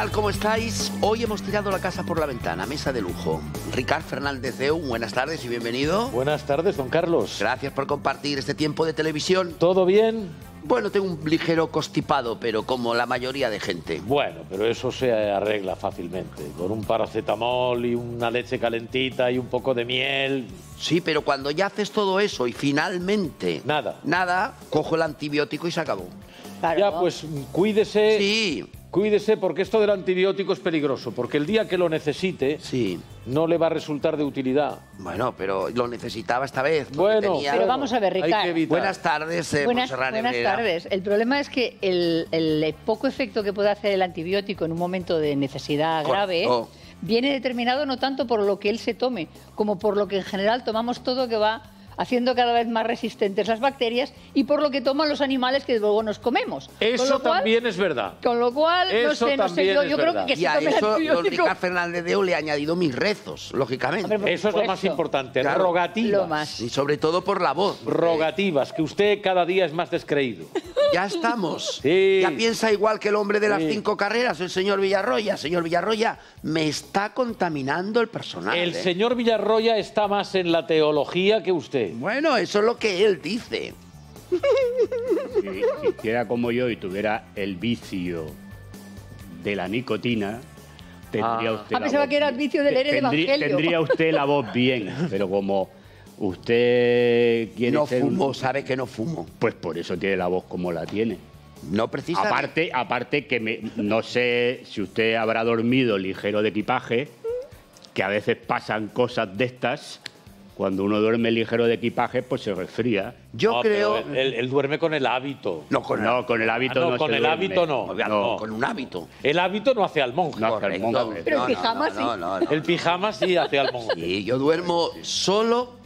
tal? ¿Cómo estáis? Hoy hemos tirado la casa por la ventana, mesa de lujo. Ricard Fernández Deu, buenas tardes y bienvenido. Buenas tardes, don Carlos. Gracias por compartir este tiempo de televisión. ¿Todo bien? Bueno, tengo un ligero constipado, pero como la mayoría de gente. Bueno, pero eso se arregla fácilmente. Con un paracetamol y una leche calentita y un poco de miel. Sí, pero cuando ya haces todo eso y finalmente... Nada, cojo el antibiótico y se acabó. Claro. Ya, pues cuídese. Sí. Cuídese porque esto del antibiótico es peligroso, porque el día que lo necesite no le va a resultar de utilidad. Bueno, pero lo necesitaba esta vez. Bueno, pero vamos a ver, Ricard. Buenas tardes, buenas tardes. El problema es que el poco efecto que puede hacer el antibiótico en un momento de necesidad grave viene determinado no tanto por lo que él se tome, como por lo que en general tomamos todo, que va haciendo cada vez más resistentes las bacterias, y por lo que toman los animales que luego nos comemos. Eso también es verdad. Con lo cual, no sé, yo creo que si tome el antibiótico... Y a eso, Ricard Fernández Deu le ha añadido mis rezos, lógicamente. Hombre, eso es lo más importante, claro, rogativas. Y sobre todo por la voz. Rogativas, que usted cada día es más descreído. Ya estamos. Sí. Ya piensa igual que el hombre de las 5 carreras, el señor Villarroya. Señor Villarroya, me está contaminando el personal. El señor Villarroya está más en la teología que usted. Bueno, eso es lo que él dice. Si hiciera como yo y tuviera el vicio de la nicotina, tendría usted pensaba que era el vicio de leer el Evangelio. Tendría usted la voz bien, pero como usted quiere no ser fumo, sabe que no fumo. Pues por eso tiene la voz como la tiene. No precisamente. Aparte que no sé si usted habrá dormido ligero de equipaje, que a veces pasan cosas de estas. Cuando uno duerme ligero de equipaje, pues se resfría. Yo creo... Él duerme con el hábito. No, con el hábito no. Con el hábito no. Con un hábito. El hábito no hace al monje. No hace al monje. Pero el pijama sí. El pijama sí hace al monje. Sí, yo duermo solo,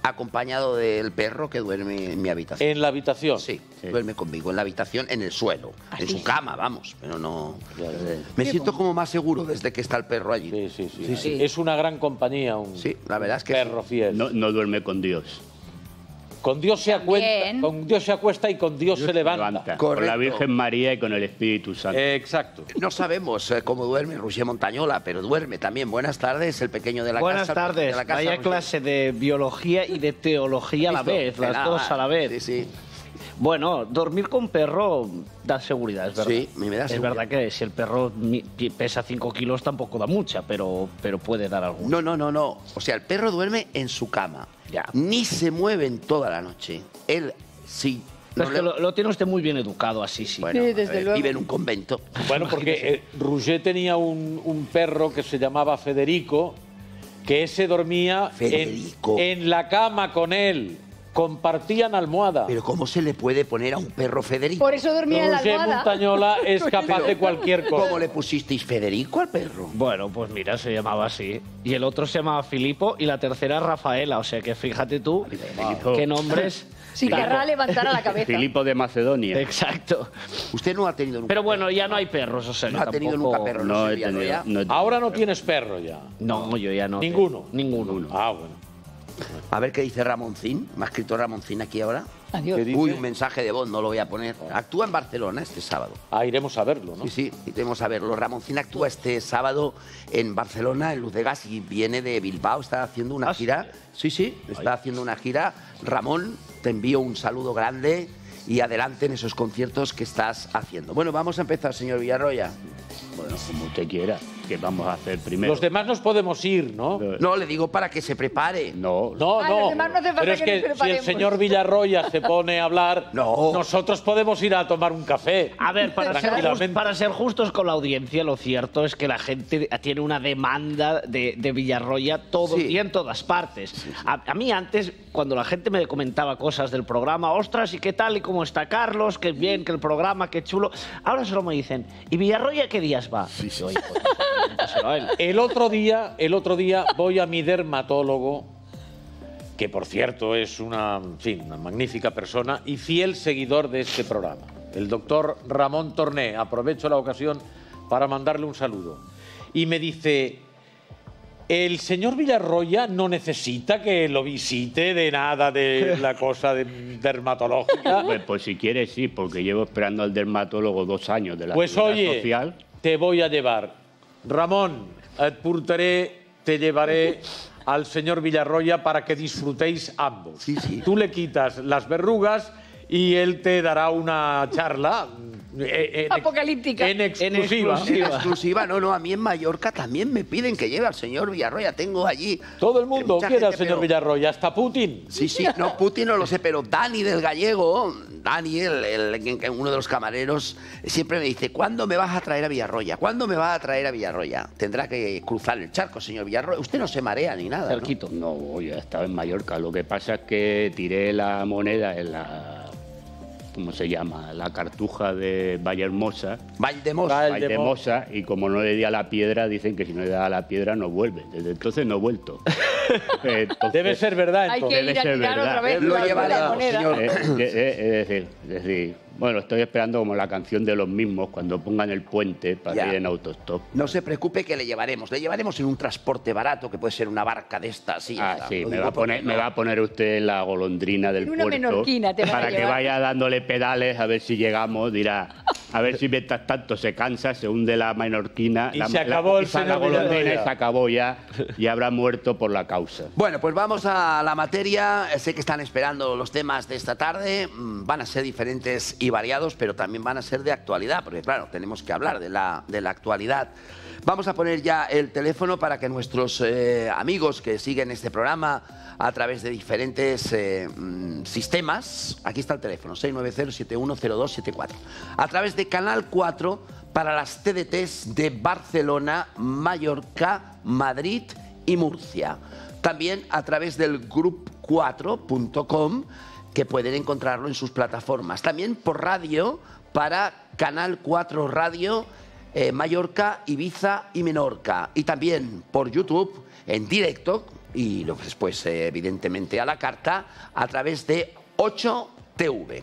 acompañado del perro que duerme en mi habitación. ¿En la habitación? Sí, duerme conmigo en la habitación, en el suelo, en su cama, vamos, pero no... Me siento como más seguro desde que está el perro allí. Sí. Es una gran compañía, sí, la verdad es que perro fiel. No duerme con Dios. Con Dios se acuesta y con Dios se levanta. Con la Virgen María y con el Espíritu Santo. Exacto. No sabemos cómo duerme Roger Montañola, pero duerme también. Buenas tardes, el pequeño de la casa. Buenas tardes. Vaya clase de biología y de teología a la vez, las dos a la vez. Sí. Bueno, dormir con perro da seguridad, es verdad. Sí, me da seguridad. Es verdad que si el perro pesa 5 kilos tampoco da mucha, pero puede dar algo. No. O sea, el perro duerme en su cama. Ya. Ni se mueve en toda la noche. Él sí. Pero es que lo tiene usted muy bien educado, así sí. Bueno, sí, desde luego. Vive en un convento. Bueno, porque Roger tenía un perro que se llamaba Federico, que ese dormía en la cama con él. Compartían almohada. Pero ¿cómo se le puede poner a un perro Federico? Por eso dormía en la Roger almohada. Montañola es capaz de cualquier cosa. ¿Cómo le pusisteis Federico al perro? Bueno, pues mira, se llamaba así. Y el otro se llamaba Filipo y la tercera Rafaela. O sea que fíjate tú qué nombres... Si querrá levantar a la cabeza. Filipo de Macedonia. Exacto. Usted no ha tenido nunca. Pero bueno, ya no hay perros, o sea, no ha tenido nunca perros. No he tenido. Ahora no tienes perro ya. No, yo ya no. ¿Ninguno? Ninguno. Ah, bueno. A ver qué dice Ramoncín. ¿Me ha escrito Ramoncín aquí ahora? Adiós. Uy, un mensaje de voz, no lo voy a poner. Actúa en Barcelona este sábado. Ah, iremos a verlo, ¿no? Sí, iremos a verlo. Ramoncín actúa este sábado en Barcelona, en Luz de Gas, y viene de Bilbao. Está haciendo una gira. Sí, está haciendo una gira. Ramón, te envío un saludo grande y adelante en esos conciertos que estás haciendo. Bueno, vamos a empezar, señor Villarroya. Bueno, como usted quiera. ¿Qué vamos a hacer primero? Los demás nos podemos ir, ¿no? No, le digo para que se prepare. No. Los demás no hace falta Pero es que nos si el señor Villarroya se pone a hablar, nosotros podemos ir a tomar un café. A ver, para ser justos con la audiencia, lo cierto es que la gente tiene una demanda de Villarroya todo el día en todas partes. A mí antes, cuando la gente me comentaba cosas del programa, ostras, ¿y qué tal? ¿Y cómo está Carlos? Qué bien, que el programa, qué chulo. Ahora solo me dicen, ¿y Villarroya qué días va? Oye, pues, el otro día voy a mi dermatólogo, que por cierto es una magnífica persona y fiel seguidor de este programa, el doctor Ramón Torné. Aprovecho la ocasión para mandarle un saludo. Y me dice, el señor Villarroya no necesita que lo visite de nada de la cosa dermatológica. Pues si quiere sí, porque llevo esperando al dermatólogo 2 años de la Seguridad Social. te voy a llevar. Ramón, te llevaré al señor Villarroya para que disfrutéis ambos. Sí, sí. Tú le quitas las verrugas y él te dará una charla apocalíptica. En exclusiva. En exclusiva, no, a mí en Mallorca también me piden que lleve al señor Villarroya. Tengo allí... Todo el mundo mucha quiere al gente, señor pero- Villarroya, hasta Putin. Sí, no, Putin no lo sé, pero Dani del Gallego, Dani, uno de los camareros, siempre me dice, ¿cuándo me vas a traer a Villarroya? ¿Cuándo me vas a traer a Villarroya? Tendrá que cruzar el charco, señor Villarroya. Usted no se marea ni nada, ¿no? Cerquito. No, yo he estado en Mallorca. Lo que pasa es que tiré la moneda en la... ¿Cómo se llama? La cartuja de Vallehermosa. Valdemosa. Valdemosa, y como no le di a la piedra, dicen que si no le da a la piedra no vuelve. Desde entonces no he vuelto. Entonces, Debe ser verdad, Hay entonces. que ir a ser tirar verdad. otra vez Lo la llevaremos, moneda. señor. Es decir, bueno, estoy esperando como la canción de Los Mismos cuando pongan el puente para Ya. ir en autostop. No se preocupe que le llevaremos. Le llevaremos en un transporte barato, que puede ser una barca de estas. Sí, Ah, o sea, sí, lo me digo va, a poner, porque me no- va a poner usted la golondrina del En una puerto menorquina te van a para que llevar. vaya dándole pedales a ver si llegamos, dirá, a ver si mientras tanto se cansa, se hunde la menorquina, Y se acabó el la señor golondrina Villarroya. y se acabó ya y habrá muerto por la causa. Bueno, pues vamos a la materia. Sé que están esperando los temas de esta tarde. Van a ser diferentes y variados, pero también van a ser de actualidad, porque claro, tenemos que hablar de la actualidad. Vamos a poner ya el teléfono para que nuestros amigos que siguen este programa a través de diferentes sistemas, aquí está el teléfono, 690-710274, a través de Canal 4 para las TDTs de Barcelona, Mallorca, Madrid y Murcia. También a través del group4.com, que pueden encontrarlo en sus plataformas. También por radio para Canal 4 Radio, Mallorca, Ibiza y Menorca. Y también por YouTube en directo y después evidentemente a la carta a través de 8TV.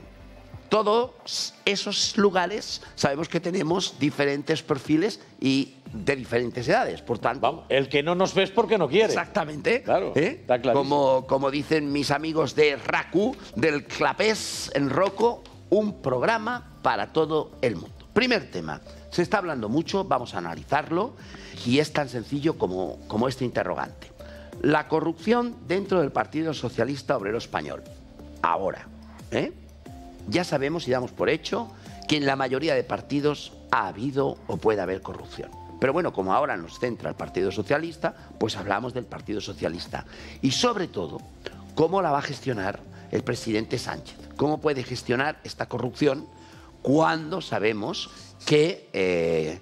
Todos esos lugares sabemos que tenemos diferentes perfiles y de diferentes edades, por tanto... Vamos, el que no nos ves porque no quiere. Exactamente. Claro, está clarísimo. Como dicen mis amigos de RACU, del Clapés en Roco, un programa para todo el mundo. Primer tema. Se está hablando mucho, vamos a analizarlo, y es tan sencillo como este interrogante. La corrupción dentro del Partido Socialista Obrero Español. Ahora, ya sabemos y damos por hecho que en la mayoría de partidos ha habido o puede haber corrupción. Pero bueno, como ahora nos centra el Partido Socialista, pues hablamos del Partido Socialista. Y sobre todo, cómo la va a gestionar el presidente Sánchez. Cómo puede gestionar esta corrupción cuando sabemos que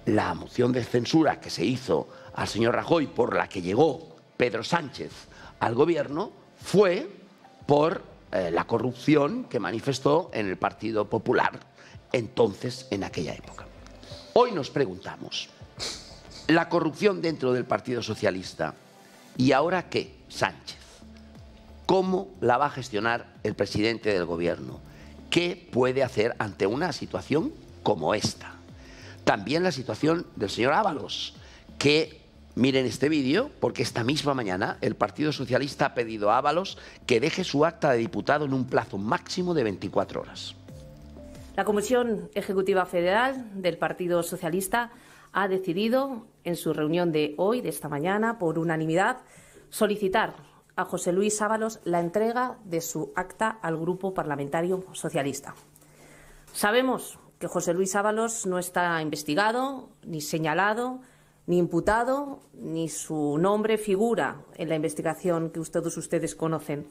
la moción de censura que se hizo al señor Rajoy, por la que llegó Pedro Sánchez al gobierno, fue por la corrupción que manifestó en el Partido Popular entonces, en aquella época. Hoy nos preguntamos, la corrupción dentro del Partido Socialista, ¿y ahora qué, Sánchez? ¿Cómo la va a gestionar el presidente del gobierno? ¿Qué puede hacer ante una situación como esta? También la situación del señor Ábalos, que miren este vídeo, porque esta misma mañana el Partido Socialista ha pedido a Ábalos que deje su acta de diputado en un plazo máximo de 24 horas. La Comisión Ejecutiva Federal del Partido Socialista ha decidido, en su reunión de hoy, de esta mañana, por unanimidad, solicitar a José Luis Ábalos la entrega de su acta al Grupo Parlamentario Socialista. Sabemos que José Luis Ábalos no está investigado, ni señalado, ni imputado, ni su nombre figura en la investigación que todos ustedes conocen.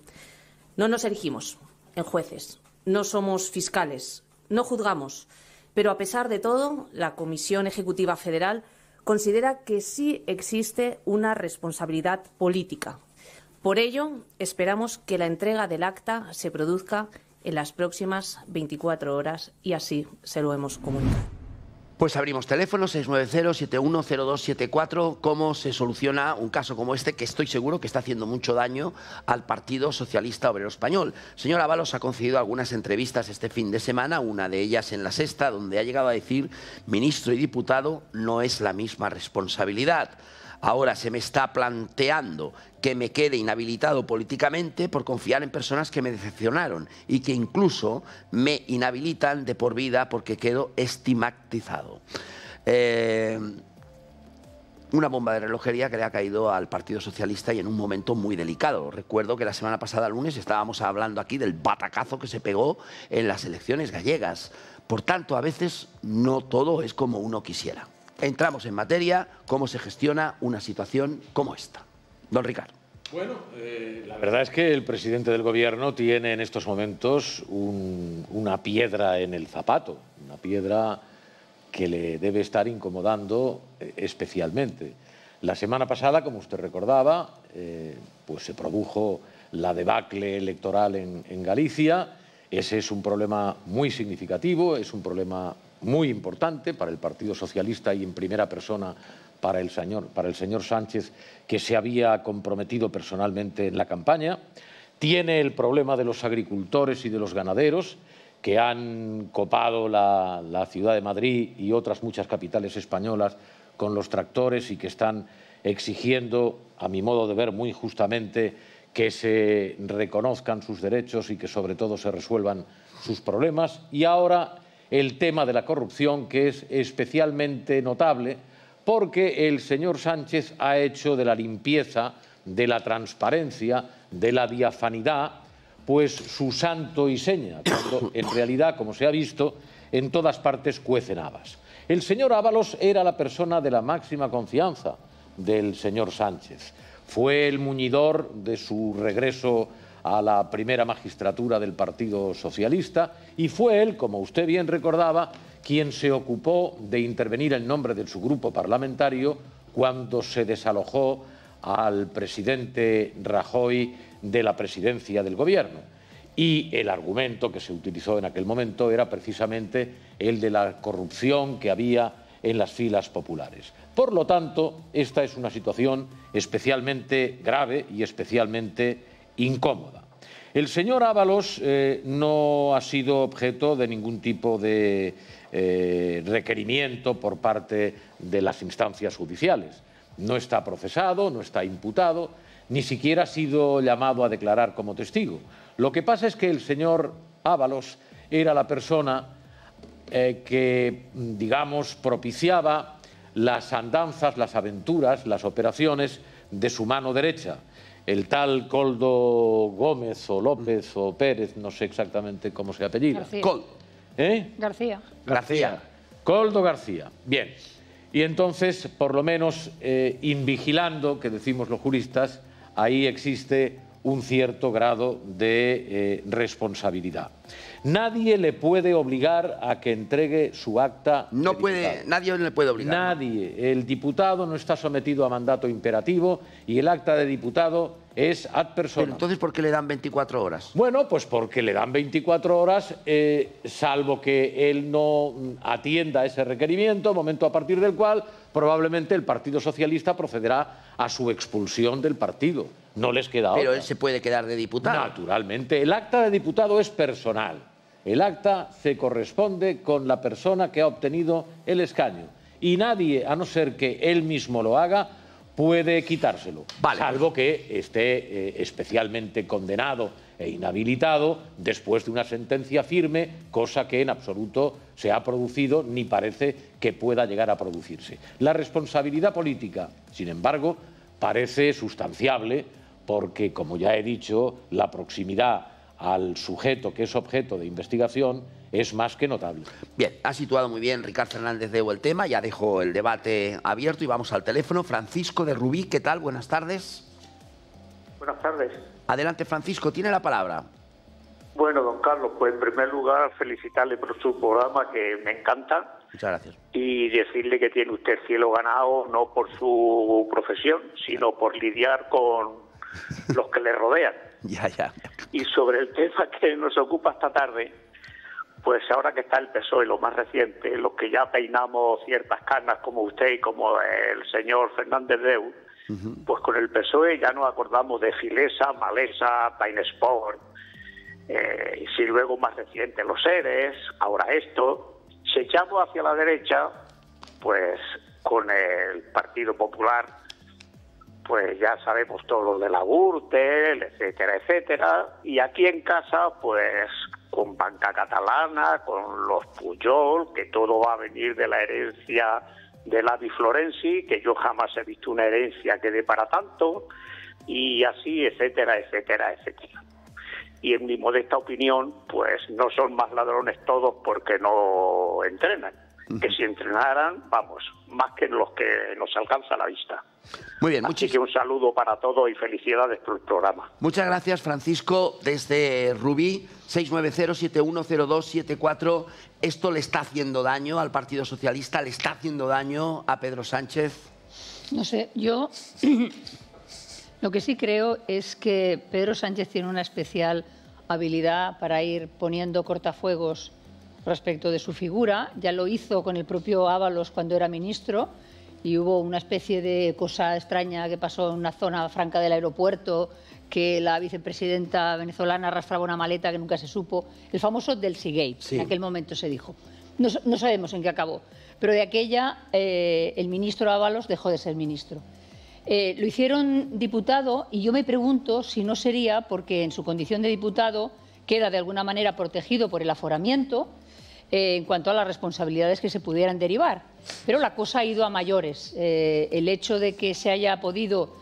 No nos erigimos en jueces, no somos fiscales, no juzgamos, pero a pesar de todo, la Comisión Ejecutiva Federal considera que sí existe una responsabilidad política. Por ello, esperamos que la entrega del acta se produzca en las próximas 24 horas y así se lo hemos comunicado. Pues abrimos teléfono 690-710274. ¿Cómo se soluciona un caso como este que estoy seguro que está haciendo mucho daño al Partido Socialista Obrero Español? Señor Ábalos ha concedido algunas entrevistas este fin de semana, una de ellas en La Sexta, donde ha llegado a decir: ministro y diputado no es la misma responsabilidad. Ahora se me está planteando que me quede inhabilitado políticamente por confiar en personas que me decepcionaron y que incluso me inhabilitan de por vida porque quedo estigmatizado. Una bomba de relojería que le ha caído al Partido Socialista y en un momento muy delicado. Recuerdo que la semana pasada, lunes, estábamos hablando aquí del batacazo que se pegó en las elecciones gallegas. Por tanto, a veces no todo es como uno quisiera. Entramos en materia, cómo se gestiona una situación como esta. Don Ricardo. Bueno, la verdad es que el presidente del Gobierno tiene en estos momentos una piedra en el zapato, una piedra que le debe estar incomodando especialmente. La semana pasada, como usted recordaba, pues se produjo la debacle electoral en Galicia. Ese es un problema muy significativo, es un problema muy importante para el Partido Socialista y en primera persona para el señor Sánchez, que se había comprometido personalmente en la campaña. Tiene el problema de los agricultores y de los ganaderos, que han copado la ciudad de Madrid y otras muchas capitales españolas con los tractores y que están exigiendo, a mi modo de ver muy justamente, que se reconozcan sus derechos y que sobre todo se resuelvan sus problemas. Y ahora el tema de la corrupción, que es especialmente notable porque el señor Sánchez ha hecho de la limpieza, de la transparencia, de la diafanidad, pues su santo y seña, cuando en realidad, como se ha visto, en todas partes cuecen habas. El señor Ábalos era la persona de la máxima confianza del señor Sánchez. Fue el muñidor de su regreso a la primera magistratura del Partido Socialista y fue él, como usted bien recordaba, quien se ocupó de intervenir en nombre de su grupo parlamentario cuando se desalojó al presidente Rajoy de la presidencia del Gobierno. Y el argumento que se utilizó en aquel momento era precisamente el de la corrupción que había en las filas populares. Por lo tanto, esta es una situación especialmente grave y especialmente incómoda. El señor Ábalos no ha sido objeto de ningún tipo de requerimiento por parte de las instancias judiciales. No está procesado, no está imputado, ni siquiera ha sido llamado a declarar como testigo. Lo que pasa es que el señor Ábalos era la persona que, digamos, propiciaba las andanzas, las aventuras, las operaciones de su mano derecha. El tal Koldo Gómez o López o Pérez, no sé exactamente cómo se apellida. García. Koldo García. Bien. Y entonces, por lo menos, invigilando, que decimos los juristas, ahí existe un cierto grado de responsabilidad. Nadie le puede obligar a que entregue su acta. No puede, nadie le puede obligar. Nadie. El diputado no está sometido a mandato imperativo y el acta de diputado es ad personam. Pero entonces, ¿por qué le dan 24 horas? Bueno, pues porque le dan 24 horas, salvo que él no atienda ese requerimiento, momento a partir del cual probablemente el Partido Socialista procederá a su expulsión del partido. No les queda otra. Pero él se puede quedar de diputado. Naturalmente. El acta de diputado es personal. El acta se corresponde con la persona que ha obtenido el escaño. Y nadie, a no ser que él mismo lo haga, puede quitárselo. Vale. Salvo que esté especialmente condenado e inhabilitado después de una sentencia firme, cosa que en absoluto se ha producido ni parece que pueda llegar a producirse. La responsabilidad política, sin embargo, parece sustanciable porque, como ya he dicho, la proximidad al sujeto que es objeto de investigación es más que notable. Bien, ha situado muy bien Ricard Fernández Deu el tema, ya dejo el debate abierto y vamos al teléfono. Francisco de Rubí, ¿qué tal? Buenas tardes. Buenas tardes. Adelante, Francisco, tiene la palabra. Bueno, don Carlos, pues en primer lugar felicitarle por su programa, que me encanta. Muchas gracias. Y decirle que tiene usted cielo ganado, no por su profesión, sino por lidiar con los que le rodean. Ya. Y sobre el tema que nos ocupa esta tarde, pues ahora que está el PSOE, lo más reciente, los que ya peinamos ciertas canas como usted y como el señor Fernández Deu, pues con el PSOE ya nos acordamos de Filesa, Malesa, Tainesport, y si luego más reciente los ERES, ahora esto. Si echamos hacia la derecha, pues con el Partido Popular, pues ya sabemos todo lo de la Gürtel, etcétera, etcétera. Y aquí en casa, pues con Banca Catalana, con los Pujol, que todo va a venir de la herencia de la Di Florenzi, que yo jamás he visto una herencia que dé para tanto, y así, etcétera, etcétera, etcétera. Y en mi modesta opinión, pues no son más ladrones todos porque no entrenan. Que si entrenaran, vamos, más que los que nos alcanza la vista. Muy bien, así que un saludo para todos y felicidades por el programa. Muchas gracias, Francisco, desde Rubí, 690-710274. ¿Esto le está haciendo daño al Partido Socialista? ¿Le está haciendo daño a Pedro Sánchez? No sé, yo lo que sí creo es que Pedro Sánchez tiene una especial habilidad para ir poniendo cortafuegos respecto de su figura. Ya lo hizo con el propio Ábalos cuando era ministro y hubo una especie de cosa extraña que pasó en una zona franca del aeropuerto, que la vicepresidenta venezolana arrastraba una maleta que nunca se supo. El famoso Delsigate, sí. En aquel momento se dijo. No sabemos en qué acabó, pero de aquella el ministro Ábalos dejó de ser ministro. Lo hicieron diputado y yo me pregunto si no sería porque en su condición de diputado queda de alguna manera protegido por el aforamiento en cuanto a las responsabilidades que se pudieran derivar. Pero la cosa ha ido a mayores. El hecho de que se haya podido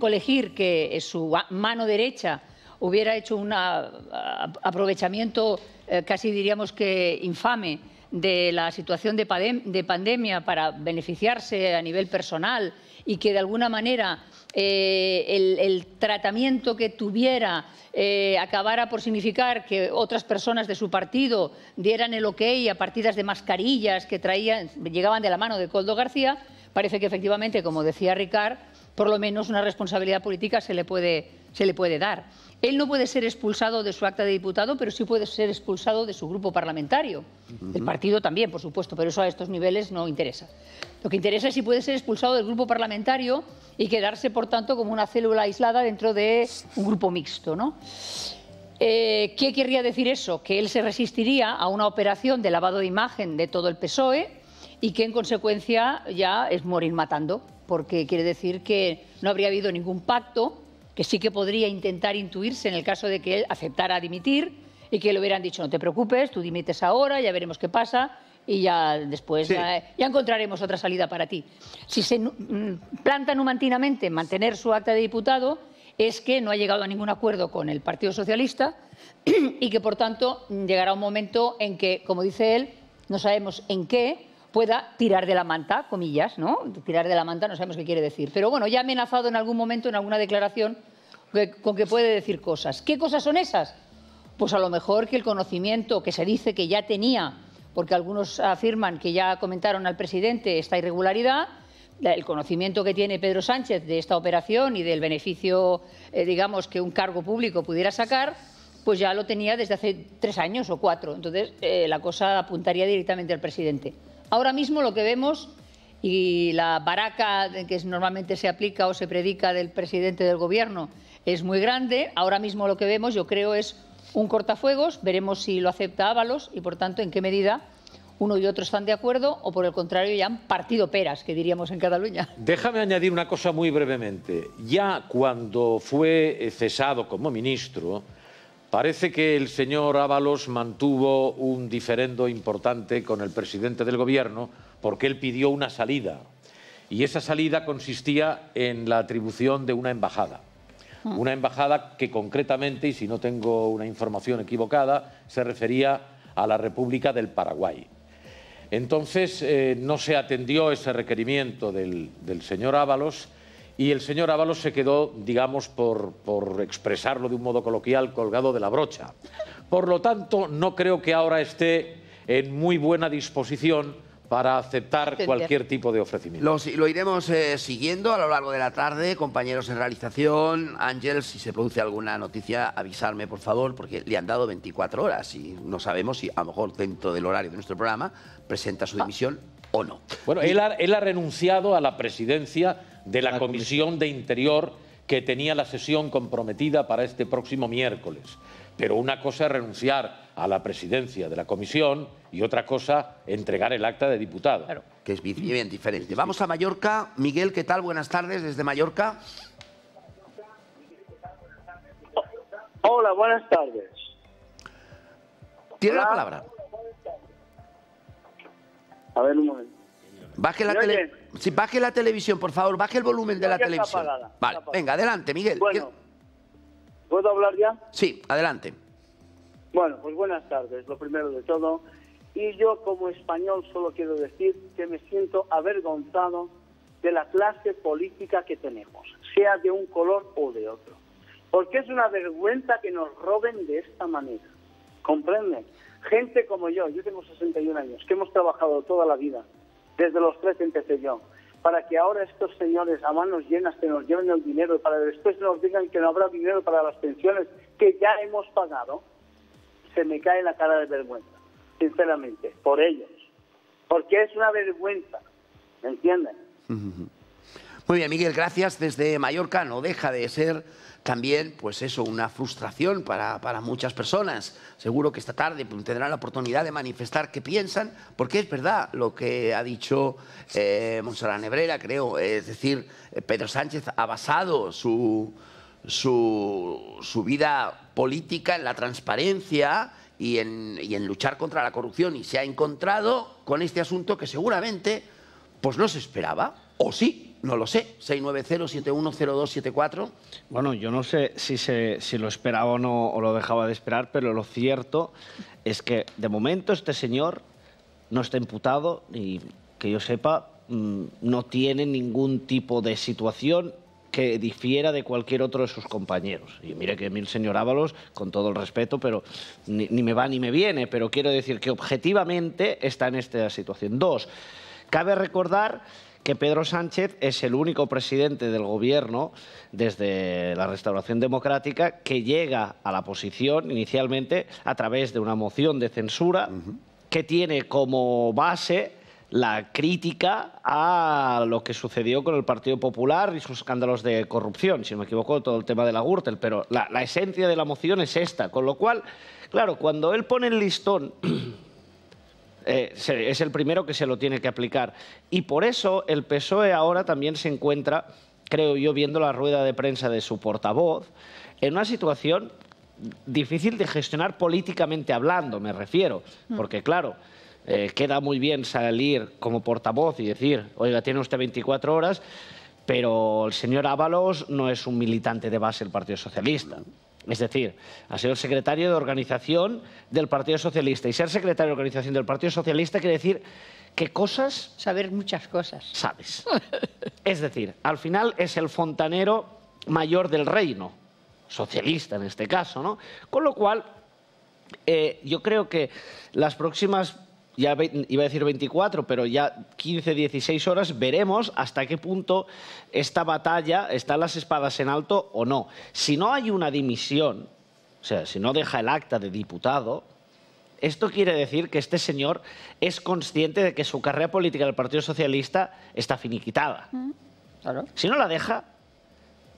colegir que su mano derecha hubiera hecho un aprovechamiento casi diríamos que infame de la situación de pandemia para beneficiarse a nivel personal y que de alguna manera el tratamiento que tuviera acabara por significar que otras personas de su partido dieran el ok a partidas de mascarillas que llegaban de la mano de Koldo García, parece que efectivamente, como decía Ricard, por lo menos una responsabilidad política se le puede dar. Él no puede ser expulsado de su acta de diputado, pero sí puede ser expulsado de su grupo parlamentario. El partido también, por supuesto, pero eso a estos niveles no interesa. Lo que interesa es si puede ser expulsado del grupo parlamentario y quedarse, por tanto, como una célula aislada dentro de un grupo mixto, ¿no? ¿Qué querría decir eso? Que él se resistiría a una operación de lavado de imagen de todo el PSOE y que, en consecuencia, ya es morir matando, porque quiere decir que no habría habido ningún pacto, que sí que podría intentar intuirse en el caso de que él aceptara dimitir y que le hubieran dicho no te preocupes, tú dimites ahora, ya veremos qué pasa y ya después sí. ya encontraremos otra salida para ti. Si se planta numantinamente en mantener su acta de diputado es que no ha llegado a ningún acuerdo con el Partido Socialista y que, por tanto, llegará un momento en que, como dice él, no sabemos en qué, pueda tirar de la manta, comillas, ¿no? Tirar de la manta no sabemos qué quiere decir. Pero bueno, ya ha amenazado en algún momento, en alguna declaración, con que puede decir cosas. ¿Qué cosas son esas? Pues a lo mejor que el conocimiento que se dice que ya tenía, porque algunos afirman que ya comentaron al presidente esta irregularidad, el conocimiento que tiene Pedro Sánchez de esta operación y del beneficio, digamos, que un cargo público pudiera sacar, pues ya lo tenía desde hace 3 años o 4. Entonces, la cosa apuntaría directamente al presidente. Ahora mismo lo que vemos, y la baraca que normalmente se aplica o se predica del presidente del Gobierno es muy grande, ahora mismo lo que vemos, yo creo, es un cortafuegos, veremos si lo acepta Ábalos y, por tanto, en qué medida uno y otro están de acuerdo o, por el contrario, ya han partido peras, que diríamos en Cataluña. Déjame añadir una cosa muy brevemente. Ya cuando fue cesado como ministro, parece que el señor Ábalos mantuvo un diferendo importante con el presidente del Gobierno porque él pidió una salida. Y esa salida consistía en la atribución de una embajada. Una embajada que concretamente, y si no tengo una información equivocada, se refería a la República del Paraguay. Entonces no se atendió ese requerimiento del señor Ábalos y el señor Ábalos se quedó, digamos, por expresarlo de un modo coloquial, colgado de la brocha. Por lo tanto, no creo que ahora esté en muy buena disposición para aceptar cualquier tipo de ofrecimiento. Lo iremos siguiendo a lo largo de la tarde, compañeros en realización. Ángel, si se produce alguna noticia, avisarme, por favor, porque le han dado 24 horas y no sabemos si, a lo mejor, dentro del horario de nuestro programa, presenta su dimisión o no. Bueno, él ha renunciado a la presidencia de la Comisión de Interior que tenía la sesión comprometida para este próximo miércoles. Pero una cosa es renunciar a la presidencia de la comisión y otra cosa entregar el acta de diputado. Claro, que es bien diferente. Vamos a Mallorca. Miguel, ¿qué tal? Buenas tardes desde Mallorca. Hola, buenas tardes. Tiene la palabra. A ver, un momento. Baje la televisión, por favor. Baje el volumen de la televisión. Vale, venga, adelante, Miguel. Bueno, ¿puedo hablar ya? Sí, adelante. Bueno, pues buenas tardes, lo primero de todo. Y yo como español solo quiero decir que me siento avergonzado de la clase política que tenemos, sea de un color o de otro. Porque es una vergüenza que nos roben de esta manera. ¿Comprenden? Gente como yo tengo 61 años, que hemos trabajado toda la vida, desde los 13 empecé yo, para que ahora estos señores a manos llenas que nos lleven el dinero y para después nos digan que no habrá dinero para las pensiones que ya hemos pagado, se me cae la cara de vergüenza, sinceramente, por ellos. Porque es una vergüenza, ¿me entienden? Muy bien, Miguel, gracias. Desde Mallorca no deja de ser también, pues eso, una frustración para muchas personas. Seguro que esta tarde tendrán la oportunidad de manifestar qué piensan, porque es verdad lo que ha dicho Montserrat Nebrera, creo. Es decir, Pedro Sánchez ha basado su vida política en la transparencia y en luchar contra la corrupción, y se ha encontrado con este asunto que seguramente pues no se esperaba, o sí, no lo sé. 690-710274. Bueno, yo no sé si lo esperaba o no, o lo dejaba de esperar, pero lo cierto es que de momento este señor no está imputado y, que yo sepa, no tiene ningún tipo de situación que difiera de cualquier otro de sus compañeros. Y mire que a mí el señor Ábalos, con todo el respeto, pero ni me va ni me viene, pero quiero decir que objetivamente está en esta situación. Dos, cabe recordar que Pedro Sánchez es el único presidente del gobierno desde la restauración democrática que llega a la posición inicialmente a través de una moción de censura que tiene como base la crítica a lo que sucedió con el Partido Popular y sus escándalos de corrupción, si no me equivoco, todo el tema de la Gürtel, pero la esencia de la moción es esta, con lo cual, claro, cuando él pone el listón es el primero que se lo tiene que aplicar. Y por eso el PSOE ahora también se encuentra, creo yo, viendo la rueda de prensa de su portavoz, en una situación difícil de gestionar políticamente hablando, me refiero. Porque, claro, queda muy bien salir como portavoz y decir, oiga, tiene usted 24 horas, pero el señor Ábalos no es un militante de base del Partido Socialista. Es decir, ha sido el secretario de organización del Partido Socialista. Y ser secretario de organización del Partido Socialista quiere decir que cosas... Saber muchas cosas. Sabes. Es decir, al final es el fontanero mayor del reino, socialista en este caso, ¿no? Con lo cual, yo creo que las próximas... ya iba a decir 24, pero ya 15, 16 horas, veremos hasta qué punto esta batalla está las espadas en alto o no. Si no hay una dimisión, o sea, si no deja el acta de diputado, esto quiere decir que este señor es consciente de que su carrera política del Partido Socialista está finiquitada. Claro. Si no la deja,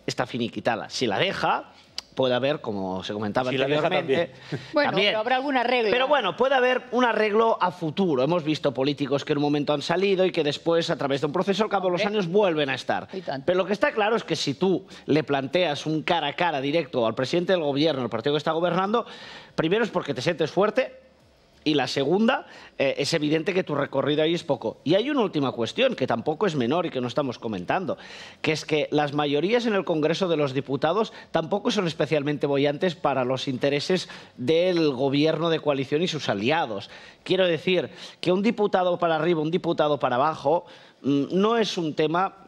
está finiquitada. Si la deja... puede haber, como se comentaba anteriormente... Bueno, también. pero habrá algún arreglo. Pero bueno, puede haber un arreglo a futuro. Hemos visto políticos que en un momento han salido y que después, a través de un proceso, al cabo de los años, vuelven a estar. Pero lo que está claro es que si tú le planteas un cara a cara directo al presidente del gobierno, al partido que está gobernando, primero es porque te sientes fuerte, y la segunda, es evidente que tu recorrido ahí es poco. Y hay una última cuestión, que tampoco es menor y que no estamos comentando, que es que las mayorías en el Congreso de los Diputados tampoco son especialmente bollantes para los intereses del gobierno de coalición y sus aliados. Quiero decir que un diputado para arriba, un diputado para abajo, no es un tema...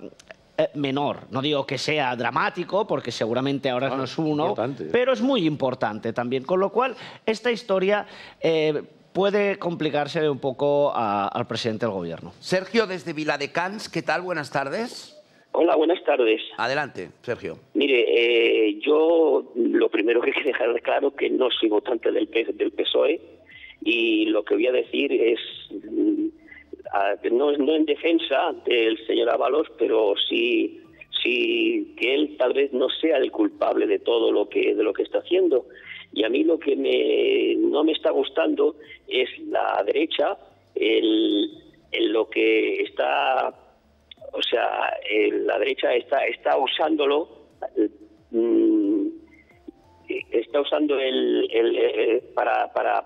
menor. No digo que sea dramático, porque seguramente ahora no es uno, pero es muy importante también. Con lo cual, esta historia puede complicarse un poco al presidente del gobierno. Sergio, desde Viladecans, ¿qué tal? Buenas tardes. Hola, buenas tardes. Adelante, Sergio. Mire, yo lo primero que quiero dejar claro que no soy votante del PSOE, y lo que voy a decir es... no en defensa del señor Ábalos, pero sí que él tal vez no sea el culpable de todo lo que está haciendo. Y a mí lo que no me está gustando es la derecha, lo que está, o sea, la derecha está usándolo está usando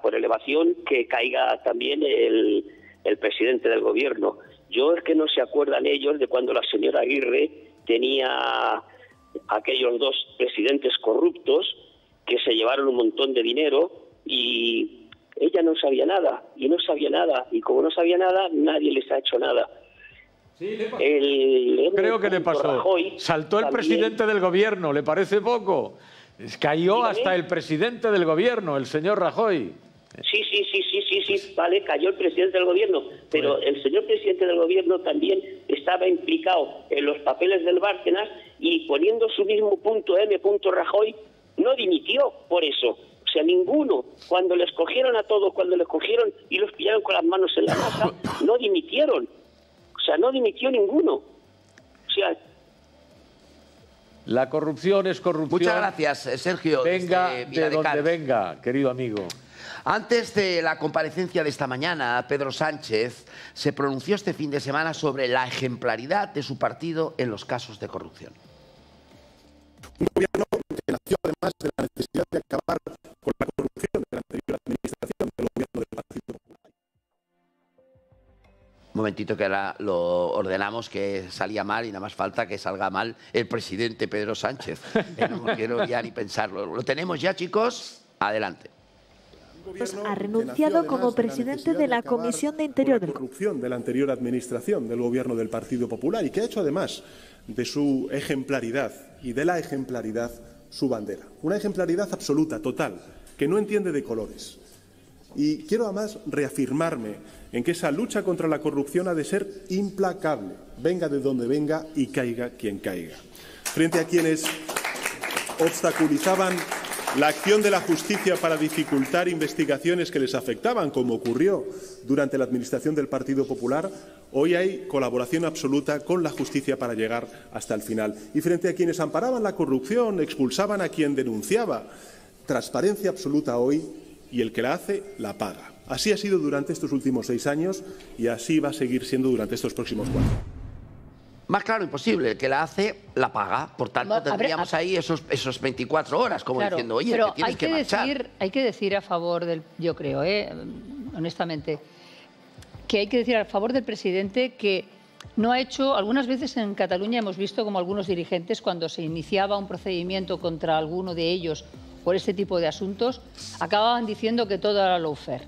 por elevación que caiga también el presidente del gobierno. Yo es que no se acuerdan ellos de cuando la señora Aguirre tenía aquellos dos presidentes corruptos que se llevaron un montón de dinero y ella no sabía nada, y como no sabía nada, nadie les ha hecho nada. Sí, creo que le pasó. Rajoy, saltó el también presidente del gobierno, ¿le parece poco? Cayó Dígame. Hasta el presidente del gobierno, el señor Rajoy. Sí, vale, cayó el presidente del gobierno, pero el señor presidente del gobierno también estaba implicado en los papeles del Bárcenas y poniendo su mismo punto M. Rajoy, no dimitió por eso. O sea, ninguno, cuando les cogieron a todos, cuando les cogieron y los pillaron con las manos en la masa, no dimitieron. O sea, no dimitió ninguno. O sea... La corrupción es corrupción. Muchas gracias, Sergio. Venga de donde venga, querido amigo. Antes de la comparecencia de esta mañana, Pedro Sánchez se pronunció este fin de semana sobre la ejemplaridad de su partido en los casos de corrupción. Un gobierno que nació además de la necesidad de acabar con la corrupción de la anterior administración del gobierno del Partido Popular. Un momentito que ahora lo ordenamos, que salía mal y nada más falta que salga mal el presidente Pedro Sánchez. No quiero ya ni pensarlo. ¿Lo tenemos ya, chicos? Adelante. Ha renunciado como presidente de la Comisión de Interior de la corrupción de la anterior administración del gobierno del Partido Popular y que ha hecho además de su ejemplaridad y de la ejemplaridad su bandera. Una ejemplaridad absoluta, total, que no entiende de colores. Y quiero además reafirmarme en que esa lucha contra la corrupción ha de ser implacable, venga de donde venga y caiga quien caiga. Frente a quienes obstaculizaban la acción de la justicia para dificultar investigaciones que les afectaban, como ocurrió durante la administración del Partido Popular, hoy hay colaboración absoluta con la justicia para llegar hasta el final. Y frente a quienes amparaban la corrupción, expulsaban a quien denunciaba, transparencia absoluta hoy, y el que la hace, la paga. Así ha sido durante estos últimos 6 años y así va a seguir siendo durante estos próximos 4. Más claro imposible, el que la hace, la paga. Por tanto, tendríamos ahí esos 24 horas, como claro, diciendo, oye, te tienes que marchar. Hay que decir a favor del, yo creo, honestamente, que hay que decir a favor del presidente que no ha hecho, algunas veces en Cataluña hemos visto como algunos dirigentes, cuando se iniciaba un procedimiento contra alguno de ellos por este tipo de asuntos, acababan diciendo que todo era lawfare,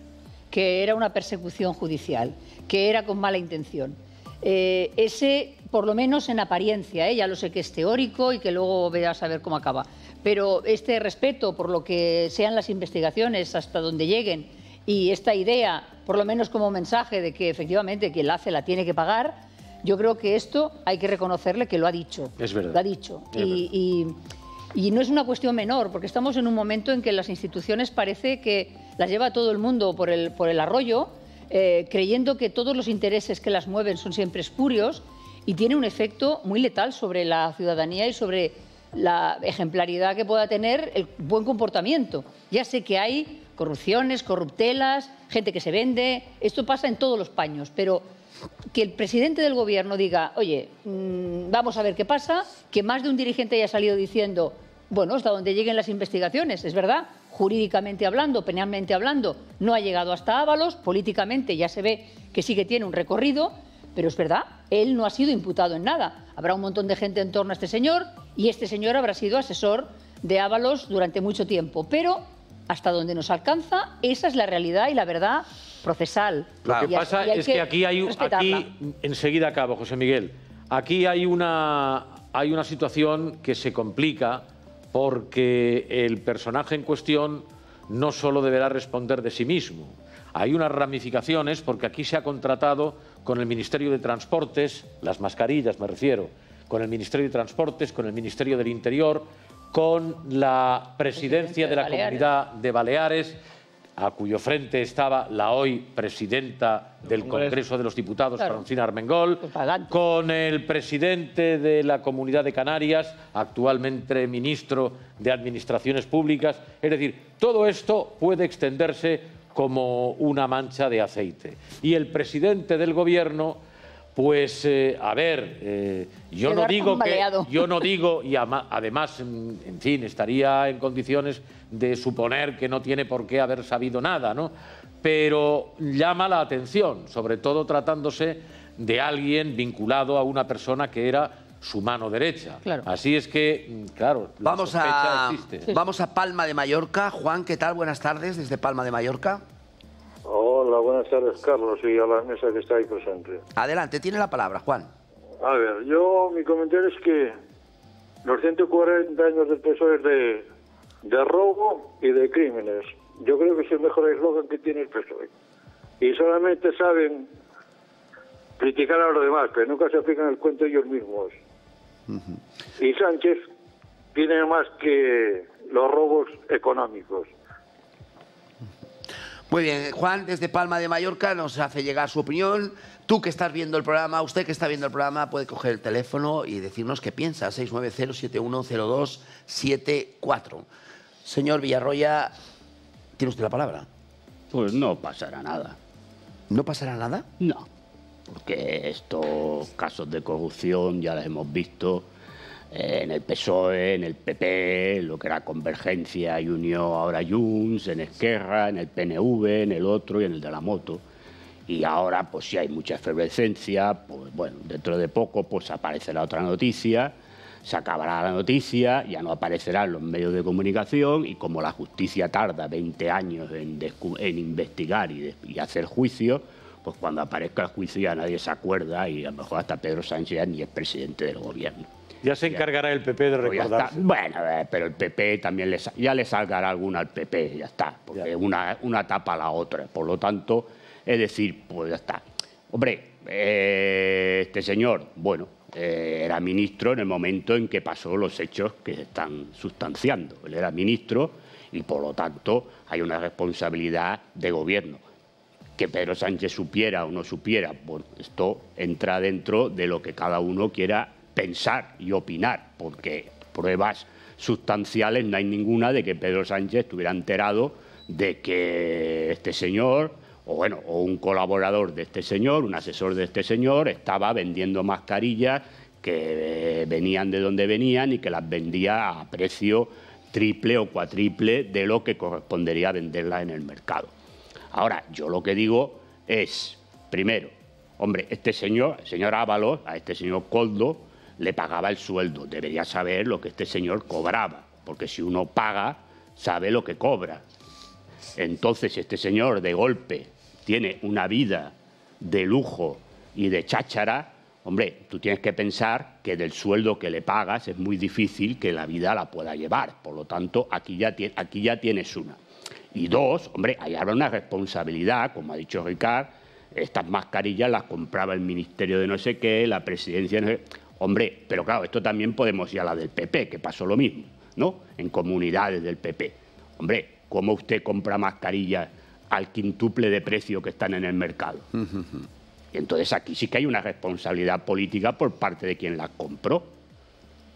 que era una persecución judicial, que era con mala intención. Ese, por lo menos en apariencia, ya lo sé que es teórico y que luego veas a ver cómo acaba, pero este respeto por lo que sean las investigaciones hasta donde lleguen y esta idea, por lo menos como mensaje de que efectivamente quien la hace la tiene que pagar, yo creo que esto hay que reconocerle que lo ha dicho. Es verdad. Lo ha dicho. Y no es una cuestión menor, porque estamos en un momento en que las instituciones parece que las lleva todo el mundo por el arroyo, creyendo que todos los intereses que las mueven son siempre espurios y tiene un efecto muy letal sobre la ciudadanía y sobre la ejemplaridad que pueda tener el buen comportamiento. Ya sé que hay corrupciones, corruptelas, gente que se vende, esto pasa en todos los paños, pero que el presidente del gobierno diga, oye, vamos a ver qué pasa, que más de un dirigente haya salido diciendo, bueno, hasta donde lleguen las investigaciones, es verdad, jurídicamente hablando, penalmente hablando, no ha llegado hasta Ábalos, políticamente ya se ve que sí que tiene un recorrido, pero es verdad, él no ha sido imputado en nada. Habrá un montón de gente en torno a este señor y este señor habrá sido asesor de Ábalos durante mucho tiempo, pero hasta donde nos alcanza, esa es la realidad y la verdad procesal. Lo que pasa es que aquí enseguida acabo, José Miguel, aquí hay una situación que se complica porque el personaje en cuestión no solo deberá responder de sí mismo. Hay unas ramificaciones porque aquí se ha contratado con el Ministerio de Transportes, las mascarillas me refiero, con el Ministerio de Transportes, con el Ministerio del Interior, con la presidencia de la Comunidad de Baleares, a cuyo frente estaba la hoy presidenta del Congreso de los Diputados, Francina Armengol, con el presidente de la Comunidad de Canarias, actualmente ministro de Administraciones Públicas. Es decir, todo esto puede extenderse como una mancha de aceite. Y el presidente del Gobierno Pues, a ver, yo no digo, y además, en fin, estaría en condiciones de suponer que no tiene por qué haber sabido nada, ¿no? Pero llama la atención, sobre todo tratándose de alguien vinculado a una persona que era su mano derecha. Claro. Así es que, claro, la sospecha existe. Vamos a Palma de Mallorca. Juan, ¿qué tal? Buenas tardes desde Palma de Mallorca. Hola, buenas tardes, Carlos, y a la mesa que está ahí presente. Adelante, tiene la palabra, Juan. A ver, mi comentario es que los 140 años del PSOE es de robo y de crímenes. Yo creo que es el mejor eslogan que tiene el PSOE. Y solamente saben criticar a los demás, pero nunca se aplican el cuento ellos mismos. Y Sánchez tiene más que los robos económicos. Muy bien, Juan, desde Palma de Mallorca nos hace llegar su opinión. Tú que estás viendo el programa, usted que está viendo el programa, puede coger el teléfono y decirnos qué piensa. 690-710274. Señor Villarroya, ¿tiene usted la palabra? Pues no pasará nada. ¿No pasará nada? No, porque estos casos de corrupción ya los hemos visto en el PSOE, en el PP, lo que era Convergencia y Unión, ahora Junts, en Esquerra, en el PNV, en el otro y en el de la moto. Y ahora, pues si hay mucha efervescencia, pues bueno, dentro de poco pues aparecerá otra noticia, se acabará la noticia, ya no aparecerán los medios de comunicación y como la justicia tarda 20 años en investigar y hacer juicio, pues cuando aparezca el juicio ya nadie se acuerda y a lo mejor hasta Pedro Sánchez ya ni es presidente del gobierno. Ya se encargará el PP de recordarse. Bueno, pero el PP también ya le salgará alguna al PP, ya está, porque una tapa a la otra. Por lo tanto, es decir, pues ya está. Hombre, este señor, bueno, era ministro en el momento en que pasó los hechos que se están sustanciando. Él era ministro y, por lo tanto, hay una responsabilidad de gobierno. Que Pedro Sánchez supiera o no supiera, pues esto entra dentro de lo que cada uno quiera pensar y opinar, porque pruebas sustanciales no hay ninguna de que Pedro Sánchez estuviera enterado de que este señor, o un colaborador de este señor, un asesor de este señor, estaba vendiendo mascarillas que venían de donde venían y que las vendía a precio triple o cuatriple de lo que correspondería venderlas en el mercado. Ahora, yo lo que digo es, primero, hombre, este señor, el señor Ábalos, a este señor Koldo, le pagaba el sueldo. Debería saber lo que este señor cobraba, porque si uno paga, sabe lo que cobra. Entonces, si este señor de golpe tiene una vida de lujo y de cháchara, hombre, tú tienes que pensar que del sueldo que le pagas es muy difícil que la vida la pueda llevar. Por lo tanto, aquí ya tienes una. Y dos, hombre, ahí habrá una responsabilidad, como ha dicho Ricard, estas mascarillas las compraba el ministerio de no sé qué, la presidencia no sé qué. Hombre, pero claro, esto también podemos ir a la del PP, que pasó lo mismo, ¿no? En comunidades del PP. Hombre, ¿cómo usted compra mascarillas al quintuple de precio que están en el mercado? Y entonces aquí sí que hay una responsabilidad política por parte de quien las compró.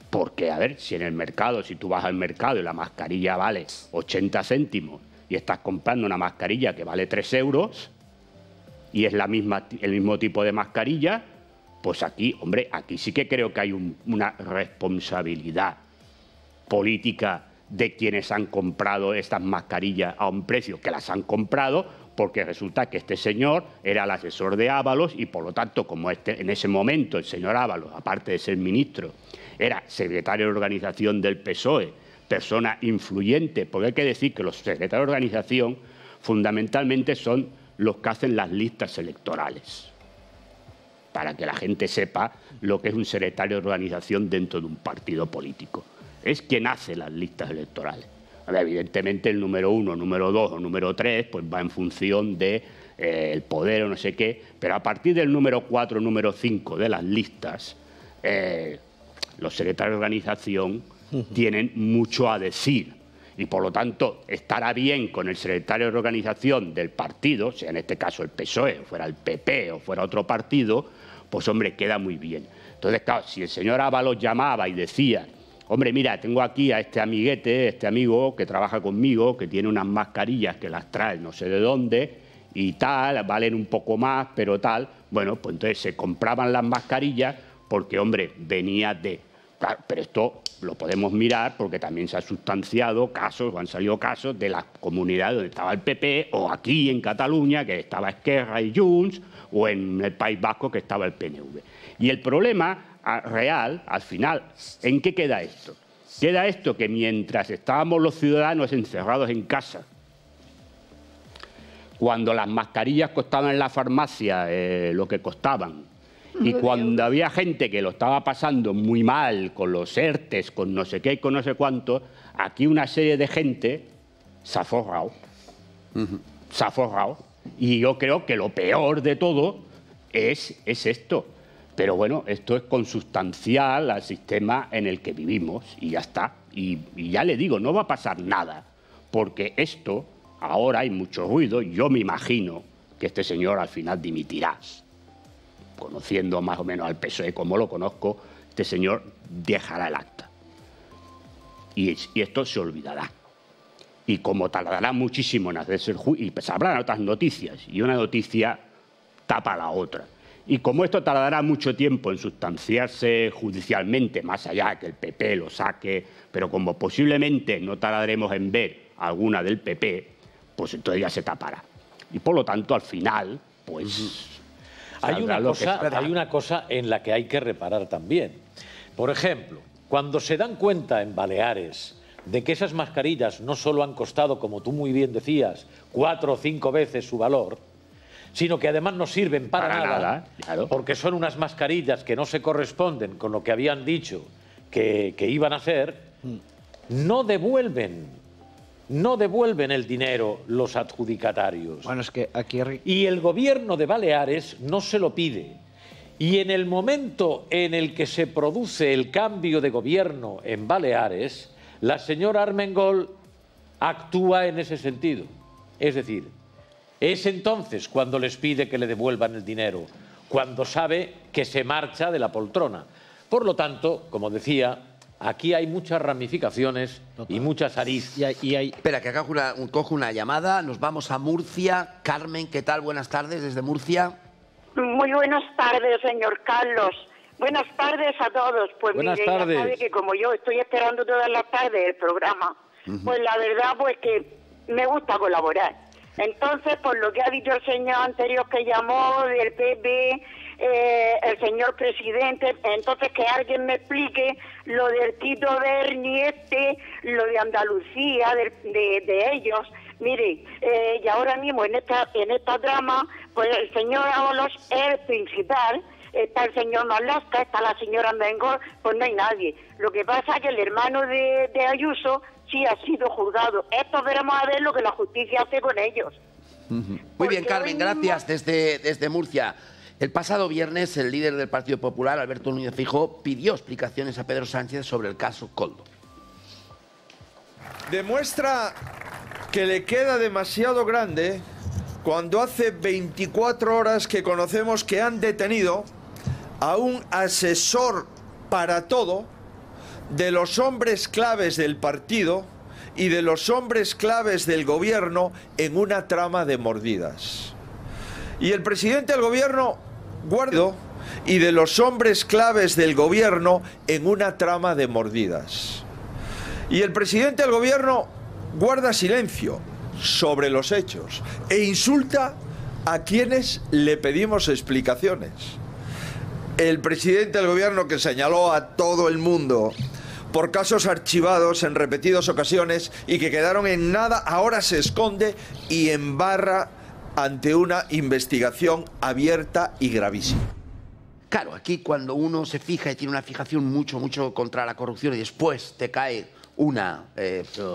Porque, a ver, si en el mercado, si tú vas al mercado y la mascarilla vale 80 céntimos y estás comprando una mascarilla que vale 3 euros y es el mismo tipo de mascarilla, pues aquí, hombre, aquí sí que creo que hay una responsabilidad política de quienes han comprado estas mascarillas a un precio que las han comprado, porque resulta que este señor era el asesor de Ábalos y, por lo tanto, como en ese momento el señor Ábalos, aparte de ser ministro, era secretario de organización del PSOE, persona influyente, porque hay que decir que los secretarios de organización fundamentalmente son los que hacen las listas electorales, para que la gente sepa lo que es un secretario de organización dentro de un partido político. Es quien hace las listas electorales. Ahora, evidentemente el número 1, número 2 o número 3 pues va en función de el poder o no sé qué, pero a partir del número 4, número 5 de las listas, los secretarios de organización tienen mucho a decir y, por lo tanto, estará bien con el secretario de organización del partido, sea en este caso el PSOE, o fuera el PP o fuera otro partido, pues, hombre, queda muy bien. Entonces, claro, si el señor Ábalos llamaba y decía, hombre, mira, tengo aquí a este amiguete, este amigo que trabaja conmigo, que tiene unas mascarillas que las trae no sé de dónde y tal, valen un poco más, pero tal, Bueno, pues entonces se compraban las mascarillas porque, hombre, venía de... Claro, pero esto lo podemos mirar porque también se han sustanciado casos, o han salido casos de las comunidades donde estaba el PP, o aquí en Cataluña, que estaba Esquerra y Junts, o en el País Vasco, que estaba el PNV. Y el problema real, al final, ¿en qué queda esto? Queda esto que mientras estábamos los ciudadanos encerrados en casa, cuando las mascarillas costaban en la farmacia lo que costaban, y cuando había gente que lo estaba pasando muy mal con los ERTES, con no sé qué y con no sé cuánto, aquí una serie de gente se ha forrado. Se ha forrado. Y yo creo que lo peor de todo es esto. Pero bueno, esto es consustancial al sistema en el que vivimos y ya está. Y ya le digo, no va a pasar nada, porque esto, ahora hay mucho ruido, yo me imagino que este señor al final dimitirá. Conociendo más o menos al PSOE como lo conozco, este señor dejará el acta. Y esto se olvidará. Y como tardará muchísimo en hacerse el juicio, y pues habrán otras noticias, y una noticia tapa la otra. Y como esto tardará mucho tiempo en sustanciarse judicialmente, más allá que el PP lo saque, pero como posiblemente no tardaremos en ver alguna del PP, pues entonces ya se tapará. Y por lo tanto, al final, pues... Hay una cosa en la que hay que reparar también. Por ejemplo, cuando se dan cuenta en Baleares de que esas mascarillas no solo han costado, como tú muy bien decías, 4 o 5 veces su valor, sino que además no sirven para nada, claro, porque son unas mascarillas que no se corresponden con lo que habían dicho que iban a hacer, no devuelven el dinero los adjudicatarios. Bueno, es que aquí... Y el gobierno de Baleares no se lo pide. Y en el momento en el que se produce el cambio de gobierno en Baleares, la señora Armengol actúa en ese sentido. Es decir, es entonces cuando les pide que le devuelvan el dinero, cuando sabe que se marcha de la poltrona. Por lo tanto, como decía, aquí hay muchas ramificaciones y muchas aristas. Espera, que acá cojo una llamada. Nos vamos a Murcia. Carmen, ¿qué tal? Buenas tardes desde Murcia. Muy buenas tardes, señor Carlos. Buenas tardes a todos. Pues buenas mire, tardes. Ya sabe que como yo estoy esperando todas las tardes el programa, pues la verdad pues que me gusta colaborar. Entonces, por lo que ha dicho el señor anterior que llamó del PP, el señor presidente, entonces que alguien me explique lo del Tito Berni lo de Andalucía, de ellos. Mire, y ahora mismo en esta trama, pues el señor Ábalos es el principal, está el señor Marlaska, está la señora Armengol, pues no hay nadie. Lo que pasa es que el hermano de Ayuso sí ha sido juzgado. Esto veremos a ver lo que la justicia hace con ellos. Muy bien, Carmen, gracias desde Murcia. El pasado viernes, el líder del Partido Popular, Alberto Núñez Feijóo, pidió explicaciones a Pedro Sánchez sobre el caso Koldo. Demuestra que le queda demasiado grande cuando hace 24 horas que conocemos que han detenido a un asesor para todo de los hombres claves del partido y de los hombres claves del gobierno en una trama de mordidas. Y el presidente del gobierno guardó y de los hombres claves del gobierno en una trama de mordidas. Y el presidente del gobierno guarda silencio sobre los hechos e insulta a quienes le pedimos explicaciones. El presidente del gobierno, que señaló a todo el mundo por casos archivados en repetidas ocasiones y que quedaron en nada, ahora se esconde y embarra ante una investigación abierta y gravísima. Claro, aquí cuando uno se fija y tiene una fijación mucho contra la corrupción y después te cae una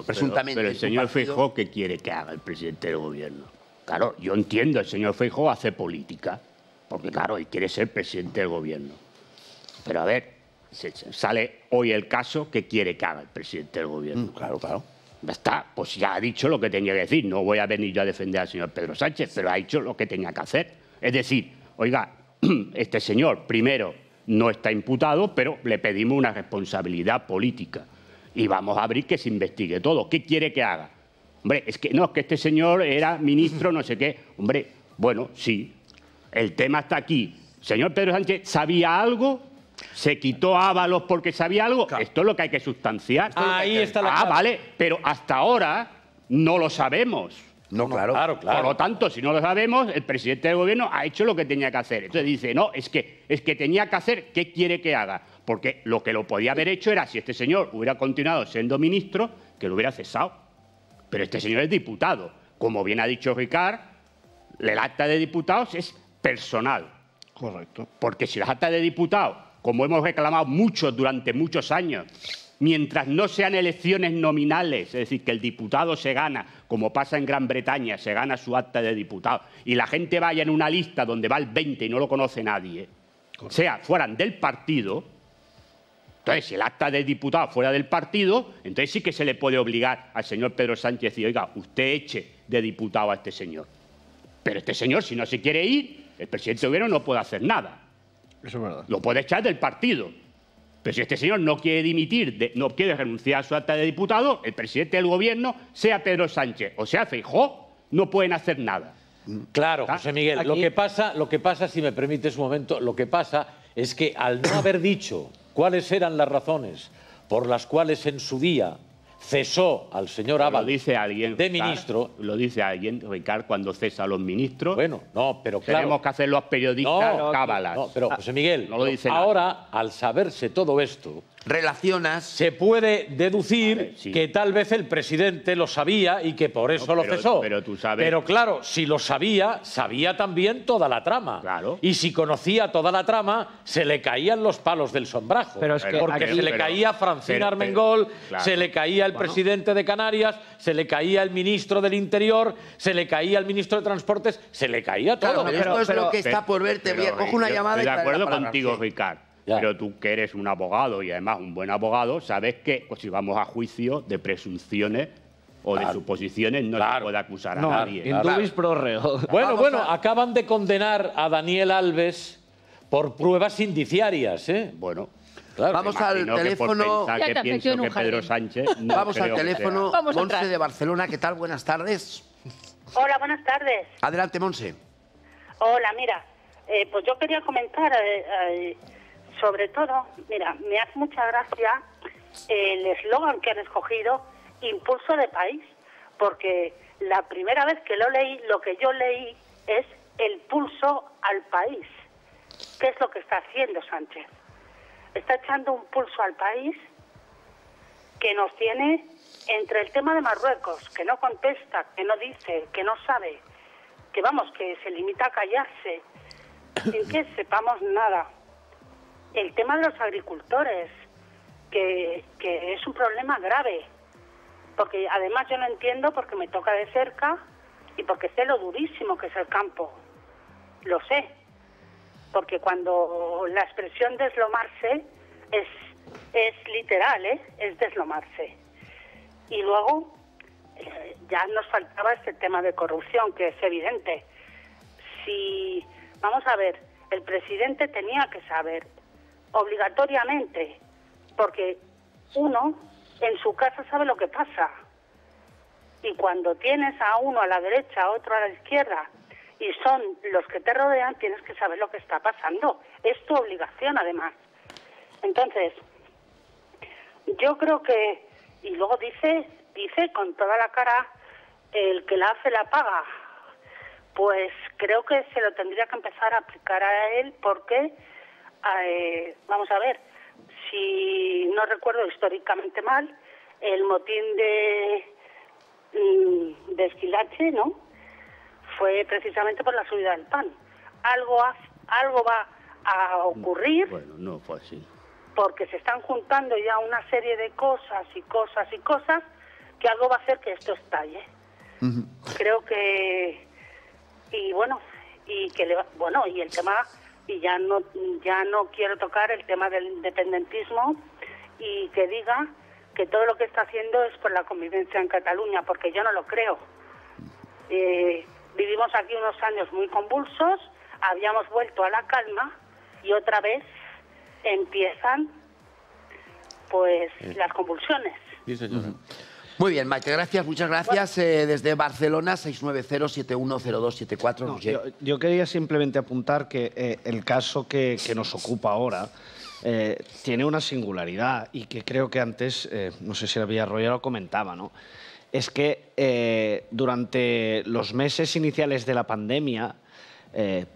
presuntamente... Pero el señor Feijóo, ¿qué quiere que haga el presidente del gobierno? Claro, yo entiendo, el señor Feijóo hace política, porque claro, él quiere ser presidente del gobierno. Pero a ver, sale hoy el caso, ¿qué quiere que haga el presidente del gobierno? Claro. Ya está, pues ya ha dicho lo que tenía que decir. No voy a venir yo a defender al señor Pedro Sánchez, pero ha dicho lo que tenía que hacer. Es decir, oiga, este señor, primero, no está imputado, pero le pedimos una responsabilidad política. Y vamos a abrir que se investigue todo. ¿Qué quiere que haga? Hombre, es que este señor era ministro no sé qué. Hombre, bueno, sí. el tema está aquí. Señor Pedro Sánchez, ¿sabía algo? ¿Se quitó Ábalos porque sabía algo? Claro. Esto es lo que hay que sustanciar. Ahí está la clave. Vale, pero hasta ahora no lo sabemos. No, claro. Por lo tanto, si no lo sabemos, el presidente del gobierno ha hecho lo que tenía que hacer. Entonces dice, no, es que tenía que hacer, ¿qué quiere que haga? Porque lo que lo podía haber hecho era, si este señor hubiera continuado siendo ministro, que lo hubiera cesado. Pero este señor es diputado. Como bien ha dicho Ricard, el acta de diputados es personal. Correcto. Porque si las actas de diputados, como hemos reclamado muchos durante muchos años, mientras no sean elecciones nominales, es decir, que el diputado se gana, como pasa en Gran Bretaña, se gana su acta de diputado, y la gente vaya en una lista donde va el 20 y no lo conoce nadie, o sea, fueran del partido, entonces si el acta de diputado fuera del partido, entonces sí que se le puede obligar al señor Pedro Sánchez y decir, oiga, usted eche de diputado a este señor. Pero este señor, si no se quiere ir, el presidente del gobierno no puede hacer nada. Eso es verdad. Lo puede echar del partido. Pero si este señor no quiere dimitir, no quiere renunciar a su acta de diputado, el presidente del gobierno, sea Pedro Sánchez o sea Feijóo, no pueden hacer nada. Claro, José Miguel. Lo que pasa, si me permites un momento, lo que pasa es que al no haber dicho cuáles eran las razones por las cuales en su día cesó al señor Ábalos de ministro. Lo dice alguien, Ricard, cuando cesa a los ministros. Bueno, no, pero claro. Tenemos que hacer los periodistas cábalas. No, pero José Miguel, no lo dice ahora, nada. Al saberse todo esto, relacionas. Se puede deducir que tal vez el presidente lo sabía y que por eso lo cesó. Pero tú sabes. Pero claro, si lo sabía, sabía también toda la trama. Claro. Y si conocía toda la trama, se le caían los palos del sombrajo. Pero es que porque se le caía Francina Armengol, claro. se le caía el presidente de Canarias, se le caía el ministro del Interior, se le caía el ministro de Transportes, se le caía todo. Claro, pero esto es lo que está por verte bien. Coge una llamada y estoy de acuerdo trae la contigo, palabra. Ricard. Pero tú, que eres un abogado y además un buen abogado, sabes que pues, si vamos a juicio de presunciones o de suposiciones no se puede acusar a nadie. Indubis pro reo. Bueno, acaban de condenar a Daniel Alves por pruebas indiciarias, ¿eh? Bueno. Claro, vamos al teléfono. Que pienso que Pedro Sánchez no vamos al teléfono. Vamos Monse atrás. de Barcelona, ¿qué tal? Buenas tardes. Hola, buenas tardes. Adelante, Monse. Hola, mira, pues yo quería comentar, sobre todo, mira, me hace mucha gracia el eslogan que han escogido, Impulso de País, porque la primera vez que lo leí, lo que yo leí es el pulso al país. ¿Qué es lo que está haciendo Sánchez? Está echando un pulso al país que nos tiene entre el tema de Marruecos, que no contesta, que no dice, que no sabe, que vamos, que se limita a callarse, sin que sepamos nada. El tema de los agricultores, que es un problema grave, porque además yo lo entiendo porque me toca de cerca y porque sé lo durísimo que es el campo. Lo sé, porque cuando la expresión deslomarse es literal, es deslomarse. Y luego ya nos faltaba este tema de corrupción, que es evidente. Si, vamos a ver, el presidente tenía que saber obligatoriamente, porque uno en su casa sabe lo que pasa, y cuando tienes a uno a la derecha, a otro a la izquierda, y son los que te rodean, tienes que saber lo que está pasando. Es tu obligación, además. Entonces, yo creo que, y luego dice con toda la cara, el que la hace la paga. Pues creo que se lo tendría que empezar a aplicar a él, porque vamos a ver, si no recuerdo históricamente mal, el motín de Esquilache, ¿no?, fue precisamente por la subida del pan. Algo va a ocurrir. Bueno, no fue así. Porque se están juntando ya una serie de cosas y cosas y cosas, que algo va a hacer que esto estalle. Creo que, y bueno, y que y el tema, y ya no quiero tocar el tema del independentismo, y que diga que todo lo que está haciendo es por la convivencia en Cataluña, porque yo no lo creo. Vivimos aquí unos años muy convulsos, habíamos vuelto a la calma y otra vez empiezan pues las convulsiones. Sí, señora. Muy bien, Maite, gracias, muchas gracias. Desde Barcelona, 690-710274. No, yo quería simplemente apuntar que el caso que nos ocupa ahora tiene una singularidad y que creo que antes, no sé si la Villarroya lo comentaba, ¿no? Es que durante los meses iniciales de la pandemia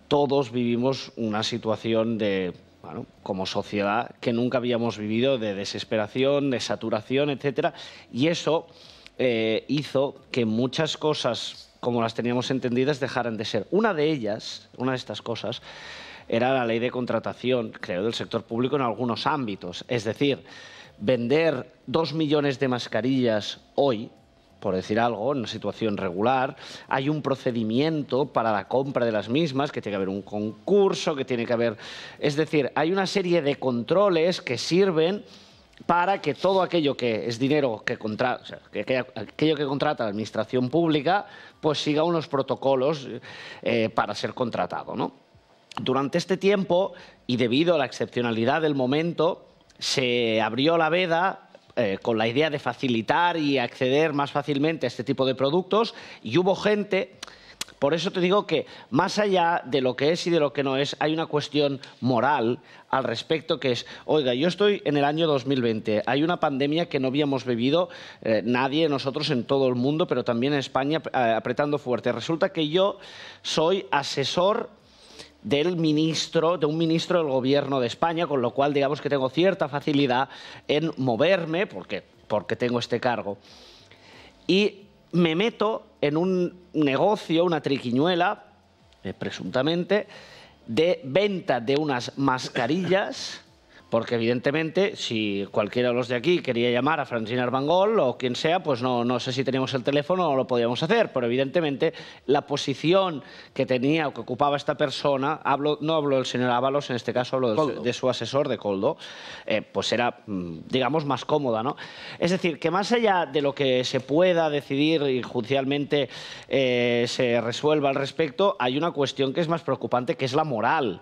todos vivimos una situación de, bueno, como sociedad que nunca habíamos vivido, de desesperación, de saturación, etcétera, y eso hizo que muchas cosas, como las teníamos entendidas, dejaran de ser. Una de estas cosas, era la ley de contratación, creo, del sector público en algunos ámbitos. Es decir, vender 2 millones de mascarillas hoy, por decir algo, en una situación regular, hay un procedimiento para la compra de las mismas, que tiene que haber un concurso, que tiene que haber... Es decir, hay una serie de controles que sirven para que todo aquello que es dinero que contrata, aquello que contrata la administración pública, pues siga unos protocolos para ser contratado, ¿no? Durante este tiempo, y debido a la excepcionalidad del momento, se abrió la veda con la idea de facilitar y acceder más fácilmente a este tipo de productos, y hubo gente... Por eso te digo que, más allá de lo que es y de lo que no es, hay una cuestión moral al respecto, que es, oiga, yo estoy en el año 2020, hay una pandemia que no habíamos vivido nadie, nosotros en todo el mundo, pero también en España, apretando fuerte. Resulta que yo soy asesor de un ministro del Gobierno de España, con lo cual digamos que tengo cierta facilidad en moverme, porque tengo este cargo. Y me meto en un negocio, una triquiñuela, presuntamente, de venta de unas mascarillas, porque evidentemente si cualquiera de los de aquí quería llamar a Francina Armengol o quien sea, pues no sé si teníamos el teléfono o lo podíamos hacer, pero evidentemente la posición que tenía o que ocupaba esta persona, no hablo del señor Ábalos, en este caso hablo de su asesor, de Koldo, pues era, digamos, más cómoda, ¿no? Es decir, que más allá de lo que se pueda decidir y judicialmente se resuelva al respecto, hay una cuestión que es más preocupante, que es la moral.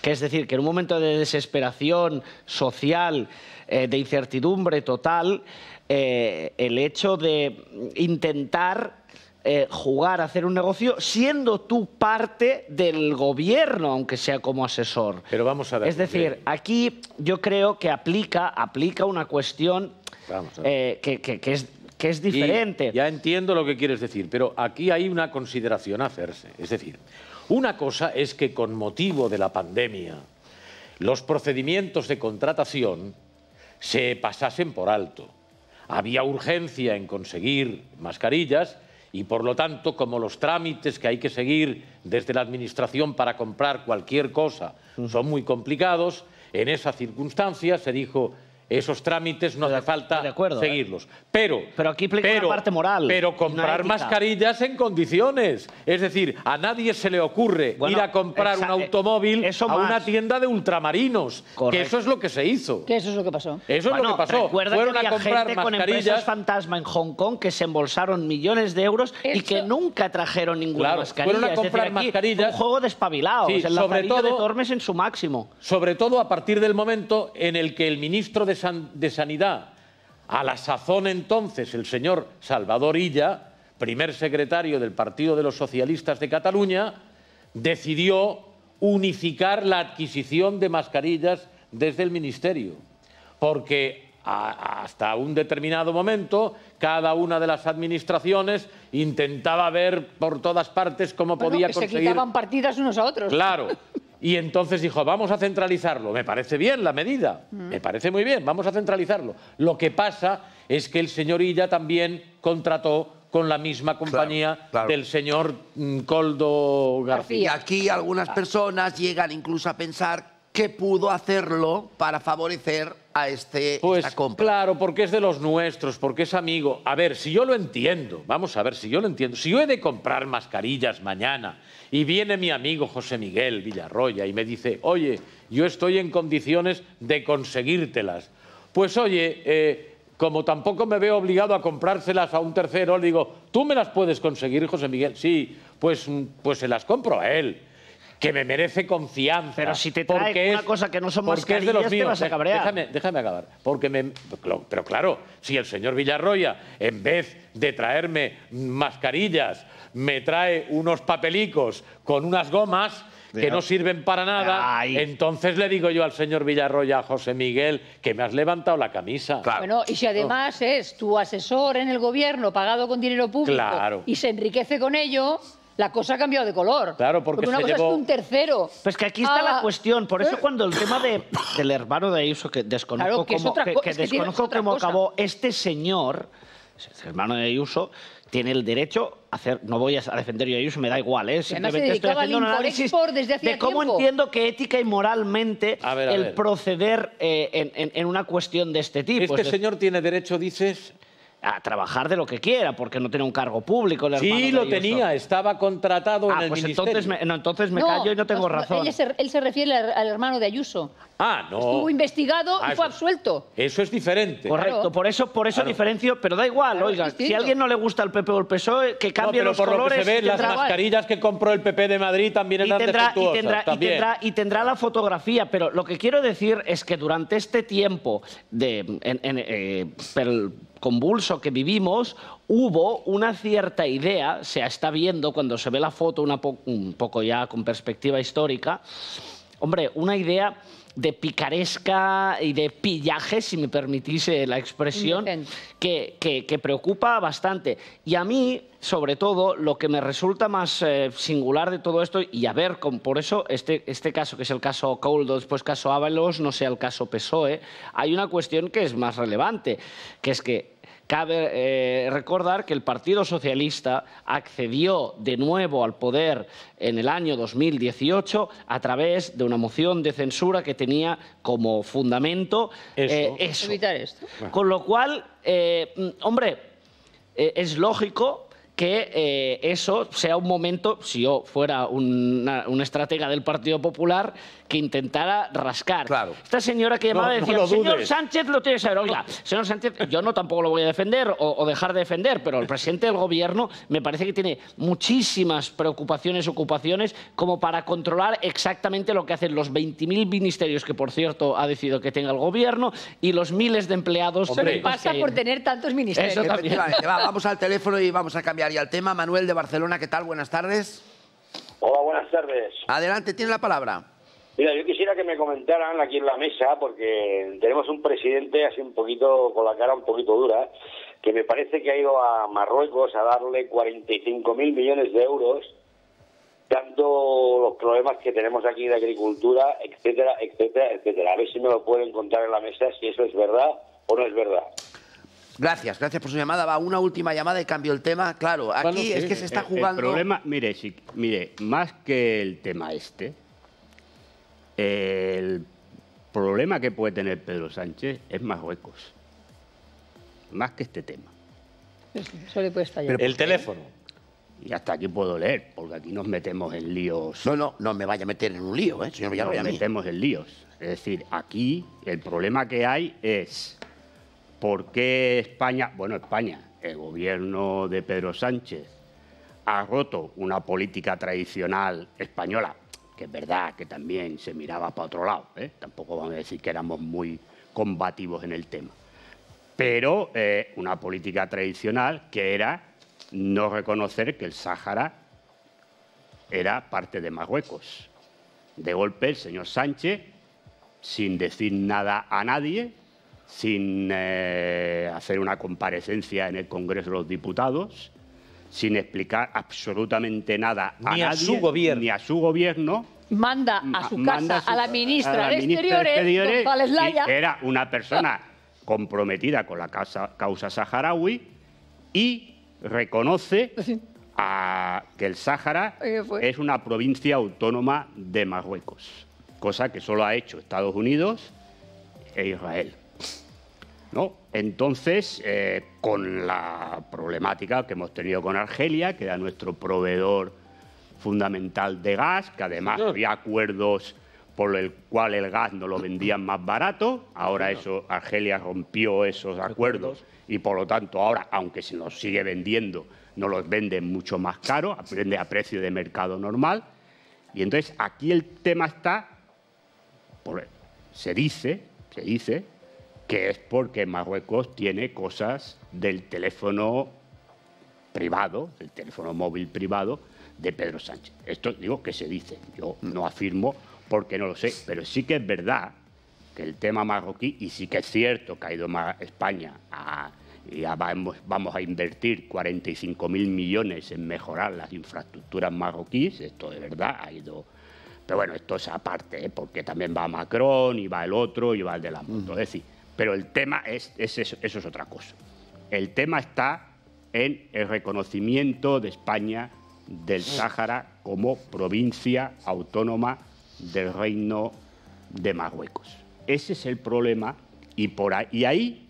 Que es decir, que en un momento de desesperación social, de incertidumbre total, el hecho de intentar jugar a hacer un negocio siendo tú parte del gobierno, aunque sea como asesor. Pero vamos a ver. Es decir, aquí yo creo que aplica una cuestión que es diferente. Y ya entiendo lo que quieres decir, pero aquí hay una consideración a hacerse. Es decir, una cosa es que con motivo de la pandemia los procedimientos de contratación se pasasen por alto. Había urgencia en conseguir mascarillas y, por lo tanto, como los trámites que hay que seguir desde la Administración para comprar cualquier cosa son muy complicados, en esa circunstancia se dijo: esos trámites no hace falta seguirlos. Pero aquí implica una parte moral. Pero comprar mascarillas en condiciones. Es decir, a nadie se le ocurre ir a comprar un automóvil a una tienda de ultramarinos. Correcto. Que eso es lo que se hizo. Que eso es lo que pasó. Eso es lo que pasó. Fueron a comprar gente con empresas fantasma en Hong Kong que se embolsaron millones de euros y que nunca trajeron ninguna mascarilla. Fueron a comprar mascarillas. Un juego despabilado. Sí, el lazarillo de Tormes en su máximo. Sobre todo a partir del momento en el que el ministro de Sanidad, a la sazón entonces el señor Salvador Illa, primer secretario del Partido de los Socialistas de Cataluña, decidió unificar la adquisición de mascarillas desde el Ministerio, porque hasta un determinado momento cada una de las administraciones intentaba ver por todas partes cómo podía conseguir... Se quitaban partidas unos a otros. Claro. Y entonces dijo, vamos a centralizarlo. Me parece bien la medida, me parece muy bien, vamos a centralizarlo. Lo que pasa es que el señor Illa también contrató con la misma compañía del señor Koldo García. Y aquí algunas personas llegan incluso a pensar que pudo hacerlo para favorecer a esta compra. Claro, porque es de los nuestros, porque es amigo. A ver, si yo lo entiendo, vamos a ver, si yo lo entiendo. Si yo he de comprar mascarillas mañana y viene mi amigo José Miguel Villarroya y me dice, oye, yo estoy en condiciones de conseguírtelas, pues oye, como tampoco me veo obligado a comprárselas a un tercero, le digo, ¿tú me las puedes conseguir, José Miguel? Sí, pues se las compro a él. que me merece confianza. Pero si te trae una cosa que no son mascarillas, de los míos. te vas a cabrear. Déjame acabar. Pero claro, si el señor Villarroya, en vez de traerme mascarillas, me trae unos papelicos con unas gomas que no sirven para nada, entonces le digo yo al señor Villarroya, a José Miguel, que me has levantado la camisa. Claro. Bueno, y si además es tu asesor en el gobierno pagado con dinero público y se enriquece con ello, la cosa ha cambiado de color. Claro, porque una cosa es que un tercero. Pues que aquí está la cuestión. Por eso cuando el tema del hermano de Ayuso, que desconozco cómo acabó, este señor, el hermano de Ayuso, tiene el derecho a hacer... No voy a defender yo a Ayuso, me da igual, ¿eh? Simplemente estoy haciendo un análisis de cómo entiendo que ética y moralmente el proceder en una cuestión de este tipo. Este señor tiene derecho, dices... a trabajar de lo que quiera, porque no tiene un cargo público. Sí, lo tenía, estaba contratado en el ministerio. Entonces me callo y no tengo razón. Él se refiere al hermano de Ayuso. No. Estuvo investigado y fue absuelto. Eso es diferente. Correcto, por eso diferencio, pero da igual, oiga, si a alguien no le gusta el PP o el PSOE, que cambie los colores. Por lo que se ve, las mascarillas que compró el PP de Madrid también eran defectuosas. Y tendrá la fotografía, pero lo que quiero decir es que durante este tiempo convulso que vivimos, hubo una cierta idea, se está viendo cuando se ve la foto un poco ya con perspectiva histórica, hombre, una idea de picaresca y de pillaje, si me permitís la expresión, que preocupa bastante. Y a mí, sobre todo, lo que me resulta más singular de todo esto, y a ver, por eso este caso, que es el caso Coldo, después caso Ábalos, no sea el caso PSOE, hay una cuestión que es más relevante, que es que cabe recordar que el Partido Socialista accedió de nuevo al poder en el año 2018 a través de una moción de censura que tenía como fundamento eso. Evitar esto. Con lo cual, hombre, es lógico que eso sea un momento, si yo fuera un estratega del Partido Popular, que intentara rascar. Claro. Esta señora que llamaba decía, señor Sánchez lo tiene que saber. Oiga, señor Sánchez, yo tampoco lo voy a defender o dejar de defender, pero el presidente del gobierno me parece que tiene muchísimas preocupaciones, ocupaciones, como para controlar exactamente lo que hacen los 20.000 ministerios, que por cierto ha decidido que tenga el gobierno, y los miles de empleados. ¿Qué pasa por tener tantos ministerios? Eso también. Vamos al teléfono y vamos a cambiar ya el tema. Manuel de Barcelona, ¿qué tal? Buenas tardes. Hola, buenas tardes. Adelante, tiene la palabra. Mira, yo quisiera que me comentaran aquí en la mesa, porque tenemos un presidente así un poquito, con la cara un poquito dura, que me parece que ha ido a Marruecos a darle 45.000 millones de euros, dando los problemas que tenemos aquí de agricultura, etcétera, etcétera, etcétera. A ver si me lo pueden contar en la mesa, si eso es verdad o no es verdad. Gracias por su llamada. Va una última llamada y cambio el tema. Claro, aquí es que se está jugando... El problema, mire, más que el tema el problema que puede tener Pedro Sánchez es Marruecos, más que este tema. Eso le puede estallar. El teléfono. Y hasta aquí puedo leer, porque aquí nos metemos en líos. No me vaya a meter en un lío, señor Villarroya. Nos metemos en líos. Es decir, aquí el problema que hay es por qué España, el gobierno de Pedro Sánchez ha roto una política tradicional española, que es verdad que también se miraba para otro lado, tampoco vamos a decir que éramos muy combativos en el tema, pero una política tradicional que era no reconocer que el Sáhara era parte de Marruecos. De golpe el señor Sánchez, sin decir nada a nadie, sin hacer una comparecencia en el Congreso de los Diputados, sin explicar absolutamente nada a nadie, ni a su gobierno, manda a su casa a la ministra de Exteriores, González Laya. Era una persona comprometida con la causa saharaui y reconoce que el Sáhara es una provincia autónoma de Marruecos, cosa que solo ha hecho Estados Unidos e Israel. ¿No? Entonces, con la problemática que hemos tenido con Argelia, que era nuestro proveedor fundamental de gas, que además había acuerdos por el cual el gas nos lo vendían más barato, ahora Argelia rompió esos acuerdos y por lo tanto ahora, aunque se nos sigue vendiendo, nos los venden mucho más caro, a precio de mercado normal. Y entonces aquí el tema está, se dice que es porque Marruecos tiene cosas del teléfono privado, del teléfono móvil privado de Pedro Sánchez. Esto digo que se dice, yo no afirmo porque no lo sé, pero sí que es verdad que el tema marroquí, y sí que es cierto que ha ido España y vamos a invertir 45.000 millones en mejorar las infraestructuras marroquíes, esto de verdad ha ido. Pero bueno, esto es aparte, porque también va Macron y va el otro y va el de la moto. Es decir, pero el tema es eso es otra cosa. El tema está en el reconocimiento de España del Sáhara como provincia autónoma del Reino de Marruecos. Ese es el problema y ahí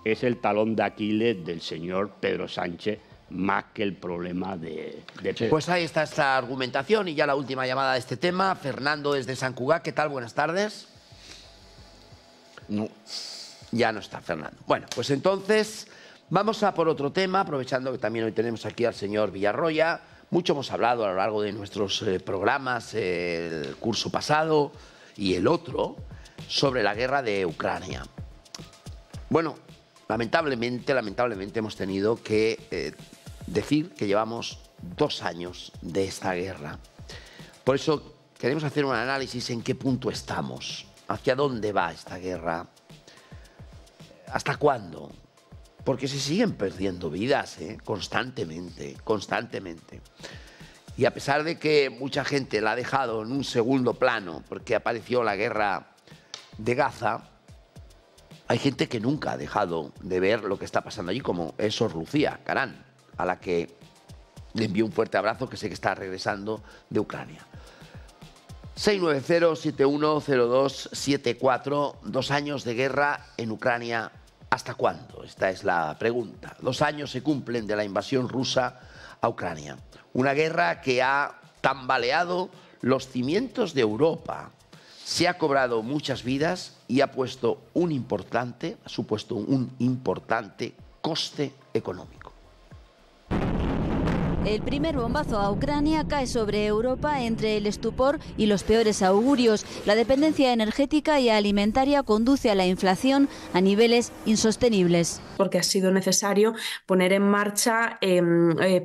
es el talón de Aquiles del señor Pedro Sánchez, más que el problema de Pedro. Pues ahí está esta argumentación y ya la última llamada de este tema. Fernando desde Sant Cugat, ¿qué tal? Buenas tardes. No, ya no está Fernando. Bueno, pues entonces vamos a por otro tema, aprovechando que también hoy tenemos aquí al señor Villarroya. Mucho hemos hablado a lo largo de nuestros programas, el curso pasado y el otro, sobre la guerra de Ucrania. Bueno, lamentablemente hemos tenido que decir que llevamos 2 años de esta guerra. Por eso queremos hacer un análisis en qué punto estamos, hacia dónde va esta guerra, hasta cuándo. Porque se siguen perdiendo vidas, constantemente. Y a pesar de que mucha gente la ha dejado en un segundo plano porque apareció la guerra de Gaza, hay gente que nunca ha dejado de ver lo que está pasando allí, como es Sor Lucía Carán, a la que le envío un fuerte abrazo, que sé que está regresando de Ucrania. 690-710274, 2 años de guerra en Ucrania. ¿Hasta cuándo? Esta es la pregunta. 2 años se cumplen de la invasión rusa a Ucrania. Una guerra que ha tambaleado los cimientos de Europa. Se ha cobrado muchas vidas y ha supuesto un importante coste económico. El primer bombazo a Ucrania cae sobre Europa entre el estupor y los peores augurios. La dependencia energética y alimentaria conduce a la inflación a niveles insostenibles. Porque ha sido necesario poner en marcha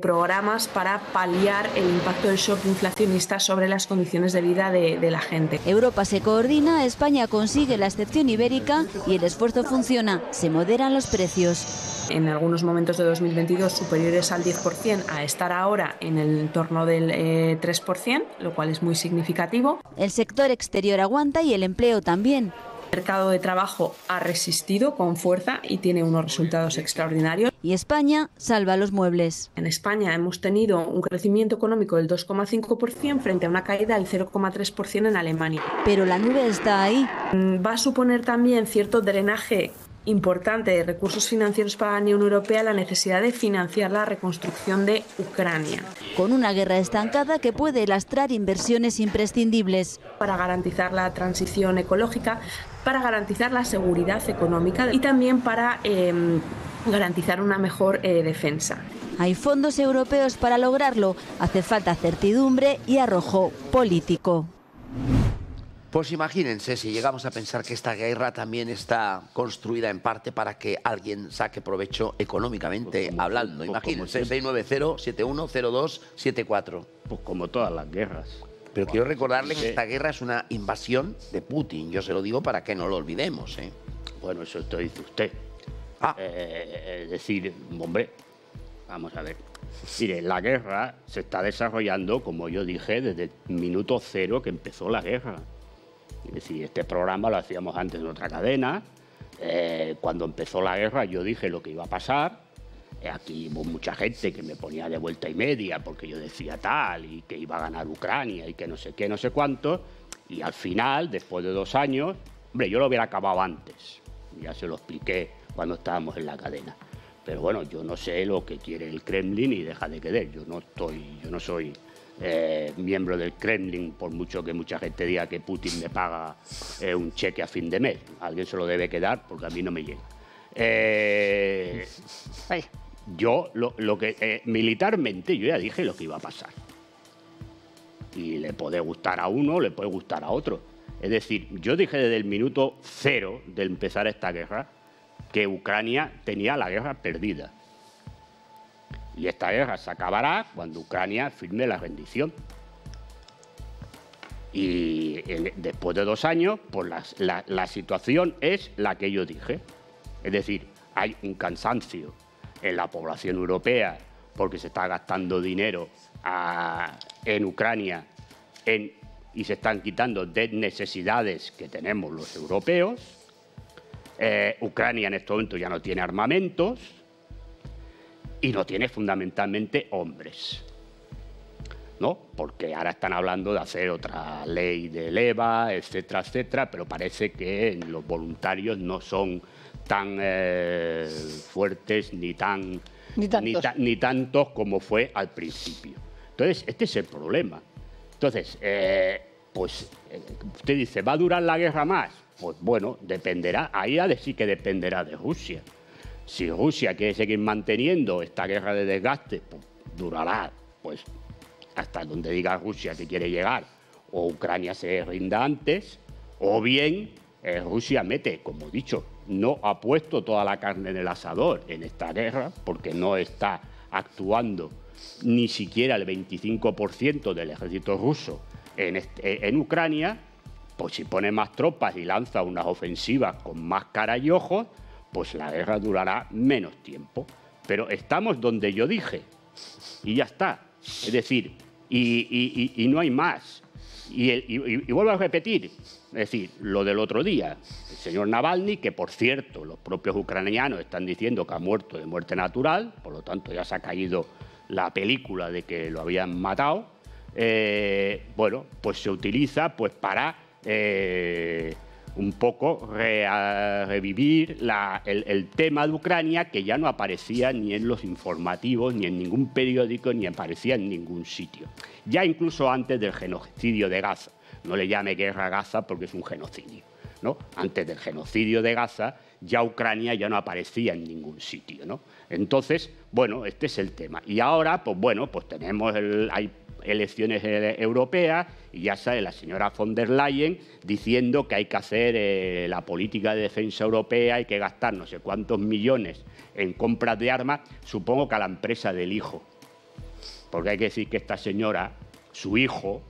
programas para paliar el impacto del shock inflacionista sobre las condiciones de vida de la gente. Europa se coordina, España consigue la excepción ibérica y el esfuerzo funciona. Se moderan los precios. En algunos momentos de 2022 superiores al 10%, a estar ahora en el entorno del 3%, lo cual es muy significativo. El sector exterior aguanta y el empleo también. El mercado de trabajo ha resistido con fuerza y tiene unos resultados extraordinarios. Y España salva los muebles. En España hemos tenido un crecimiento económico del 2,5% frente a una caída del 0,3% en Alemania. Pero la nube está ahí. Va a suponer también cierto drenaje importante de recursos financieros para la Unión Europea la necesidad de financiar la reconstrucción de Ucrania. Con una guerra estancada que puede lastrar inversiones imprescindibles. Para garantizar la transición ecológica, para garantizar la seguridad económica y también para garantizar una mejor defensa. Hay fondos europeos para lograrlo. Hace falta certidumbre y arrojo político. Pues imagínense si llegamos a pensar que esta guerra también está construida en parte para que alguien saque provecho económicamente hablando. Imagínense, 690-710274. Pues como todas las guerras. Pero quiero recordarle que esta guerra es una invasión de Putin. Yo se lo digo para que no lo olvidemos. Bueno, eso esto dice usted. Es decir, hombre, vamos a ver. Mire, la guerra se está desarrollando, como yo dije, desde el minuto 0 que empezó la guerra. Es decir, este programa lo hacíamos antes en otra cadena. Cuando empezó la guerra yo dije lo que iba a pasar. Aquí hubo mucha gente que me ponía de vuelta y media porque yo decía tal y que iba a ganar Ucrania y que no sé qué, no sé cuánto. Y al final, después de 2 años, hombre, yo lo hubiera acabado antes. Ya se lo expliqué cuando estábamos en la cadena. Pero bueno, yo no sé lo que quiere el Kremlin y deja de querer. Yo no soy miembro del Kremlin, por mucho que mucha gente diga que Putin me paga un cheque a fin de mes. Alguien se lo debe quedar porque a mí no me llega. Yo, militarmente, yo ya dije lo que iba a pasar. Y le puede gustar a uno, le puede gustar a otro. Es decir, yo dije desde el minuto 0 de empezar esta guerra que Ucrania tenía la guerra perdida. Y esta guerra se acabará cuando Ucrania firme la rendición. Y después de 2 años, pues la situación es la que yo dije. Es decir, hay un cansancio en la población europea porque se está gastando dinero en Ucrania y se están quitando de necesidades que tenemos los europeos. Ucrania en este momento ya no tiene armamentos y no tiene fundamentalmente hombres, ¿no? Porque ahora están hablando de hacer otra ley del EVA, etcétera, etcétera, pero parece que los voluntarios no son tan fuertes ni tantos como fue al principio. Entonces, este es el problema. Entonces, usted dice, ¿va a durar la guerra más? Pues bueno, dependerá, ahí ha de sí que dependerá de Rusia. Si Rusia quiere seguir manteniendo esta guerra de desgaste, pues durará pues hasta donde diga Rusia que quiere llegar, o Ucrania se rinda antes, o bien Rusia mete, como he dicho, no ha puesto toda la carne en el asador en esta guerra, porque no está actuando ni siquiera el 25% del ejército ruso en Ucrania. Pues si pone más tropas y lanza unas ofensivas con más cara y ojos, pues la guerra durará menos tiempo. Pero estamos donde yo dije, y ya está. Es decir, y no hay más. Y vuelvo a repetir, es decir, lo del otro día, el señor Navalny, que por cierto los propios ucranianos están diciendo que ha muerto de muerte natural, por lo tanto ya se ha caído la película de que lo habían matado, bueno, pues se utiliza pues para un poco revivir el tema de Ucrania, que ya no aparecía ni en los informativos, ni en ningún periódico, ni aparecía en ningún sitio. Ya incluso antes del genocidio de Gaza. No le llame guerra a Gaza porque es un genocidio, ¿no? Antes del genocidio de Gaza, ya Ucrania ya no aparecía en ningún sitio, ¿no? Entonces, bueno, este es el tema. Y ahora, pues bueno, pues tenemos hay elecciones europeas y ya sale la señora von der Leyen diciendo que hay que hacer la política de defensa europea, hay que gastar no sé cuántos millones en compras de armas, supongo que a la empresa del hijo. Porque hay que decir que esta señora, su hijo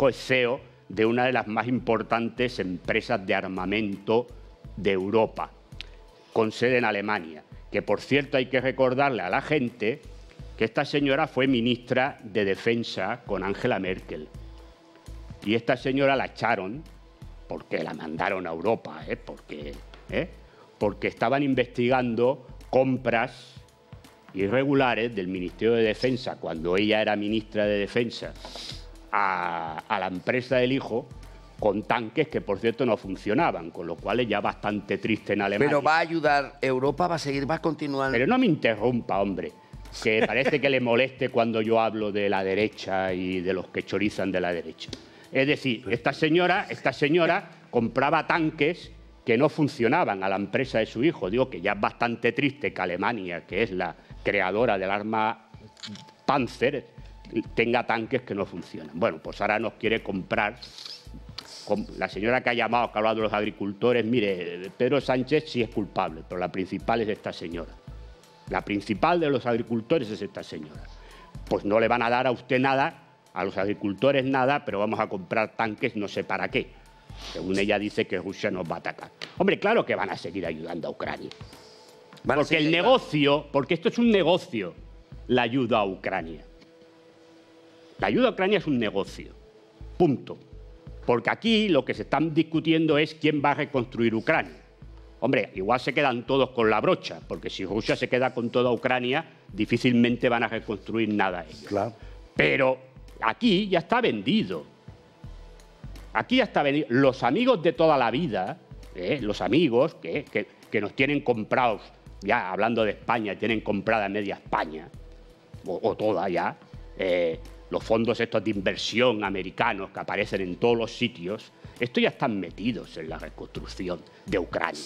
es CEO de una de las más importantes empresas de armamento de Europa, con sede en Alemania. Que, por cierto, hay que recordarle a la gente que esta señora fue ministra de Defensa con Angela Merkel. Y esta señora la echaron porque la mandaron a Europa, porque estaban investigando compras irregulares del Ministerio de Defensa cuando ella era ministra de Defensa a la empresa del hijo, con tanques que, por cierto, no funcionaban, con lo cual es ya bastante triste en Alemania. Pero va a ayudar Europa, va a continuar. Pero no me interrumpa, hombre, que parece que le moleste cuando yo hablo de la derecha y de los que chorizan de la derecha. Es decir, esta señora compraba tanques que no funcionaban a la empresa de su hijo. Digo que ya es bastante triste que Alemania, que es la creadora del arma Panzer, tenga tanques que no funcionan. Bueno, pues ahora nos quiere comprar. La señora que ha llamado, que ha hablado de los agricultores, mire, Pedro Sánchez sí es culpable, pero la principal es esta señora. La principal de los agricultores es esta señora. Pues no le van a dar a usted nada, a los agricultores nada, pero vamos a comprar tanques no sé para qué. Según ella dice que Rusia nos va a atacar. Hombre, claro que van a seguir ayudando a Ucrania. Porque el negocio, porque esto es un negocio, la ayuda a Ucrania. La ayuda a Ucrania es un negocio. Punto. Porque aquí lo que se están discutiendo es quién va a reconstruir Ucrania. Hombre, igual se quedan todos con la brocha, porque si Rusia se queda con toda Ucrania, difícilmente van a reconstruir nada ellos. Claro. Pero aquí ya está vendido. Aquí ya está vendido. Los amigos de toda la vida, los amigos que nos tienen comprados, ya hablando de España, tienen comprada media España, o toda ya, los fondos estos de inversión americanos que aparecen en todos los sitios, estos ya están metidos en la reconstrucción de Ucrania.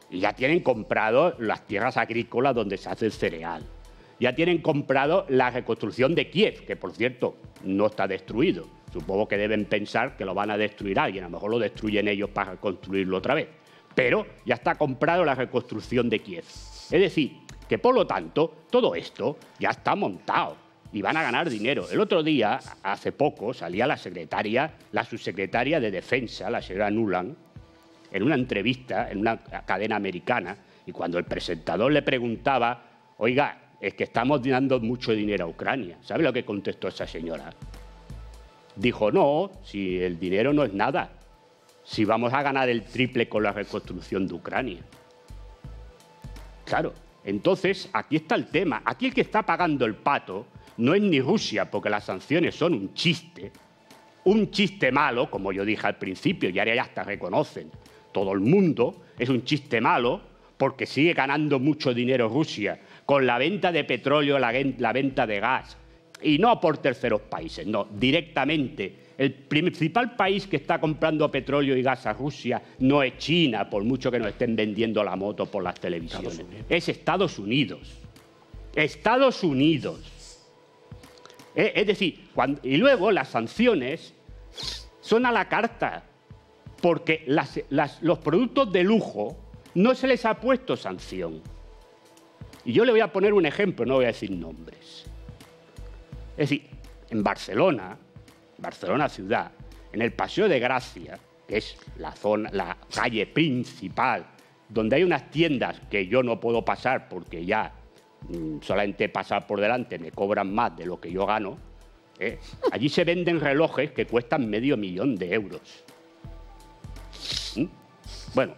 Y ya tienen comprado las tierras agrícolas donde se hace el cereal. ya tienen comprado la reconstrucción de Kiev, que por cierto no está destruido. Supongo que deben pensar que lo van a destruir alguien, a lo mejor lo destruyen ellos para reconstruirlo otra vez. Pero ya está comprado la reconstrucción de Kiev. Es decir, que por lo tanto, todo esto ya está montado y van a ganar dinero. El otro día, hace poco, salía la subsecretaria de Defensa, la señora Nuland, en una entrevista en una cadena americana, y cuando el presentador le preguntaba, oiga, es que estamos dando mucho dinero a Ucrania. ¿Sabe lo que contestó esa señora? Dijo, no, si el dinero no es nada, si vamos a ganar el triple con la reconstrucción de Ucrania. Claro, entonces aquí está el tema. Aquí el que está pagando el pato no es ni Rusia, porque las sanciones son un chiste malo, como yo dije al principio, y ahora ya hasta reconocen todo el mundo, es un chiste malo, porque sigue ganando mucho dinero Rusia con la venta de petróleo, la venta de gas, y no por terceros países, no, directamente. El principal país que está comprando petróleo y gas a Rusia no es China, por mucho que nos estén vendiendo la moto por las televisiones. Es Estados Unidos. Estados Unidos. Es decir, y luego las sanciones son a la carta, porque los productos de lujo no se les ha puesto sanción. Y yo le voy a poner un ejemplo, no voy a decir nombres. Es decir, en Barcelona ciudad, en el Paseo de Gracia, que es la calle principal, donde hay unas tiendas que yo no puedo pasar porque ya solamente pasar por delante me cobran más de lo que yo gano, allí se venden relojes que cuestan $500.000 de euros. Bueno,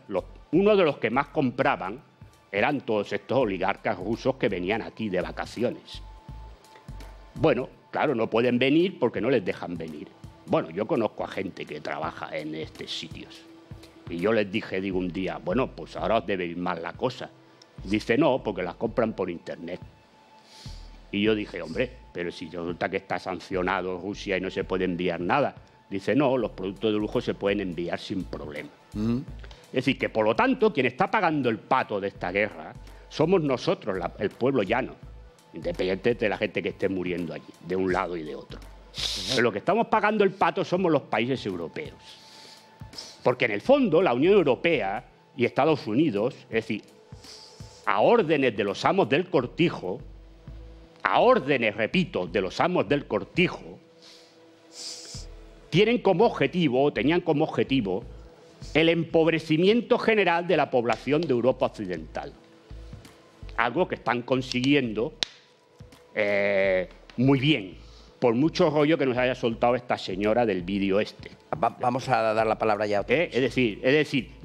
uno de los que más compraban eran todos estos oligarcas rusos que venían aquí de vacaciones. Bueno, claro, no pueden venir porque no les dejan venir. Bueno, yo conozco a gente que trabaja en estos sitios. Y yo les dije, un día, bueno, pues ahora os debe ir mal la cosa. Dice, no, porque las compran por internet. Y yo dije, hombre, pero si resulta que está sancionado Rusia y no se puede enviar nada. Dice, no, los productos de lujo se pueden enviar sin problema. Es decir, que por lo tanto, quien está pagando el pato de esta guerra somos nosotros, el pueblo llano, independiente de la gente que esté muriendo allí, de un lado y de otro. Pero lo que estamos pagando el pato somos los países europeos. Porque en el fondo la Unión Europea y Estados Unidos, es decir, a órdenes de los amos del cortijo, a órdenes, repito, de los amos del cortijo, tenían como objetivo el empobrecimiento general de la población de Europa Occidental. Algo que están consiguiendo muy bien, por mucho rollo que nos haya soltado esta señora del vídeo este. Vamos a dar la palabra ya. Es decir,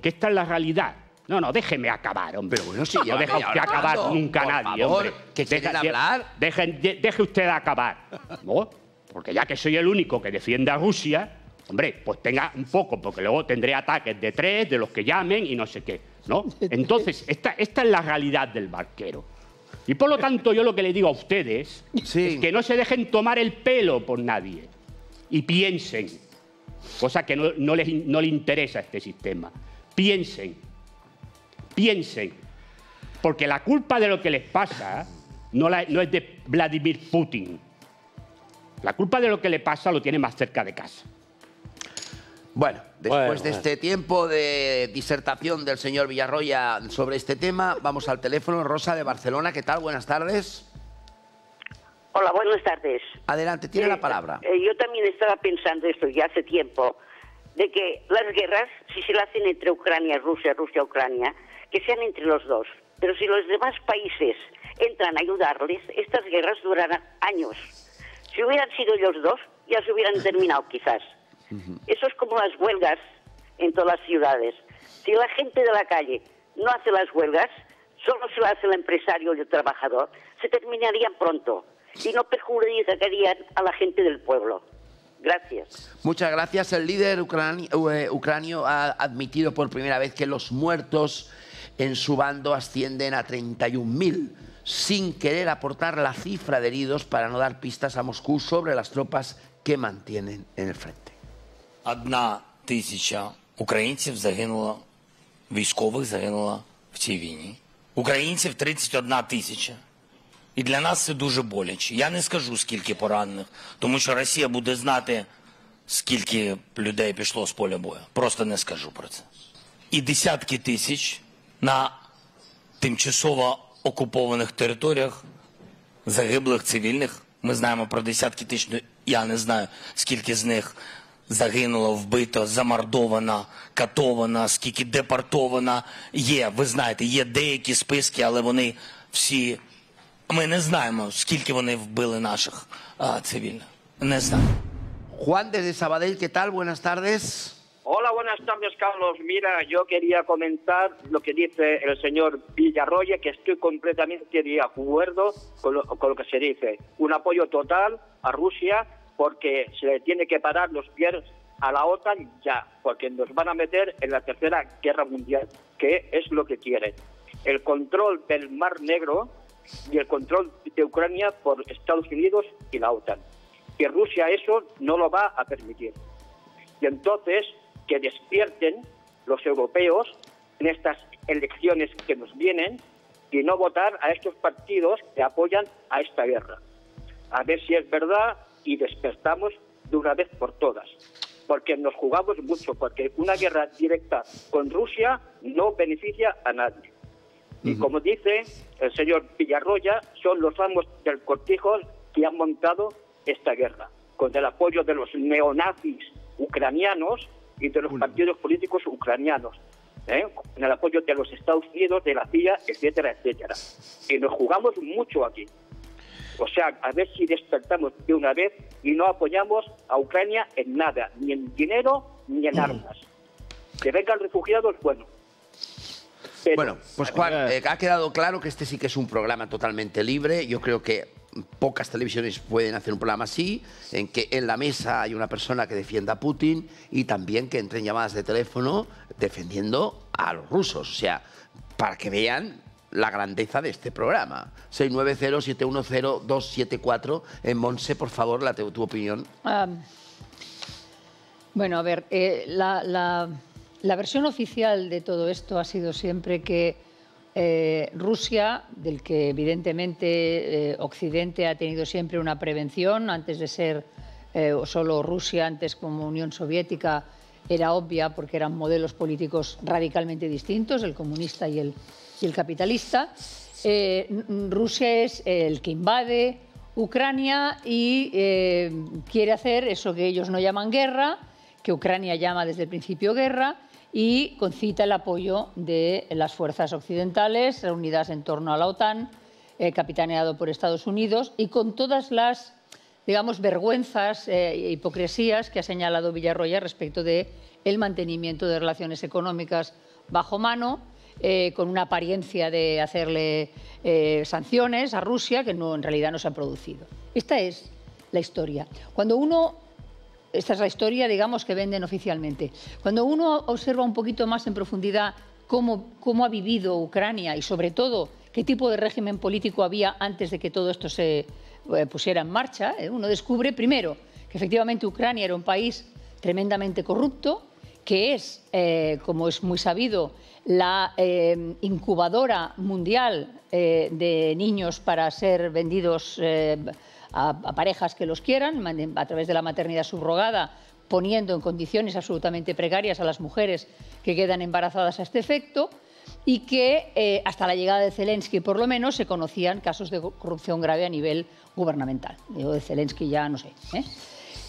que esta es la realidad. No, déjeme acabar, hombre. Pero bueno, si no deja usted acabar nunca nadie, favor, hombre. ¿Que quieren hablar? Deje usted acabar, ¿no? Porque ya que soy el único que defiende a Rusia, hombre, pues tenga un poco, porque luego tendré ataques de 3, de los que llamen y no sé qué, ¿no? Entonces, esta es la realidad del barquero. Y por lo tanto, yo lo que le digo a ustedes es que no se dejen tomar el pelo por nadie y piensen, cosa que no le interesa a este sistema. Piensen, porque la culpa de lo que les pasa no es de Vladimir Putin. La culpa de lo que le pasa lo tiene más cerca de casa. Bueno, después de este tiempo de disertación del señor Villarroya sobre este tema, vamos al teléfono. Rosa de Barcelona, ¿qué tal? Buenas tardes. Hola, buenas tardes. Adelante, tiene la palabra. Yo también estaba pensando esto ya hace tiempo, de que las guerras, si se las hacen entre Ucrania, Rusia, Ucrania, que sean entre los dos. Pero si los demás países entran a ayudarles, estas guerras durarán años. Si hubieran sido ellos dos, ya se hubieran terminado quizás. Eso es como las huelgas en todas las ciudades. Si la gente de la calle no hace las huelgas, solo se lo hace el empresario y el trabajador, se terminarían pronto y no perjudicarían a la gente del pueblo. Gracias. Muchas gracias. El líder ucranio ha admitido por primera vez que los muertos en su bando ascienden a 31.000, sin querer aportar la cifra de heridos para no dar pistas a Moscú sobre las tropas que mantienen en el frente. 1000 українців загинуло, військових загинуло в цій війні. Українців 31 000. І для нас це дуже боляче. Я не скажу, скільки поранених, тому що Росія буде знати, скільки людей пішло з поля бою. Просто не скажу про це. І десятки тисяч на тимчасово окупованих територіях загиблих цивільних. Ми знаємо про десятки тисяч, я не знаю, скільки з них загинуло, вбито, замордовано, катовано, скільки депортовано. Є, ви знаєте, є деякі списки, але вони всі... Ми не знаємо, скільки вони вбили наших цивільних. Не знаю. Juan desde Sabadell, ¿qué tal? Buenas tardes. Hola, buenas tardes, Carlos. Mira, yo quería comentar lo que dice el señor Villarroya, que estoy completamente de acuerdo con lo que se dice. Un apoyo total a Rusia porque se le tiene que parar los pies a la OTAN ya, porque nos van a meter en la Tercera Guerra Mundial, que es lo que quieren. El control del Mar Negro y el control de Ucrania por Estados Unidos y la OTAN. Y Rusia eso no lo va a permitir. Y entonces que despierten los europeos en estas elecciones que nos vienen y no votar a estos partidos que apoyan a esta guerra. A ver si es verdad y despertamos de una vez por todas. Porque nos jugamos mucho, porque una guerra directa con Rusia no beneficia a nadie. Y como dice el señor Villarroya, son los amos del cortijo que han montado esta guerra, con el apoyo de los neonazis ucranianos y de los partidos políticos ucranianos, con el apoyo de los Estados Unidos, de la CIA, etcétera, etcétera. Y nos jugamos mucho aquí. O sea, a ver si despertamos de una vez y no apoyamos a Ucrania en nada, ni en dinero ni en armas. Que vengan refugiados, bueno. Pero, bueno, pues Juan, ha quedado claro que este sí que es un programa totalmente libre. Yo creo que pocas televisiones pueden hacer un programa así, en que en la mesa hay una persona que defienda a Putin y también que entren llamadas de teléfono defendiendo a los rusos. O sea, para que vean la grandeza de este programa. 690-710-274. En Monse, por favor, tu opinión. Bueno, a ver, la versión oficial de todo esto ha sido siempre que Rusia, del que evidentemente Occidente ha tenido siempre una prevención, antes de ser solo Rusia, antes como Unión Soviética, era obvia porque eran modelos políticos radicalmente distintos, el comunista y el capitalista. Rusia es el que invade Ucrania y quiere hacer eso que ellos no llaman guerra, que Ucrania llama desde el principio guerra, y concita el apoyo de las fuerzas occidentales reunidas en torno a la OTAN, capitaneado por Estados Unidos, y con todas las, digamos, vergüenzas e hipocresías que ha señalado Villarroya respecto del mantenimiento de relaciones económicas bajo mano, con una apariencia de hacerle sanciones a Rusia que no, en realidad no se han producido. Esta es la historia. Esta es la historia, digamos, que venden oficialmente. Cuando uno observa un poquito más en profundidad cómo ha vivido Ucrania y, sobre todo, qué tipo de régimen político había antes de que todo esto se pusiera en marcha, uno descubre, primero, que efectivamente Ucrania era un país tremendamente corrupto, que es, como es muy sabido, la incubadora mundial de niños para ser vendidos a parejas que los quieran, a través de la maternidad subrogada, poniendo en condiciones absolutamente precarias a las mujeres que quedan embarazadas a este efecto, y que hasta la llegada de Zelensky, por lo menos, se conocían casos de corrupción grave a nivel gubernamental. Digo, de Zelensky ya no sé.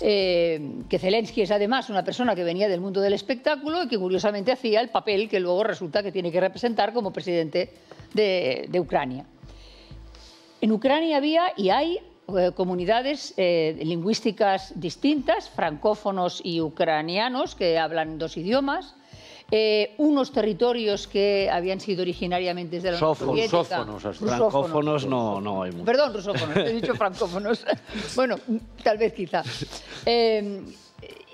Que Zelensky es además una persona que venía del mundo del espectáculo y que curiosamente hacía el papel que luego resulta que tiene que representar como presidente de Ucrania. En Ucrania había y hay comunidades lingüísticas distintas, francófonos y ucranianos, que hablan dos idiomas, unos territorios que habían sido originariamente de la Unión Soviética. Francófonos no hay mucho. Perdón, rusófonos, he dicho francófonos. Bueno, tal vez quizá.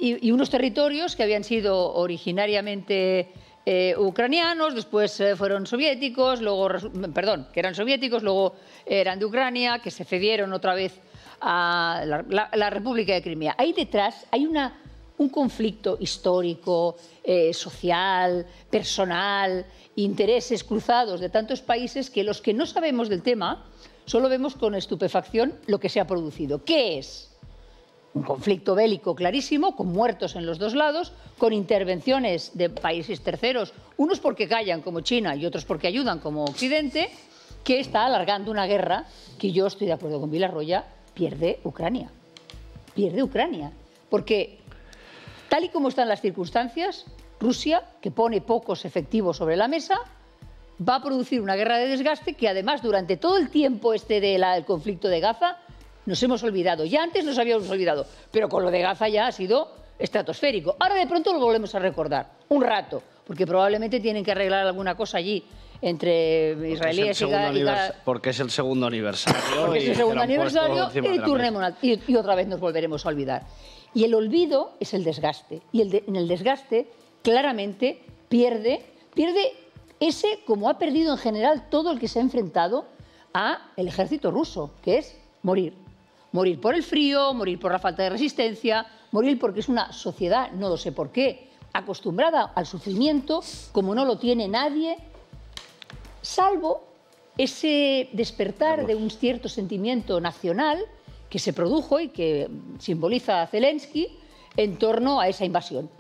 Y unos territorios que habían sido originariamente ucranianos, después fueron soviéticos, que eran soviéticos, luego eran de Ucrania, que se cedieron otra vez a la República de Crimea. Ahí detrás hay un conflicto histórico, social, personal, intereses cruzados de tantos países que los que no sabemos del tema solo vemos con estupefacción lo que se ha producido. ¿Qué es? Un conflicto bélico clarísimo, con muertos en los dos lados, con intervenciones de países terceros, unos porque callan como China y otros porque ayudan como Occidente, que está alargando una guerra que yo estoy de acuerdo con Villarroya, pierde Ucrania. Pierde Ucrania. Porque tal y como están las circunstancias, Rusia, que pone pocos efectivos sobre la mesa, va a producir una guerra de desgaste que además durante todo el tiempo del conflicto de Gaza nos hemos olvidado. Ya antes nos habíamos olvidado, pero con lo de Gaza ya ha sido estratosférico. Ahora de pronto lo volvemos a recordar, un rato, porque probablemente tienen que arreglar alguna cosa allí entre israelíes y porque es el segundo aniversario. Porque es el segundo aniversario y otra vez nos volveremos a olvidar. Y el olvido es el desgaste. Y en el desgaste claramente pierde ese, como ha perdido en general todo el que se ha enfrentado al ejército ruso, que es morir. Morir por el frío, morir por la falta de resistencia, morir porque es una sociedad, no lo sé por qué, acostumbrada al sufrimiento como no lo tiene nadie, salvo ese despertar de un cierto sentimiento nacional que se produjo y que simboliza a Zelensky en torno a esa invasión.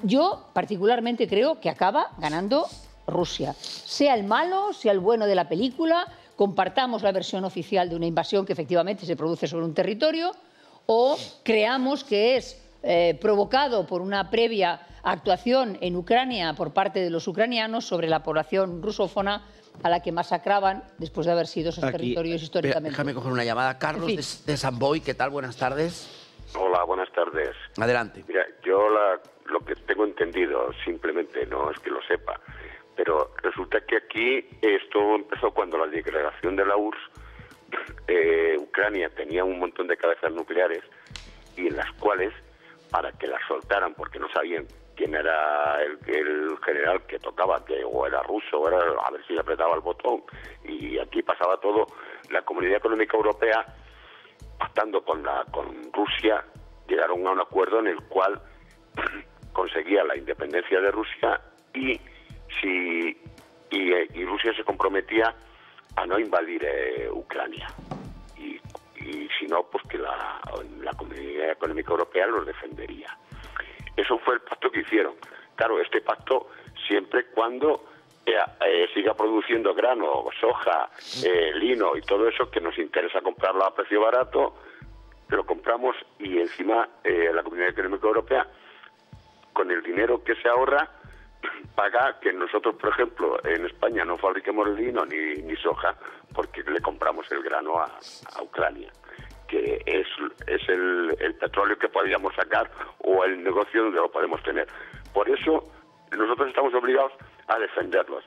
Yo particularmente creo que acaba ganando Rusia, sea el malo, sea el bueno de la película, compartamos la versión oficial de una invasión que efectivamente se produce sobre un territorio o creamos que es provocado por una previa actuación en Ucrania por parte de los ucranianos sobre la población rusófona a la que masacraban después de haber sido esos territorios históricamente. Déjame coger una llamada. Carlos de San Boi, ¿qué tal? Buenas tardes. Hola, buenas tardes. Adelante. Mira, yo lo que tengo entendido, simplemente no es que lo sepa, pero resulta que aquí esto empezó cuando la declaración de la URSS, Ucrania tenía un montón de cabezas nucleares y en las cuales, para que las soltaran, porque no sabían quién era el general que tocaba, que o era ruso, o era a ver si le apretaba el botón, y aquí pasaba todo, la Comunidad Económica Europea, pactando con Rusia, llegaron a un acuerdo en el cual conseguía la independencia de Rusia y Rusia se comprometía a no invadir Ucrania y si no, pues que la Comunidad Económica Europea los defendería. Eso fue el pacto que hicieron. Claro, este pacto siempre cuando siga produciendo grano, soja, lino y todo eso que nos interesa comprarlo a precio barato, lo compramos y encima la Comunidad Económica Europea, con el dinero que se ahorra, paga que nosotros, por ejemplo, en España no fabriquemos lino ni soja porque le compramos el grano a Ucrania, que es el petróleo que podríamos sacar o el negocio donde lo podemos tener. Por eso nosotros estamos obligados a defenderlos.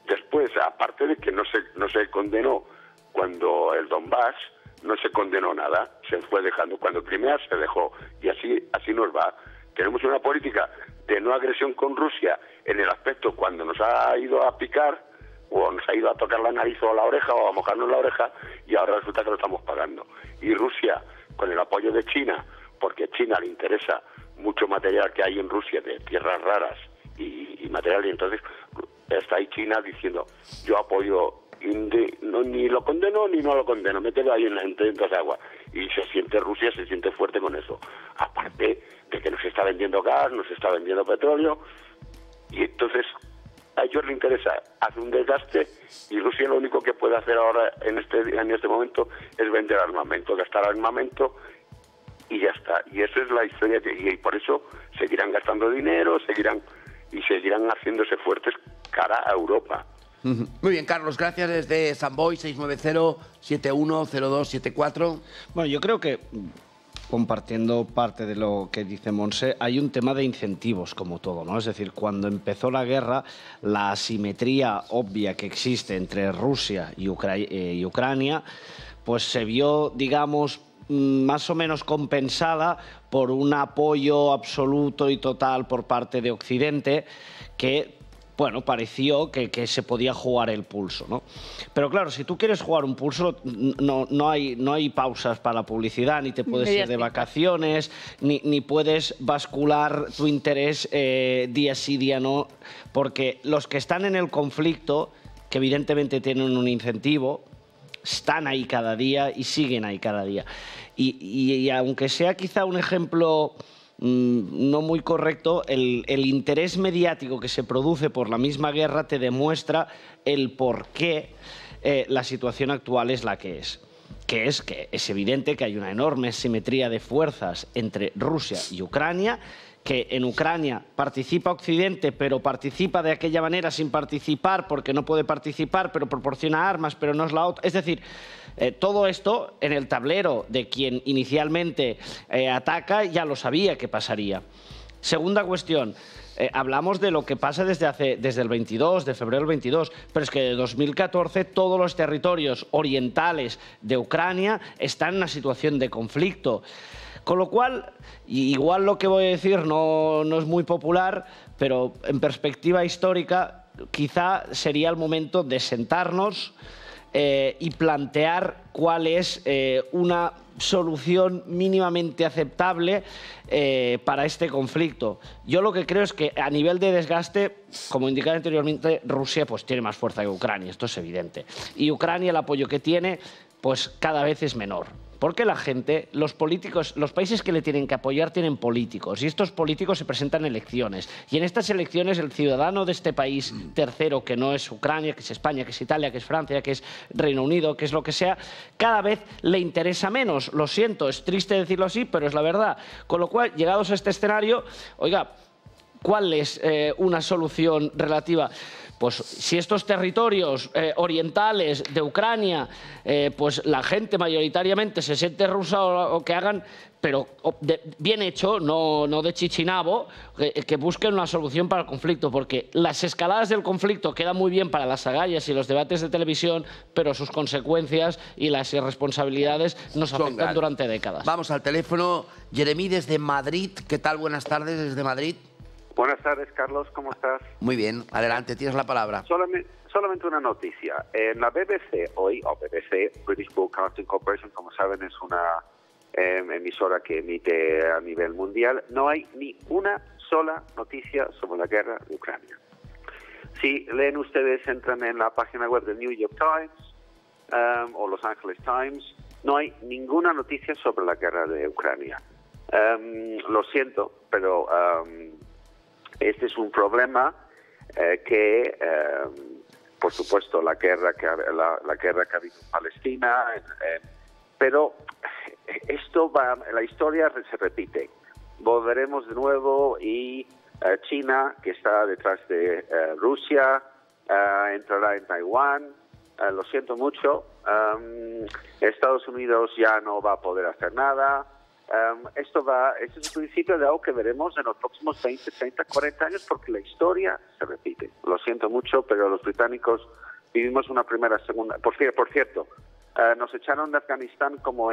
Después, aparte de que no se condenó cuando el Donbass, no se condenó nada, se fue dejando. Cuando Crimea se dejó y así nos va. Tenemos una política de no agresión con Rusia en el aspecto cuando nos ha ido a picar o nos ha ido a tocar la nariz o la oreja o a mojarnos la oreja y ahora resulta que lo estamos pagando. Y Rusia, con el apoyo de China, porque a China le interesa mucho material que hay en Rusia de tierras raras y material, y entonces está ahí China diciendo yo apoyo, ni lo condeno ni no lo condeno, mételo ahí en dos aguas. Y Rusia se siente fuerte con eso. Aparte de que nos está vendiendo gas, nos está vendiendo petróleo, y entonces a ellos les interesa hacer un desgaste, y Rusia lo único que puede hacer ahora en este momento es vender armamento, gastar armamento, y ya está. Y esa es la historia, y por eso seguirán gastando dinero, seguirán haciéndose fuertes cara a Europa. Muy bien, Carlos, gracias desde San Boi, 690-710274. Bueno, yo creo que, compartiendo parte de lo que dice Montse, hay un tema de incentivos como todo, ¿no? Es decir, cuando empezó la guerra, la asimetría obvia que existe entre Rusia y Ucrania, pues se vio, digamos, más o menos compensada por un apoyo absoluto y total por parte de Occidente que bueno, pareció que se podía jugar el pulso, ¿no? Pero claro, si tú quieres jugar un pulso, no hay pausas para la publicidad, ni te puedes ir de vacaciones, ni puedes bascular tu interés día sí, día no, porque los que están en el conflicto, que evidentemente tienen un incentivo, están ahí cada día y siguen ahí cada día. Y aunque sea quizá un ejemplo no muy correcto, el interés mediático que se produce por la misma guerra te demuestra el por qué la situación actual es la que es. Que es evidente que hay una enorme simetría de fuerzas entre Rusia y Ucrania, que en Ucrania participa Occidente, pero participa de aquella manera sin participar, porque no puede participar, pero proporciona armas, pero no es la otra. Es decir, todo esto en el tablero de quien inicialmente ataca ya lo sabía que pasaría. Segunda cuestión. Hablamos de lo que pasa desde el 22, de febrero del 22, pero es que de 2014 todos los territorios orientales de Ucrania están en una situación de conflicto. Con lo cual, igual lo que voy a decir no es muy popular, pero en perspectiva histórica quizá sería el momento de sentarnos y plantear cuál es una solución mínimamente aceptable para este conflicto. Yo lo que creo es que a nivel de desgaste, como indicaba anteriormente, Rusia pues tiene más fuerza que Ucrania, esto es evidente. Y Ucrania, el apoyo que tiene, pues cada vez es menor. Porque la gente, los políticos, los países que le tienen que apoyar tienen políticos y estos políticos se presentan en elecciones. Y en estas elecciones el ciudadano de este país tercero, que no es Ucrania, que es España, que es Italia, que es Francia, que es Reino Unido, que es lo que sea, cada vez le interesa menos. Lo siento, es triste decirlo así, pero es la verdad. Con lo cual, llegados a este escenario, oiga, ¿cuál es una solución relativa? Pues si estos territorios orientales de Ucrania, pues la gente mayoritariamente se siente rusa o que hagan, pero bien hecho, no de chichinabo, que busquen una solución para el conflicto, porque las escaladas del conflicto quedan muy bien para las agallas y los debates de televisión, pero sus consecuencias y las irresponsabilidades nos afectan durante décadas. Vamos al teléfono. Jeremy desde Madrid. ¿Qué tal? Buenas tardes desde Madrid. Buenas tardes, Carlos, ¿cómo estás? Muy bien, adelante, tienes la palabra. Solamente una noticia. En la BBC hoy, o BBC, British Broadcasting Corporation, como saben, es una emisora que emite a nivel mundial, no hay ni una sola noticia sobre la guerra de Ucrania. Si leen ustedes, entran en la página web del New York Times o Los Angeles Times, no hay ninguna noticia sobre la guerra de Ucrania. Lo siento, pero este es un problema que, por supuesto, la guerra que ha habido en Palestina, pero la historia se repite. Volveremos de nuevo y China, que está detrás de Rusia, entrará en Taiwán. Lo siento mucho. Estados Unidos ya no va a poder hacer nada. Este es el principio de algo que veremos en los próximos 20, 30, 40 años, porque la historia se repite. Lo siento mucho, pero los británicos vivimos una primera, segunda... Por cierto, nos echaron de Afganistán como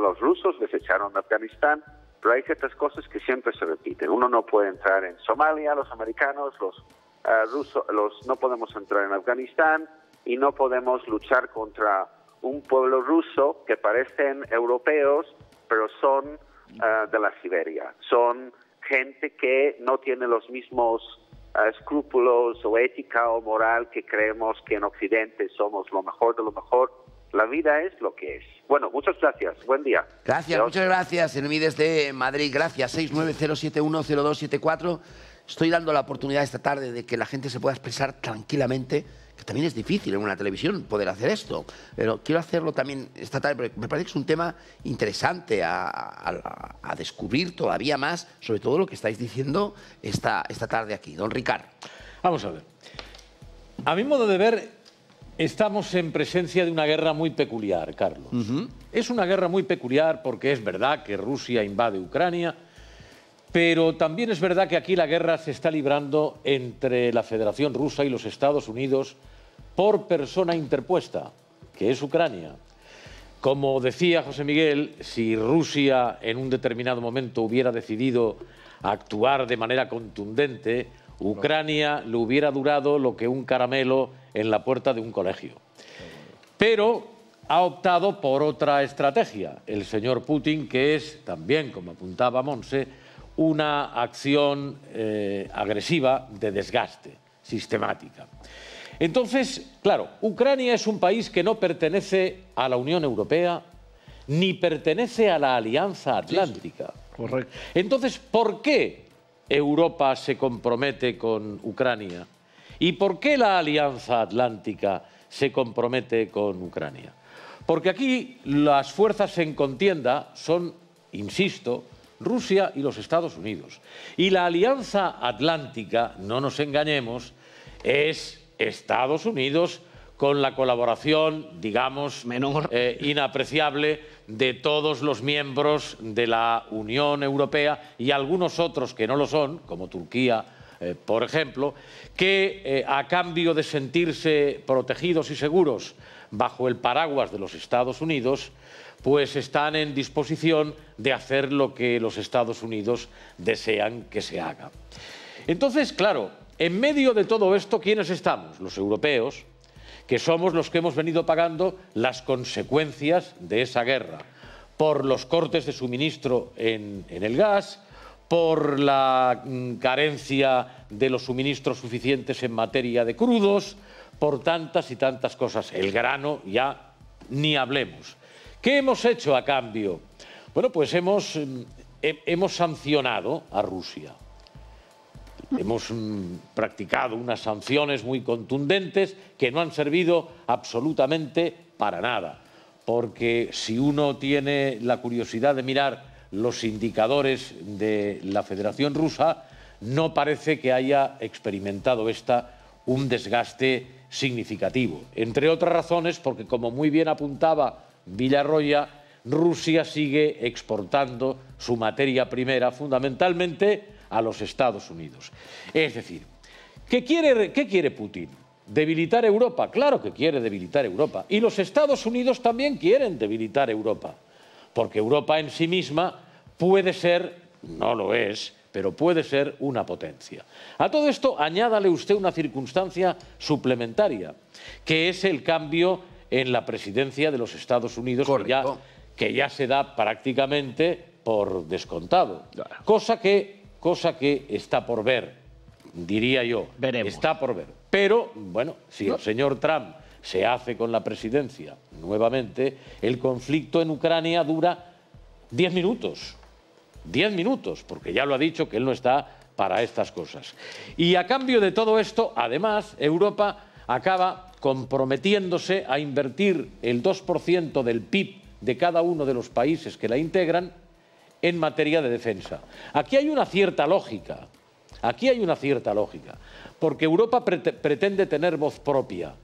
los rusos les echaron de Afganistán, pero hay ciertas cosas que siempre se repiten. Uno no puede entrar en Somalia, los americanos, los rusos, no podemos entrar en Afganistán y no podemos luchar contra un pueblo ruso que parecen europeos, pero son de la Siberia. Son gente que no tiene los mismos escrúpulos o ética o moral que creemos que en Occidente somos lo mejor de lo mejor. La vida es lo que es. Bueno, muchas gracias. Buen día. Gracias, muchas gracias. Jeremy desde Madrid, gracias. 690710274. Estoy dando la oportunidad esta tarde de que la gente se pueda expresar tranquilamente, que también es difícil en una televisión poder hacer esto, pero quiero hacerlo también esta tarde porque me parece que es un tema interesante a descubrir todavía más, sobre todo lo que estáis diciendo esta tarde aquí. Don Ricard. Vamos a ver. A mi modo de ver, estamos en presencia de una guerra muy peculiar, Carlos. Es una guerra muy peculiar porque es verdad que Rusia invade Ucrania, pero también es verdad que aquí la guerra se está librando entre la Federación Rusa y los Estados Unidos por persona interpuesta, que es Ucrania. Como decía José Miguel, si Rusia en un determinado momento hubiera decidido actuar de manera contundente, Ucrania le hubiera durado lo que un caramelo en la puerta de un colegio. Pero ha optado por otra estrategia, el señor Putin, que es también, como apuntaba Monse, una acción agresiva de desgaste, sistemática. Entonces, claro, Ucrania es un país que no pertenece a la Unión Europea ni pertenece a la Alianza Atlántica. Correcto. Entonces, ¿por qué Europa se compromete con Ucrania? ¿Y por qué la Alianza Atlántica se compromete con Ucrania? Porque aquí las fuerzas en contienda son, insisto, Rusia y los Estados Unidos. Y la Alianza Atlántica, no nos engañemos, es Estados Unidos con la colaboración, digamos, inapreciable de todos los miembros de la Unión Europea y algunos otros que no lo son, como Turquía, por ejemplo, que a cambio de sentirse protegidos y seguros bajo el paraguas de los Estados Unidos, pues están en disposición de hacer lo que los Estados Unidos desean que se haga. Entonces, claro, en medio de todo esto, ¿quiénes estamos? Los europeos, que somos los que hemos venido pagando las consecuencias de esa guerra, por los cortes de suministro en el gas, por la carencia de los suministros suficientes en materia de crudos, por tantas y tantas cosas. El grano ya ni hablemos. ¿Qué hemos hecho a cambio? Bueno, pues hemos sancionado a Rusia. Hemos practicado unas sanciones muy contundentes que no han servido absolutamente para nada. Porque si uno tiene la curiosidad de mirar los indicadores de la Federación Rusa, no parece que haya experimentado un desgaste significativo. Entre otras razones, porque como muy bien apuntaba Villarroya, Rusia sigue exportando su materia primera fundamentalmente a los Estados Unidos. Es decir, ¿qué quiere Putin? ¿Debilitar Europa? Claro que quiere debilitar Europa. Y los Estados Unidos también quieren debilitar Europa. Porque Europa en sí misma puede ser, no lo es, pero puede ser una potencia. A todo esto añádale usted una circunstancia suplementaria, que es el cambio en la presidencia de los Estados Unidos, que ya se da prácticamente por descontado. Cosa que está por ver, diría yo. Veremos. Está por ver. Pero, bueno, si el señor Trump se hace con la presidencia nuevamente, el conflicto en Ucrania dura 10 minutos. 10 minutos, porque ya lo ha dicho que él no está para estas cosas. Y a cambio de todo esto, además, Europa acaba comprometiéndose a invertir el 2% del PIB de cada uno de los países que la integran en materia de defensa. Aquí hay una cierta lógica, porque Europa pretende tener voz propia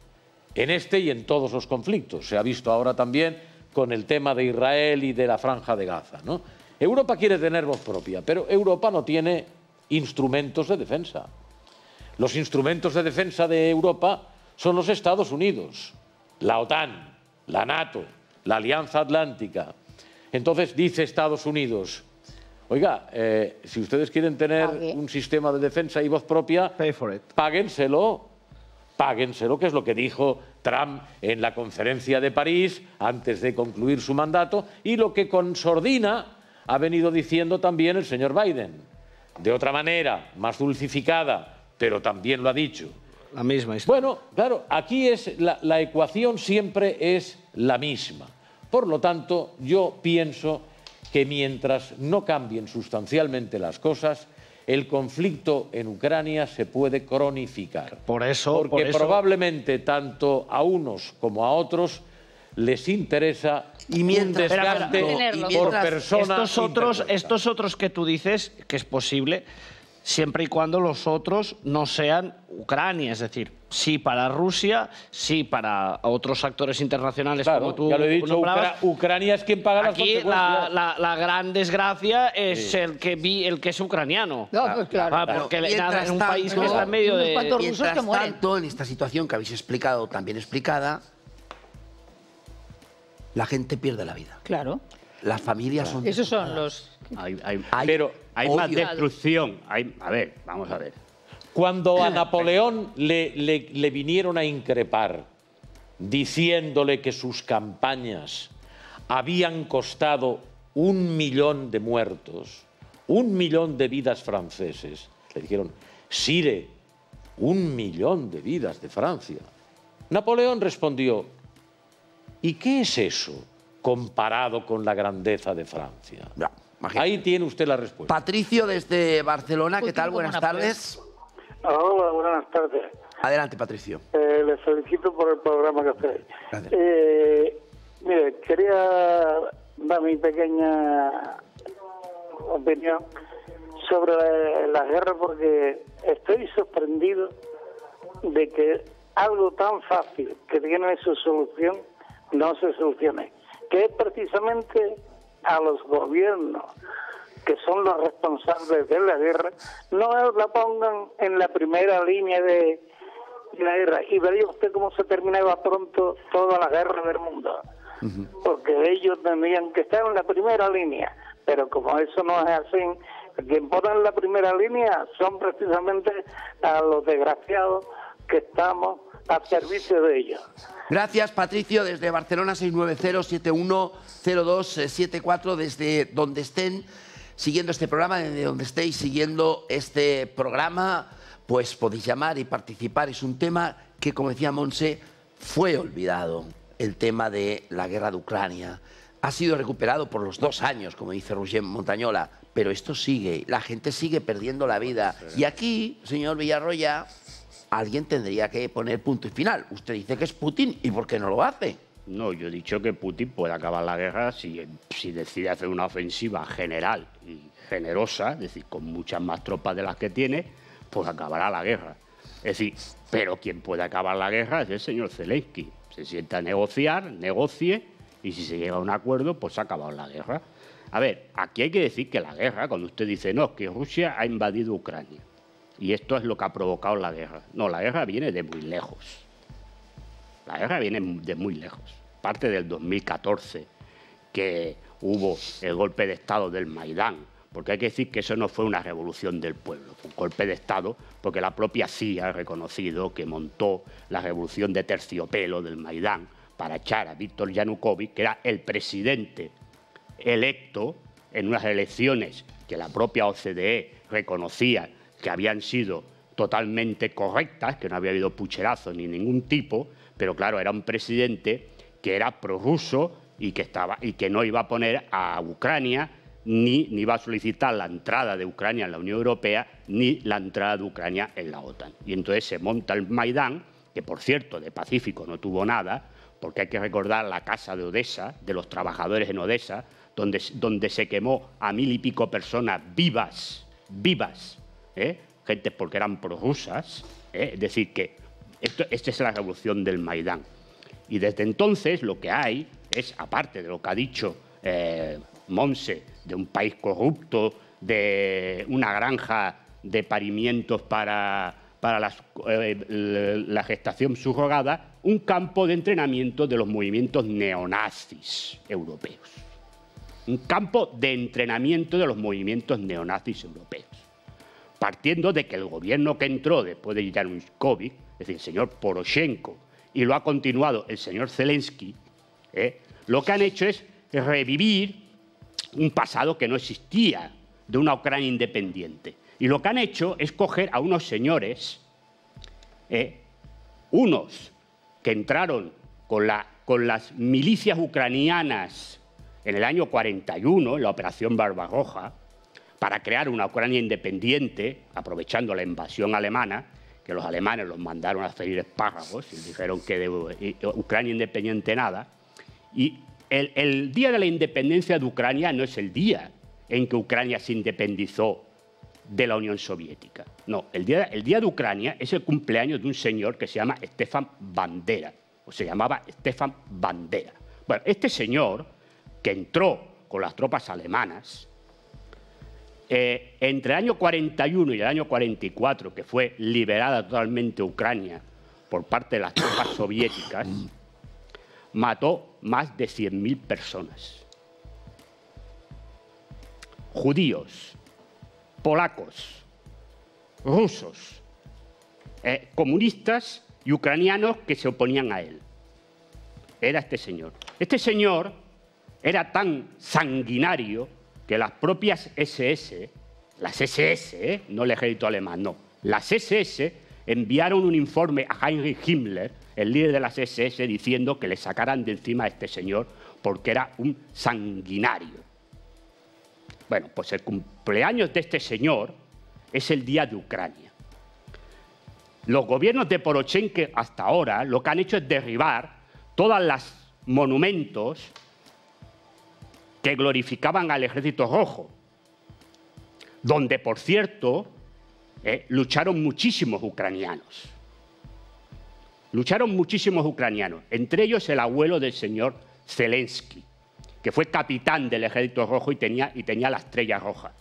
en este y en todos los conflictos. Se ha visto ahora también con el tema de Israel y de la Franja de Gaza, ¿no? Europa quiere tener voz propia, pero Europa no tiene instrumentos de defensa. Los instrumentos de defensa de Europa son los Estados Unidos, la OTAN, la NATO, la Alianza Atlántica. Entonces dice Estados Unidos, oiga, si ustedes quieren tener un sistema de defensa y voz propia, páguenselo, que es lo que dijo Trump en la conferencia de París antes de concluir su mandato y lo que con sordina ha venido diciendo también el señor Biden. De otra manera, más dulcificada, pero también lo ha dicho. La misma historia. Bueno, claro, aquí la ecuación siempre es la misma. Por lo tanto, yo pienso que mientras no cambien sustancialmente las cosas, el conflicto en Ucrania se puede cronificar. Porque probablemente tanto a unos como a otros les interesa un desgaste por persona. Estos otros que tú dices que es posible, siempre y cuando los otros no sean Ucrania, es decir, sí para Rusia, sí para otros actores internacionales, como tú ya lo he dicho, nombrabas. Ucrania es quien paga las consecuencias. La gran desgracia es el que es ucraniano. No, claro. Porque en un país que está en medio de... Mientras tanto, en esta situación que habéis explicado, también explicada, la gente pierde la vida. Claro. Las familias son... Esos son los... Hay más destrucción. A ver, vamos a ver. Cuando a Napoleón le vinieron a increpar, diciéndole que sus campañas habían costado 1 millón de muertos, 1 millón de vidas franceses, le dijeron, Sire, 1 millón de vidas de Francia. Napoleón respondió, ¿y qué es eso comparado con la grandeza de Francia? No, ahí tiene usted la respuesta. Patricio, desde Barcelona, ¿qué tal? Buenas tardes. Hola, buenas tardes. Adelante, Patricio. Les felicito por el programa que hacéis. Mire, quería dar mi pequeña opinión sobre la guerra, porque estoy sorprendido de que algo tan fácil que tiene su solución no se solucione, que es precisamente a los gobiernos que son los responsables de la guerra, no la pongan en la primera línea de la guerra, y vería usted cómo se terminaba pronto toda la guerra del mundo, porque ellos tendrían que estar en la primera línea, pero como eso no es así, quien pone en la primera línea son precisamente a los desgraciados que estamos a servicio de ellos. Gracias, Patricio, desde Barcelona, 690-710274, desde donde estén siguiendo este programa, desde donde estéis siguiendo este programa, pues podéis llamar y participar. Es un tema que, como decía Monse, fue olvidado, el tema de la guerra de Ucrania. Ha sido recuperado por los 2 años, como dice Roger Montañola, pero esto sigue, la gente sigue perdiendo la vida. Y aquí, señor Villarroya, alguien tendría que poner punto y final. Usted dice que es Putin, ¿y por qué no lo hace? No, yo he dicho que Putin puede acabar la guerra si decide hacer una ofensiva general y generosa, es decir, con muchas más tropas de las que tiene, pues acabará la guerra. Es decir, pero quien puede acabar la guerra es el señor Zelensky. Se sienta a negociar, negocie, y si se llega a un acuerdo, pues se ha acabado la guerra. A ver, aquí hay que decir que la guerra, cuando usted dice, no, que Rusia ha invadido Ucrania, y esto es lo que ha provocado la guerra. No, la guerra viene de muy lejos. La guerra viene de muy lejos. Parte del 2014, que hubo el golpe de Estado del Maidán, porque hay que decir que eso no fue una revolución del pueblo, fue un golpe de Estado, porque la propia CIA ha reconocido que montó la revolución de terciopelo del Maidán para echar a Víctor Yanukovych, que era el presidente electo en unas elecciones que la propia OCDE reconocía que habían sido totalmente correctas, que no había habido pucherazo ni ningún tipo, pero claro, era un presidente que era prorruso y que no iba a poner a Ucrania ni iba a solicitar la entrada de Ucrania en la Unión Europea ni la entrada de Ucrania en la OTAN. Y entonces se monta el Maidán, que por cierto de pacífico no tuvo nada, porque hay que recordar la casa de Odessa, de los trabajadores en Odessa, donde se quemó a 1000 y pico personas vivas, gente porque eran prorrusas, es decir, que esta es la revolución del Maidán. Y desde entonces lo que hay es, aparte de lo que ha dicho Monse, de un país corrupto, de una granja de parimientos para la gestación subrogada, un campo de entrenamiento de los movimientos neonazis europeos. Un campo de entrenamiento de los movimientos neonazis europeos. Partiendo de que el gobierno que entró después de Yanukovych, es decir, el señor Poroshenko, y lo ha continuado el señor Zelensky, lo que han hecho es revivir un pasado que no existía, de una Ucrania independiente. Y lo que han hecho es coger a unos señores, unos que entraron con las milicias ucranianas en el año 41, en la Operación Barbarroja, para crear una Ucrania independiente, aprovechando la invasión alemana, que los alemanes los mandaron a freír espárragos y dijeron que de Ucrania independiente nada. Y el día de la independencia de Ucrania no es el día en que Ucrania se independizó de la Unión Soviética. No, el día de Ucrania es el cumpleaños de un señor que se llama Stefan Bandera, o se llamaba Stefan Bandera. Bueno, este señor, que entró con las tropas alemanas, entre el año 41 y el año 44, que fue liberada totalmente Ucrania por parte de las tropas soviéticas, mató más de 100.000 personas. Judíos, polacos, rusos, comunistas y ucranianos que se oponían a él. Era este señor. Este señor era tan sanguinario que las propias SS, las SS, no el ejército alemán, no, las SS enviaron un informe a Heinrich Himmler, el líder de las SS, diciendo que le sacaran de encima a este señor porque era un sanguinario. Bueno, pues el cumpleaños de este señor es el Día de Ucrania. Los gobiernos de Poroshenko hasta ahora lo que han hecho es derribar todos los monumentos que glorificaban al Ejército Rojo, donde, por cierto, lucharon muchísimos ucranianos. Lucharon muchísimos ucranianos, entre ellos el abuelo del señor Zelensky, que fue capitán del Ejército Rojo y tenía la estrella roja.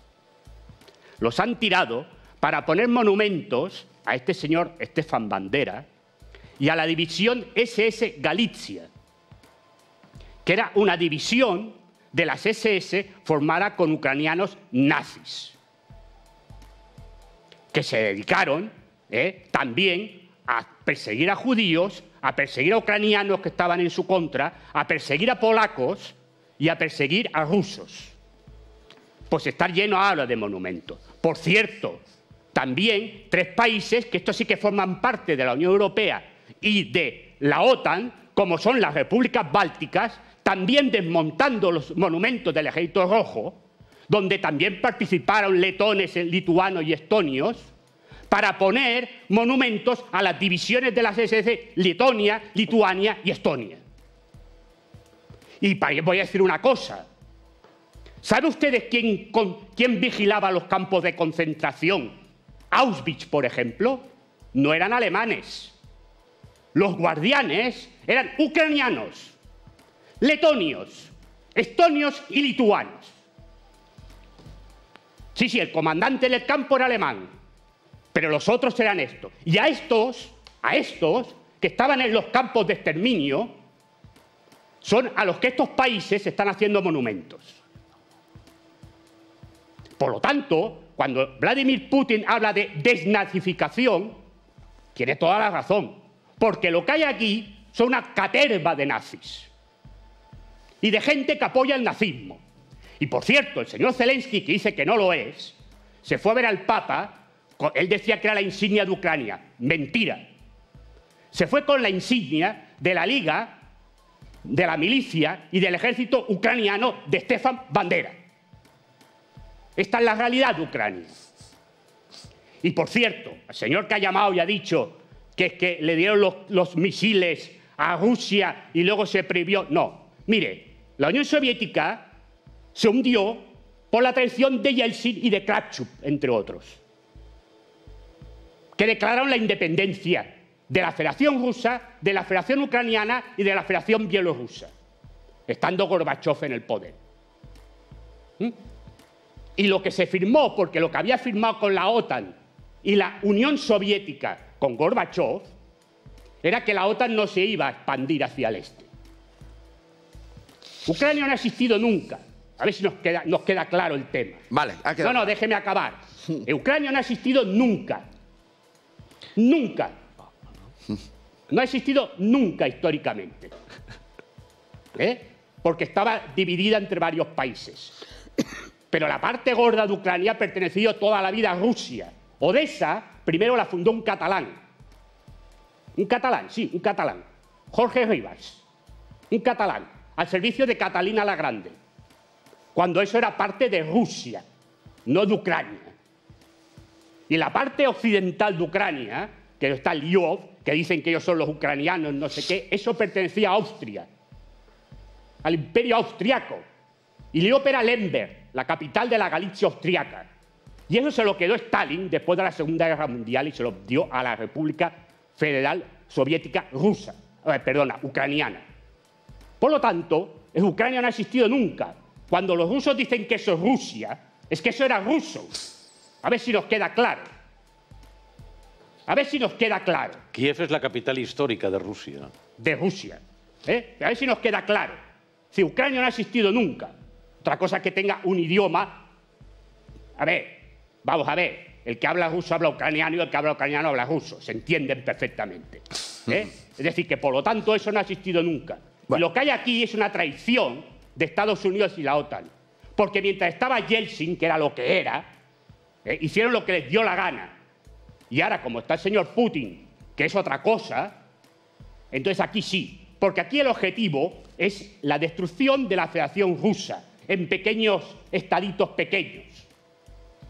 Los han tirado para poner monumentos a este señor Stefan Bandera y a la división SS Galicia, que era una división de las SS formada con ucranianos nazis, que se dedicaron también a perseguir a judíos, a perseguir a ucranianos que estaban en su contra, a perseguir a polacos y a perseguir a rusos. Pues estar lleno ahora de monumentos. Por cierto, también 3 países que estos sí que forman parte de la Unión Europea y de la OTAN, como son las repúblicas bálticas, también desmontando los monumentos del Ejército Rojo, donde también participaron letones, lituanos y estonios, para poner monumentos a las divisiones de las SS Letonia, Lituania y Estonia. Y voy a decir una cosa. ¿Saben ustedes quién vigilaba los campos de concentración? Auschwitz, por ejemplo, no eran alemanes. Los guardianes eran ucranianos, letonios, estonios y lituanos. Sí, el comandante del campo era alemán, pero los otros eran estos. Y a estos que estaban en los campos de exterminio, son a los que estos países están haciendo monumentos. Por lo tanto, cuando Vladimir Putin habla de desnazificación, tiene toda la razón, porque lo que hay aquí son una caterva de nazis y de gente que apoya el nazismo. Y por cierto, el señor Zelensky, que dice que no lo es, se fue a ver al Papa, él decía que era la insignia de Ucrania. Mentira. Se fue con la insignia de la Liga, de la milicia y del ejército ucraniano de Stefan Bandera. Esta es la realidad de Ucrania. Y por cierto, el señor que ha llamado y ha dicho que es que le dieron los misiles a Rusia y luego se prohibió. No, mire, la Unión Soviética se hundió por la traición de Yeltsin y de Kravchuk, entre otros, que declararon la independencia de la Federación Rusa, de la Federación Ucraniana y de la Federación Bielorrusa, estando Gorbachev en el poder. Y lo que se firmó, porque lo que había firmado con la OTAN y la Unión Soviética con Gorbachev, era que la OTAN no se iba a expandir hacia el este. Ucrania no ha existido nunca. A ver si nos queda claro el tema. Vale, ha quedado. No, déjeme acabar. Ucrania no ha existido nunca. Nunca. No ha existido nunca históricamente. Porque estaba dividida entre varios países. Pero la parte gorda de Ucrania ha pertenecido toda la vida a Rusia. Odessa primero la fundó un catalán. Un catalán, sí, un catalán. Jorge Rivas. Un catalán, al servicio de Catalina la Grande. Cuando eso era parte de Rusia, no de Ucrania. Y la parte occidental de Ucrania, que está Lviv, que dicen que ellos son los ucranianos, no sé qué, eso pertenecía a Austria, al imperio austriaco. Y Lviv era Lemberg, la capital de la Galicia austriaca. Y eso se lo quedó Stalin después de la Segunda Guerra Mundial y se lo dio a la República Federal Soviética Rusa, ucraniana. Por lo tanto, Ucrania no ha existido nunca. Cuando los rusos dicen que eso es Rusia, es que eso era ruso. A ver si nos queda claro. A ver si nos queda claro. Kiev es la capital histórica de Rusia. De Rusia. A ver si nos queda claro. Si Ucrania no ha existido nunca. Otra cosa es que tenga un idioma. A ver, vamos a ver. el que habla ruso habla ucraniano y el que habla ucraniano habla ruso. Se entienden perfectamente. Es decir, que por lo tanto eso no ha existido nunca. Y lo que hay aquí es una traición de Estados Unidos y la OTAN. Porque mientras estaba Yeltsin, que era lo que era, hicieron lo que les dio la gana. Y ahora, como está el señor Putin, que es otra cosa, entonces aquí sí. Porque aquí el objetivo es la destrucción de la Federación Rusa en pequeños estaditos pequeños.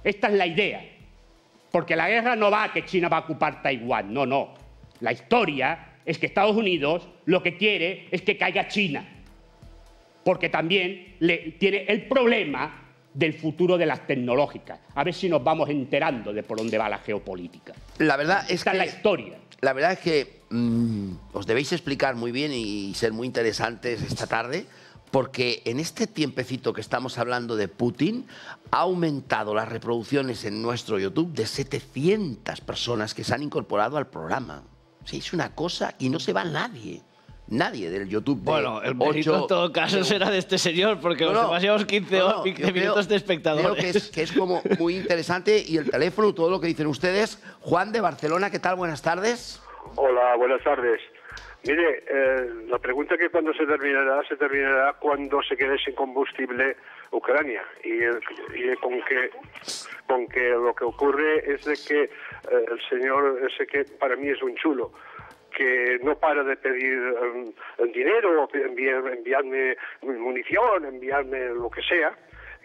Esta es la idea. Porque la guerra no va a que China va a ocupar Taiwán. No, no. La historia es que Estados Unidos lo que quiere es que caiga China. Porque también tiene el problema del futuro de las tecnológicas. A ver si nos vamos enterando de por dónde va la geopolítica. La verdad es Esta que... es la historia. La verdad es que os debéis explicar muy bien y ser muy interesantes esta tarde, porque en este tiempecito que estamos hablando de Putin, ha aumentado las reproducciones en nuestro YouTube de 700 personas que se han incorporado al programa. Sí, es una cosa y no se va nadie. Nadie del YouTube. Bueno, el mérito en todo caso será de este señor, porque los demás llevamos 15 minutos de espectadores. Creo que es como muy interesante. Y el teléfono, todo lo que dicen ustedes. Juan de Barcelona, ¿qué tal? Buenas tardes. Hola, buenas tardes. Mire, la pregunta que cuando se terminará cuando se quede sin combustible Ucrania. Y con que lo que ocurre es de que el señor ese que para mí es un chulo, que no para de pedir dinero, enviarme munición, enviarme lo que sea,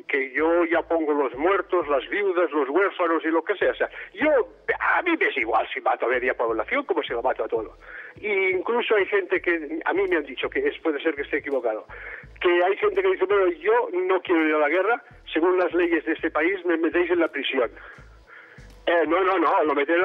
que yo ya pongo los muertos, las viudas, los huérfanos y lo que sea. O sea, a mí me es igual si mato a media población como si lo mato a todo. Y incluso hay gente que, a mí me han dicho, que puede ser que esté equivocado, que hay gente que dice, bueno, yo no quiero ir a la guerra, según las leyes de este país me metéis en la prisión. No, lo meten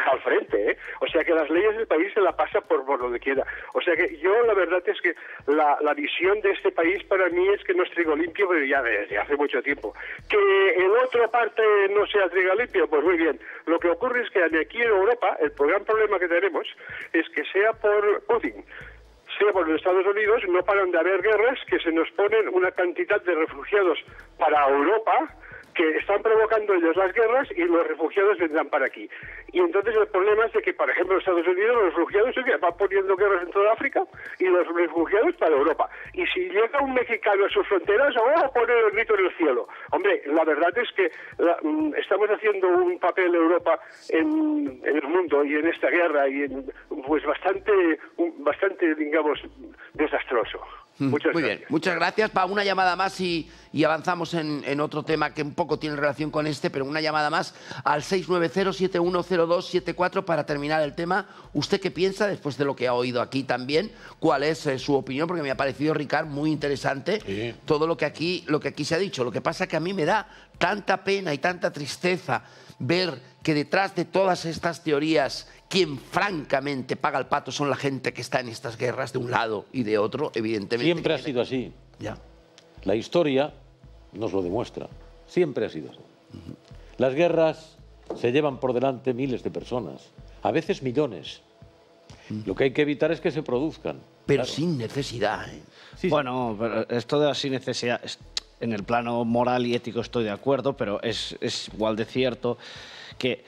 al frente, ¿eh? O sea que las leyes del país se la pasa por donde quiera. O sea que yo la verdad es que la visión de este país para mí es que no es trigo limpio, pero ya desde hace mucho tiempo. Que en otra parte no sea trigo limpio, pues muy bien. Lo que ocurre es que aquí en Europa el gran problema que tenemos es que sea por Putin, sea por los Estados Unidos, no paran de haber guerras que se nos ponen una cantidad de refugiados para Europa, que están provocando ellos las guerras y los refugiados vendrán para aquí. Y entonces el problema es de que, por ejemplo, en Estados Unidos los refugiados van poniendo guerras en toda África y los refugiados para Europa. Y si llega un mexicano a sus fronteras, vamos a poner el grito en el cielo. Hombre, la verdad es que estamos haciendo un papel Europa en el mundo y en esta guerra y pues bastante, digamos, desastroso. Muchas gracias. Bien, muchas gracias. Para una llamada más y avanzamos en otro tema que un poco tiene relación con este, pero una llamada más al 690-710274 para terminar el tema. ¿Usted qué piensa después de lo que ha oído aquí también? ¿Cuál es su opinión? Porque me ha parecido, Ricard, muy interesante todo lo que aquí se ha dicho. Lo que pasa es que a mí me da tanta pena y tanta tristeza ver que detrás de todas estas teorías quien francamente paga el pato son la gente que está en estas guerras de un lado y de otro, evidentemente. Siempre ha sido así. Ya. La historia nos lo demuestra. Siempre ha sido así. Las guerras se llevan por delante miles de personas, a veces millones. Lo que hay que evitar es que se produzcan. Pero sin necesidad. Sí, bueno, pero esto de sin necesidad, en el plano moral y ético estoy de acuerdo, pero es igual de cierto que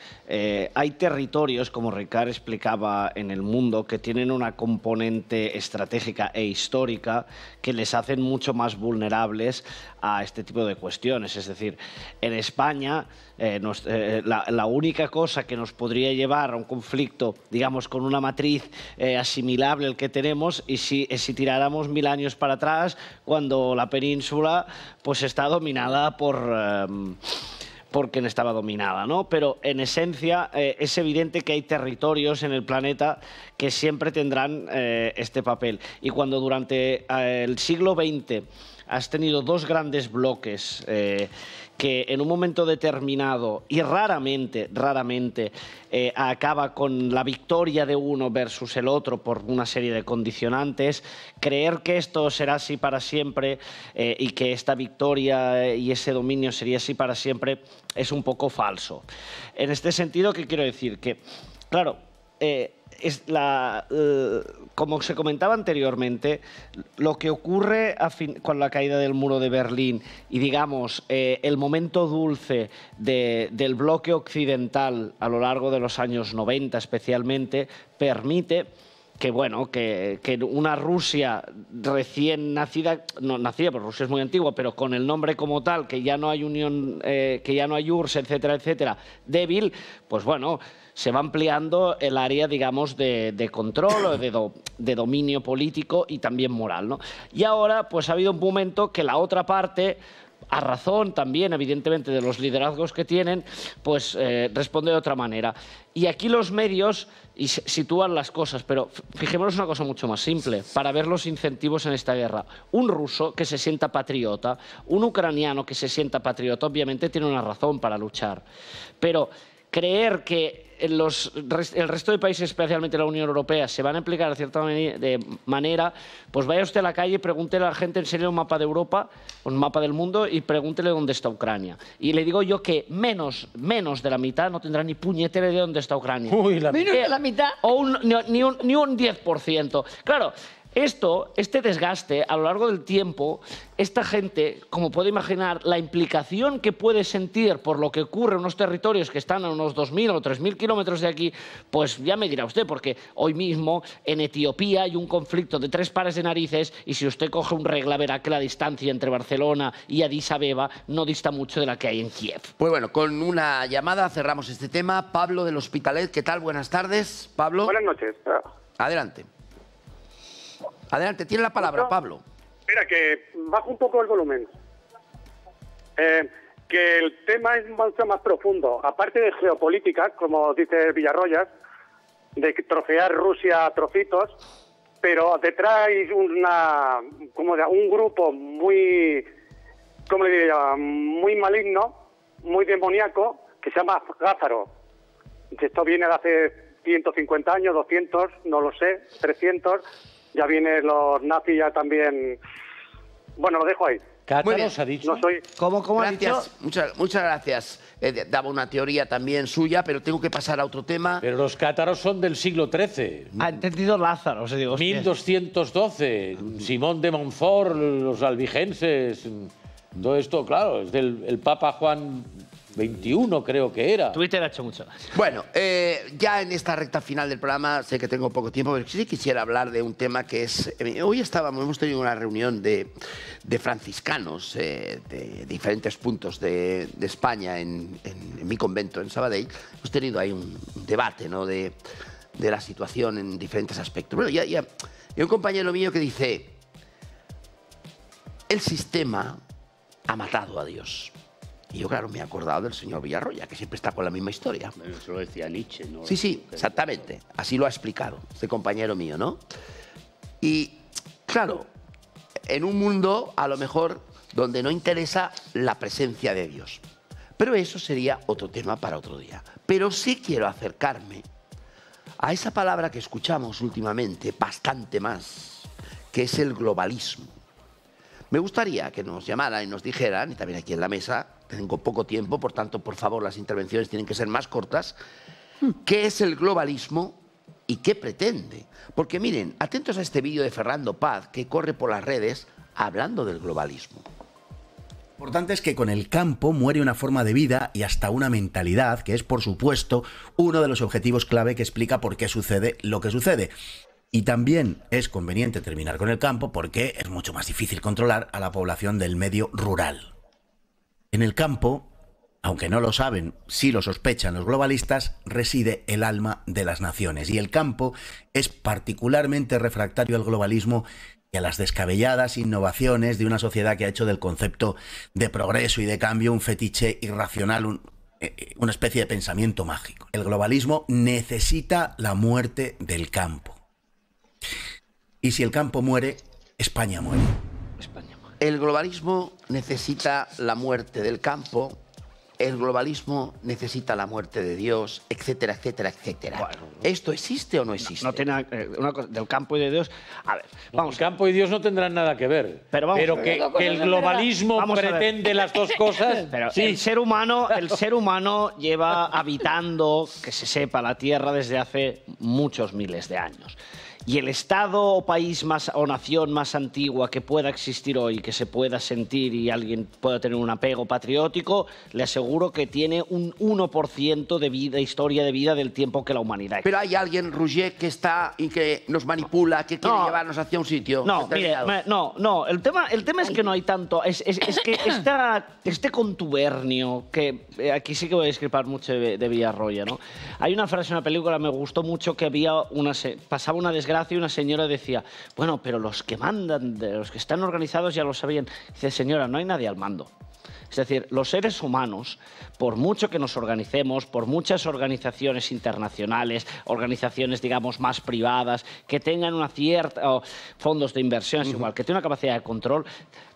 hay territorios, como Ricard explicaba, en el mundo que tienen una componente estratégica e histórica que les hacen mucho más vulnerables a este tipo de cuestiones. Es decir, en España la única cosa que nos podría llevar a un conflicto, digamos, con una matriz asimilable al que tenemos, y si tiráramos 1000 años para atrás, cuando la península pues está dominada por quien estaba dominada, ¿no? Pero en esencia es evidente que hay territorios en el planeta que siempre tendrán este papel. Y cuando durante el siglo XX has tenido dos grandes bloques que en un momento determinado y raramente acaba con la victoria de uno versus el otro por una serie de condicionantes, creer que esto será así para siempre y que esta victoria y ese dominio sería así para siempre es un poco falso. En este sentido, ¿qué quiero decir? Que, claro, como se comentaba anteriormente, lo que ocurre con la caída del muro de Berlín y, digamos, el momento dulce del bloque occidental a lo largo de los años 90 especialmente, permite que, bueno, que una Rusia recién nacida, no nacida, porque Rusia es muy antigua, pero con el nombre como tal, que ya no hay Unión, que ya no hay URSS, etcétera, etcétera, débil, pues bueno, se va ampliando el área, digamos, de control o de dominio político y también moral, ¿no? Y ahora, pues ha habido un momento que la otra parte, a razón también, evidentemente, de los liderazgos que tienen, pues responde de otra manera. Y aquí los medios sitúan las cosas, pero fijémonos una cosa mucho más simple, para ver los incentivos en esta guerra. Un ruso que se sienta patriota, un ucraniano que se sienta patriota, obviamente tiene una razón para luchar. Pero creer que el resto de países, especialmente la Unión Europea, se van a implicar de cierta manera, pues vaya usted a la calle y pregúntele a la gente, enseñe un mapa de Europa, un mapa del mundo y pregúntele dónde está Ucrania. Y le digo yo que menos de la mitad no tendrá ni puñetera idea de dónde está Ucrania. Menos de la mitad. O ni un 10%. Claro. Este desgaste, a lo largo del tiempo, esta gente, como puede imaginar, la implicación que puede sentir por lo que ocurre en unos territorios que están a unos 2.000 o 3.000 kilómetros de aquí, pues ya me dirá usted, porque hoy mismo en Etiopía hay un conflicto de 3 pares de narices y si usted coge un regla verá que la distancia entre Barcelona y Addis Abeba no dista mucho de la que hay en Kiev. Pues bueno, con una llamada cerramos este tema. Pablo del Hospitalet, ¿qué tal? Buenas tardes. Pablo. Buenas noches. Adelante. Adelante, tiene la palabra, Pablo. Mira, que bajo un poco el volumen. Que el tema es mucho más profundo. Aparte de geopolítica, como dice Villarroyas, de trofear Rusia a trocitos, pero detrás hay un grupo muy, ¿cómo le diría? Muy maligno, muy demoníaco, que se llama Gázaro. Esto viene de hace 150 años, 200, no lo sé, 300... Ya vienen los nazis ya también. Bueno, lo dejo ahí. ¿Cátaros ha dicho? No soy... ¿Cómo ha dicho? Muchas gracias. Daba una teoría también suya, pero tengo que pasar a otro tema. Pero los cátaros son del siglo XIII. Ha entendido Lázaro, os digo. 1212. Simón de Montfort, los albigenses. Todo esto, claro, es del Papa Juan 21 creo que era. Twitter ha hecho mucho. Bueno, ya en esta recta final del programa, sé que tengo poco tiempo, pero sí quisiera hablar de un tema que es... Hoy hemos tenido una reunión de franciscanos de diferentes puntos de España en mi convento, en Sabadell. Hemos tenido ahí un debate, ¿no?, de la situación en diferentes aspectos. Bueno, y hay un compañero mío que dice: el sistema ha matado a Dios. Y yo, claro, me he acordado del señor Villarroya, que siempre está con la misma historia. Eso lo decía Nietzsche, ¿no? Sí, exactamente. Así lo ha explicado este compañero mío, ¿no? Y, claro, en un mundo, a lo mejor, donde no interesa la presencia de Dios. Pero eso sería otro tema para otro día. Pero sí quiero acercarme a esa palabra que escuchamos últimamente, bastante más, que es el globalismo. Me gustaría que nos llamaran y nos dijeran, y también aquí en la mesa, tengo poco tiempo, por tanto, por favor, las intervenciones tienen que ser más cortas, ¿qué es el globalismo y qué pretende? Porque miren, atentos a este vídeo de Fernando Paz, que corre por las redes hablando del globalismo. Lo importante es que con el campo muere una forma de vida y hasta una mentalidad, que es, por supuesto, uno de los objetivos clave que explica por qué sucede lo que sucede. Y también es conveniente terminar con el campo porque es mucho más difícil controlar a la población del medio rural. En el campo, aunque no lo saben, sí lo sospechan los globalistas, reside el alma de las naciones. Y el campo es particularmente refractario al globalismo y a las descabelladas innovaciones de una sociedad que ha hecho del concepto de progreso y de cambio un fetiche irracional, una especie de pensamiento mágico. El globalismo necesita la muerte del campo. Y si el campo muere, España muere. El globalismo necesita la muerte del campo el globalismo necesita la muerte de Dios, etcétera, etcétera, etcétera. Bueno, ¿esto existe o no existe? No tiene una cosa del campo y de Dios. A ver, vamos. El campo y Dios no tendrán nada que ver. Pero que el globalismo pretende las dos cosas. Pero sí. el ser humano lleva habitando, que se sepa, la Tierra desde hace muchos miles de años. Y el Estado o país o nación más antigua que pueda existir hoy, que se pueda sentir y alguien pueda tener un apego patriótico, le aseguro que tiene un 1% de vida, historia de vida del tiempo que la humanidad. Pero hay alguien, Roger, que está y que nos manipula, que quiere llevarnos hacia un sitio. No, mire, no. El tema es que no hay tanto. Es que este contubernio, que aquí sí que voy a discrepar mucho de Villarroya, ¿no? Hay una frase en una película que me gustó mucho, que pasaba una desgracia y una señora decía, bueno, pero los que mandan, los que están organizados ya lo sabían. Dice, señora, no hay nadie al mando. Es decir, los seres humanos, por mucho que nos organicemos, por muchas organizaciones internacionales, organizaciones, digamos, más privadas, que tengan una cierta, fondos de inversiones igual, que tengan una capacidad de control,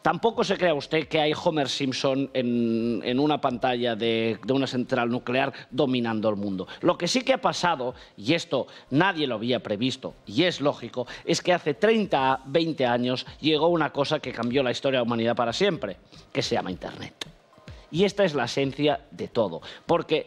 tampoco se crea usted que hay Homer Simpson en una pantalla de una central nuclear dominando el mundo. Lo que sí que ha pasado, y esto nadie lo había previsto, y es lógico, es que hace 30, 20 años llegó una cosa que cambió la historia de la humanidad para siempre, que se llama Internet. Y esta es la esencia de todo, porque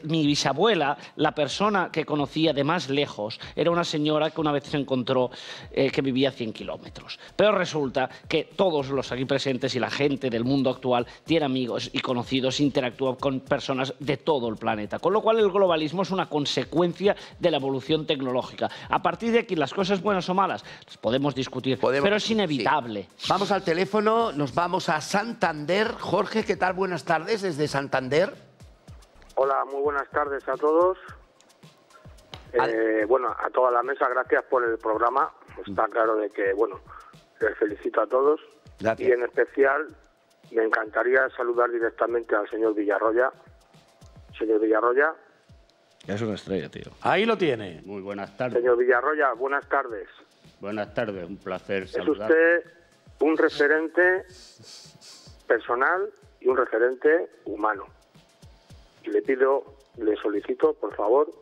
mi bisabuela, la persona que conocía de más lejos, era una señora que una vez se encontró que vivía a 100 kilómetros. Pero resulta que todos los aquí presentes y la gente del mundo actual tiene amigos y conocidos, interactúa con personas de todo el planeta. Con lo cual el globalismo es una consecuencia de la evolución tecnológica. A partir de aquí, las cosas buenas o malas, las podemos discutir, pero es inevitable. Sí. Vamos al teléfono, nos vamos a Santander. Jorge, ¿qué tal? Buenas tardes desde Santander. Hola, muy buenas tardes a todos. Bueno, a toda la mesa, gracias por el programa. Está claro de que, bueno, les felicito a todos. Gracias. Y en especial me encantaría saludar directamente al señor Villarroya. Señor Villarroya. Es una estrella, tío. Ahí lo tiene. Muy buenas tardes. Señor Villarroya, buenas tardes. Buenas tardes, un placer saludar. Es usted un referente personal y un referente humano. Le solicito, por favor,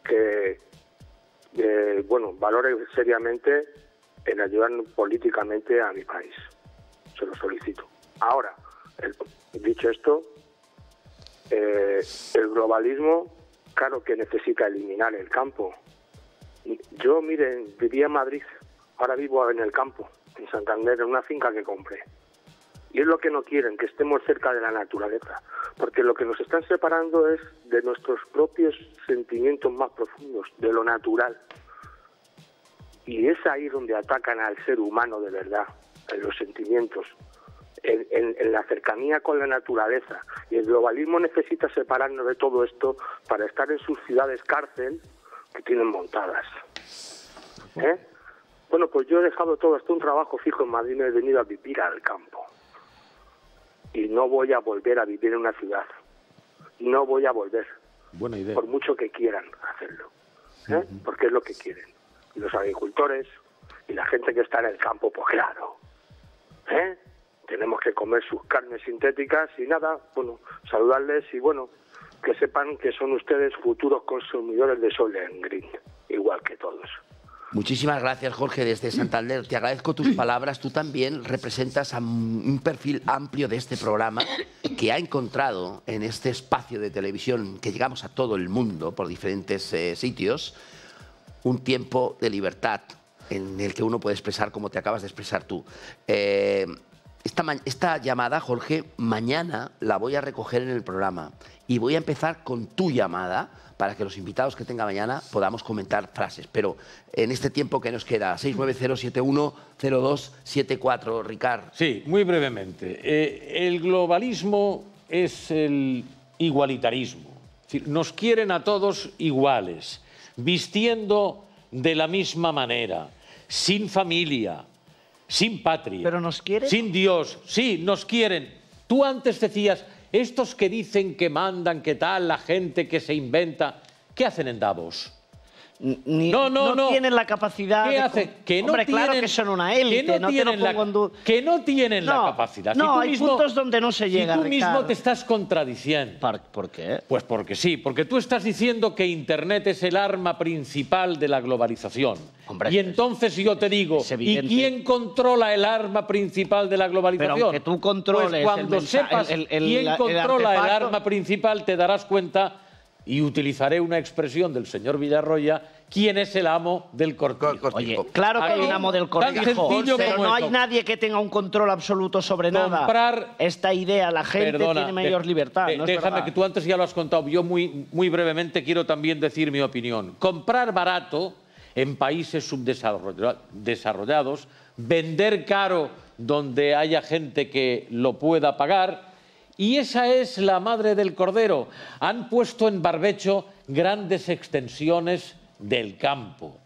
que valore seriamente en ayudar políticamente a mi país. Se lo solicito. Ahora, dicho esto, el globalismo, claro que necesita eliminar el campo. Yo, miren, vivía en Madrid, ahora vivo en el campo, en Santander, en una finca que compré. Y es lo que no quieren, que estemos cerca de la naturaleza. Porque lo que nos están separando es de nuestros propios sentimientos más profundos, de lo natural. Y es ahí donde atacan al ser humano de verdad, en los sentimientos, en la cercanía con la naturaleza. Y el globalismo necesita separarnos de todo esto para estar en sus ciudades cárcel que tienen montadas. Bueno, pues yo he dejado todo, hasta un trabajo fijo en Madrid, me he venido a vivir al campo. Y no voy a volver a vivir en una ciudad. No voy a volver. Buena idea. Por mucho que quieran hacerlo. Porque es lo que quieren. Y los agricultores y la gente que está en el campo, pues claro. Tenemos que comer sus carnes sintéticas y nada, bueno, saludarles y bueno, que sepan que son ustedes futuros consumidores de Soylent Green, igual que todos. Muchísimas gracias, Jorge, desde Santander. Te agradezco tus palabras. Tú también representas a un perfil amplio de este programa que ha encontrado en este espacio de televisión que llegamos a todo el mundo por diferentes sitios, un tiempo de libertad en el que uno puede expresar como te acabas de expresar tú. Esta llamada, Jorge, mañana la voy a recoger en el programa y voy a empezar con tu llamada para que los invitados que tenga mañana podamos comentar frases. Pero en este tiempo que nos queda, 690710274, Ricard. Sí, muy brevemente. El globalismo es el igualitarismo. Es decir, nos quieren a todos iguales, vistiendo de la misma manera, sin familia, sin patria, ¿pero nos quieren? Sin Dios. Sí, nos quieren. Tú antes decías, estos que dicen que mandan, que tal, la gente que se inventa, ¿qué hacen en Davos? no tienen la capacidad. ¿Qué hace? Que no Hombre, tienen, claro que son una élite, que no tienen la capacidad. No, tú hay mismo, puntos donde no se llega. Si tú mismo Ricardo, te estás contradiciendo. ¿Por qué? Pues porque sí, porque tú estás diciendo que Internet es el arma principal de la globalización. Hombre, y entonces yo te digo, ¿y quién controla el arma principal de la globalización? Pero aunque tú controles pues cuando sepas quién controla el arma principal, te darás cuenta, y utilizaré una expresión del señor Villarroya, quién es el amo del cortijo. Oye, claro que hay un amo del cortijo, pero no hay nadie que tenga un control absoluto sobre nada. Esta idea, la gente tiene mayor libertad. ¿no? Déjame, que tú antes ya lo has contado. Yo muy brevemente quiero también decir mi opinión. Comprar barato en países subdesarrollados, vender caro donde haya gente que lo pueda pagar. Y esa es la madre del cordero. Han puesto en barbecho grandes extensiones del campo.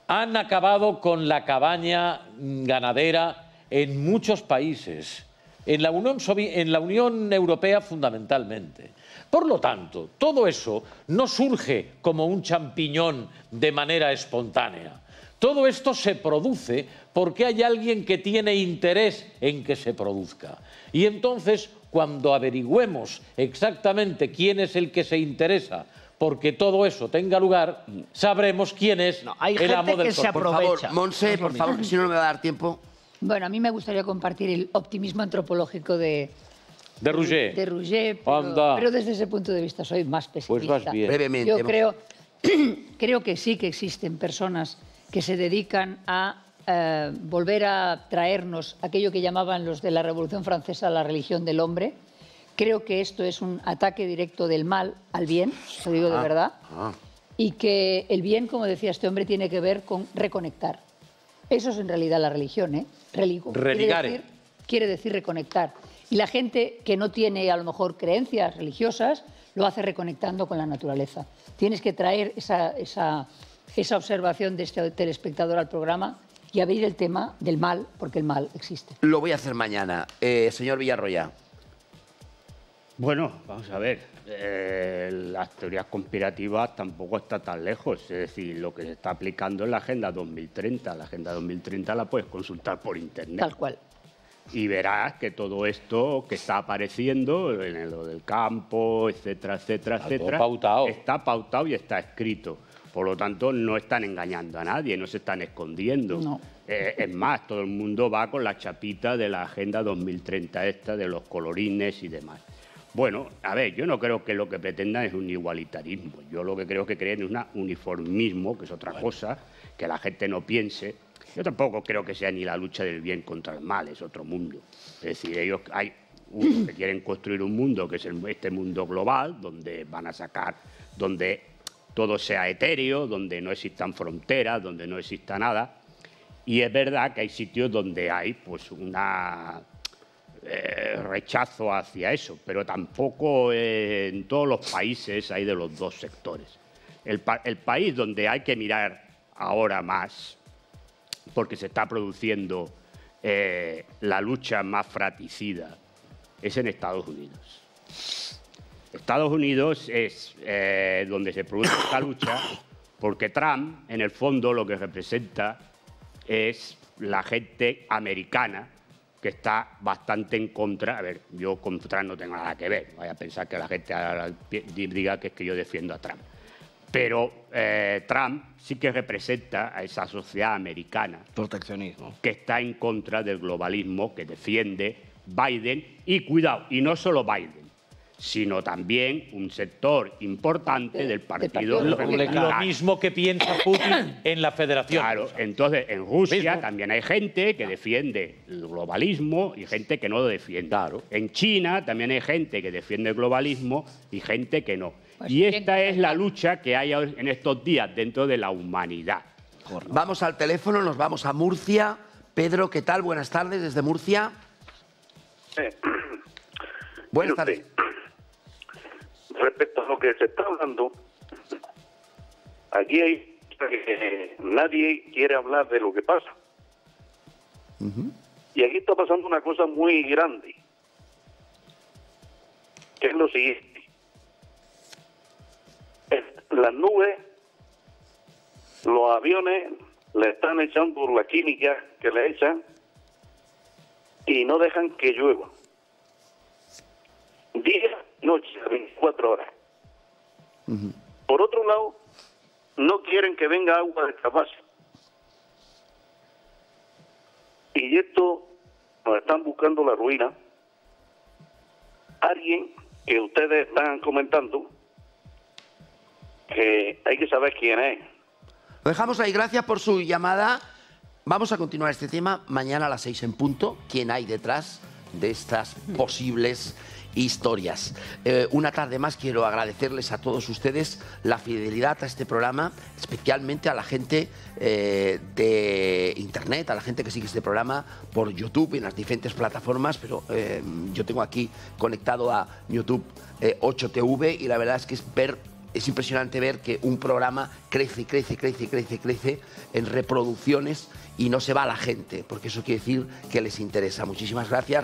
Han acabado con la cabaña ganadera en muchos países, en la Unión Europea fundamentalmente. Por lo tanto, todo eso no surge como un champiñón de manera espontánea. Todo esto se produce porque hay alguien que tiene interés en que se produzca. Y entonces, cuando averigüemos exactamente quién es el que se interesa porque todo eso tenga lugar, sabremos quién es el amo del cortijo. Por favor, Montse, por favor, que si no me va a dar tiempo. Bueno, a mí me gustaría compartir el optimismo antropológico de Rouget. De Rouget, pero desde ese punto de vista soy más pesimista. Pues vas bien. Brevemente. Yo creo que sí que existen personas que se dedican a volver a traernos aquello que llamaban los de la Revolución Francesa la religión del hombre. Creo que esto es un ataque directo del mal al bien, lo digo de verdad, y que el bien, como decía este hombre, tiene que ver con reconectar. Eso es en realidad la religión, ¿eh? Religare. Quiere decir reconectar. Y la gente que no tiene a lo mejor creencias religiosas lo hace reconectando con la naturaleza. Tienes que traer esa observación de este telespectador al programa y abrir el tema del mal, porque el mal existe. Lo voy a hacer mañana. Señor Villarroya. Bueno, vamos a ver. Las teorías conspirativas tampoco está tan lejos. Es decir, lo que se está aplicando es la Agenda 2030. La Agenda 2030 la puedes consultar por Internet. Tal cual. Y verás que todo esto que está apareciendo, en lo del campo, etcétera, etcétera, etcétera, está pautado y está escrito. Por lo tanto, no están engañando a nadie, no se están escondiendo. No. Es más, todo el mundo va con la chapita de la Agenda 2030 esta, de los colorines y demás. Bueno, a ver, yo no creo que lo que pretendan es un igualitarismo. Yo lo que creo que creen es un uniformismo, que es otra cosa, que la gente no piense. Yo tampoco creo que sea ni la lucha del bien contra el mal, es otro mundo. Es decir, ellos hay unos que quieren construir un mundo que es este mundo global, donde van a sacar, donde todo sea etéreo, donde no existan fronteras, donde no exista nada. Y es verdad que hay sitios donde hay pues una rechazo hacia eso, pero tampoco en todos los países hay de los dos sectores. El país donde hay que mirar ahora más, porque se está produciendo la lucha más fratricida, es en Estados Unidos. Estados Unidos es donde se produce esta lucha, porque Trump, en el fondo, lo que representa es la gente americana que está bastante en contra. A ver, yo con Trump no tengo nada que ver. Vaya a pensar que la gente diga que es que yo defiendo a Trump. Pero Trump sí que representa a esa sociedad americana. Proteccionismo. Que está en contra del globalismo que defiende Biden. Y cuidado, y no solo Biden, sino también un sector importante del Partido Republicano. Lo mismo que piensa Putin en la Federación. Claro, entonces en Rusia también hay gente que defiende el globalismo y gente que no lo defiende. Claro. En China también hay gente que defiende el globalismo y gente que no. Pues y esta es la lucha que hay en estos días dentro de la humanidad. Vamos al teléfono, nos vamos a Murcia. Pedro, ¿qué tal? Buenas tardes desde Murcia. Buenas tardes. Respecto a lo que se está hablando, aquí hay nadie quiere hablar de lo que pasa. Y aquí está pasando una cosa muy grande, que es lo siguiente. Las nubes los aviones le están echando la química que le echan y no dejan que llueva. Día, noche, 24 horas. Por otro lado, no quieren que venga agua de trasvase. Y esto nos están buscando la ruina. Alguien que ustedes están comentando, que hay que saber quién es. Lo dejamos ahí, gracias por su llamada. Vamos a continuar este tema mañana a las 6 en punto. ¿Quién hay detrás de estas posibles historias? Una tarde más quiero agradecerles a todos ustedes la fidelidad a este programa, especialmente a la gente de Internet, a la gente que sigue este programa por YouTube en las diferentes plataformas, pero yo tengo aquí conectado a YouTube 8TV y la verdad es que es impresionante ver que un programa crece en reproducciones y no se va a la gente, porque eso quiere decir que les interesa. Muchísimas gracias,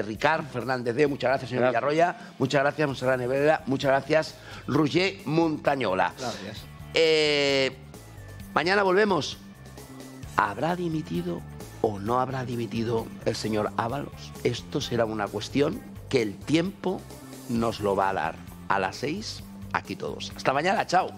Ricard Fernández de, muchas gracias, señor Villarroya, muchas gracias, Montserrat Nevera, muchas gracias, Roger Montañola. Gracias. Mañana volvemos. ¿Habrá dimitido o no habrá dimitido el señor Ábalos? Esto será una cuestión que el tiempo nos lo va a dar. A las 6, aquí todos. Hasta mañana, chao.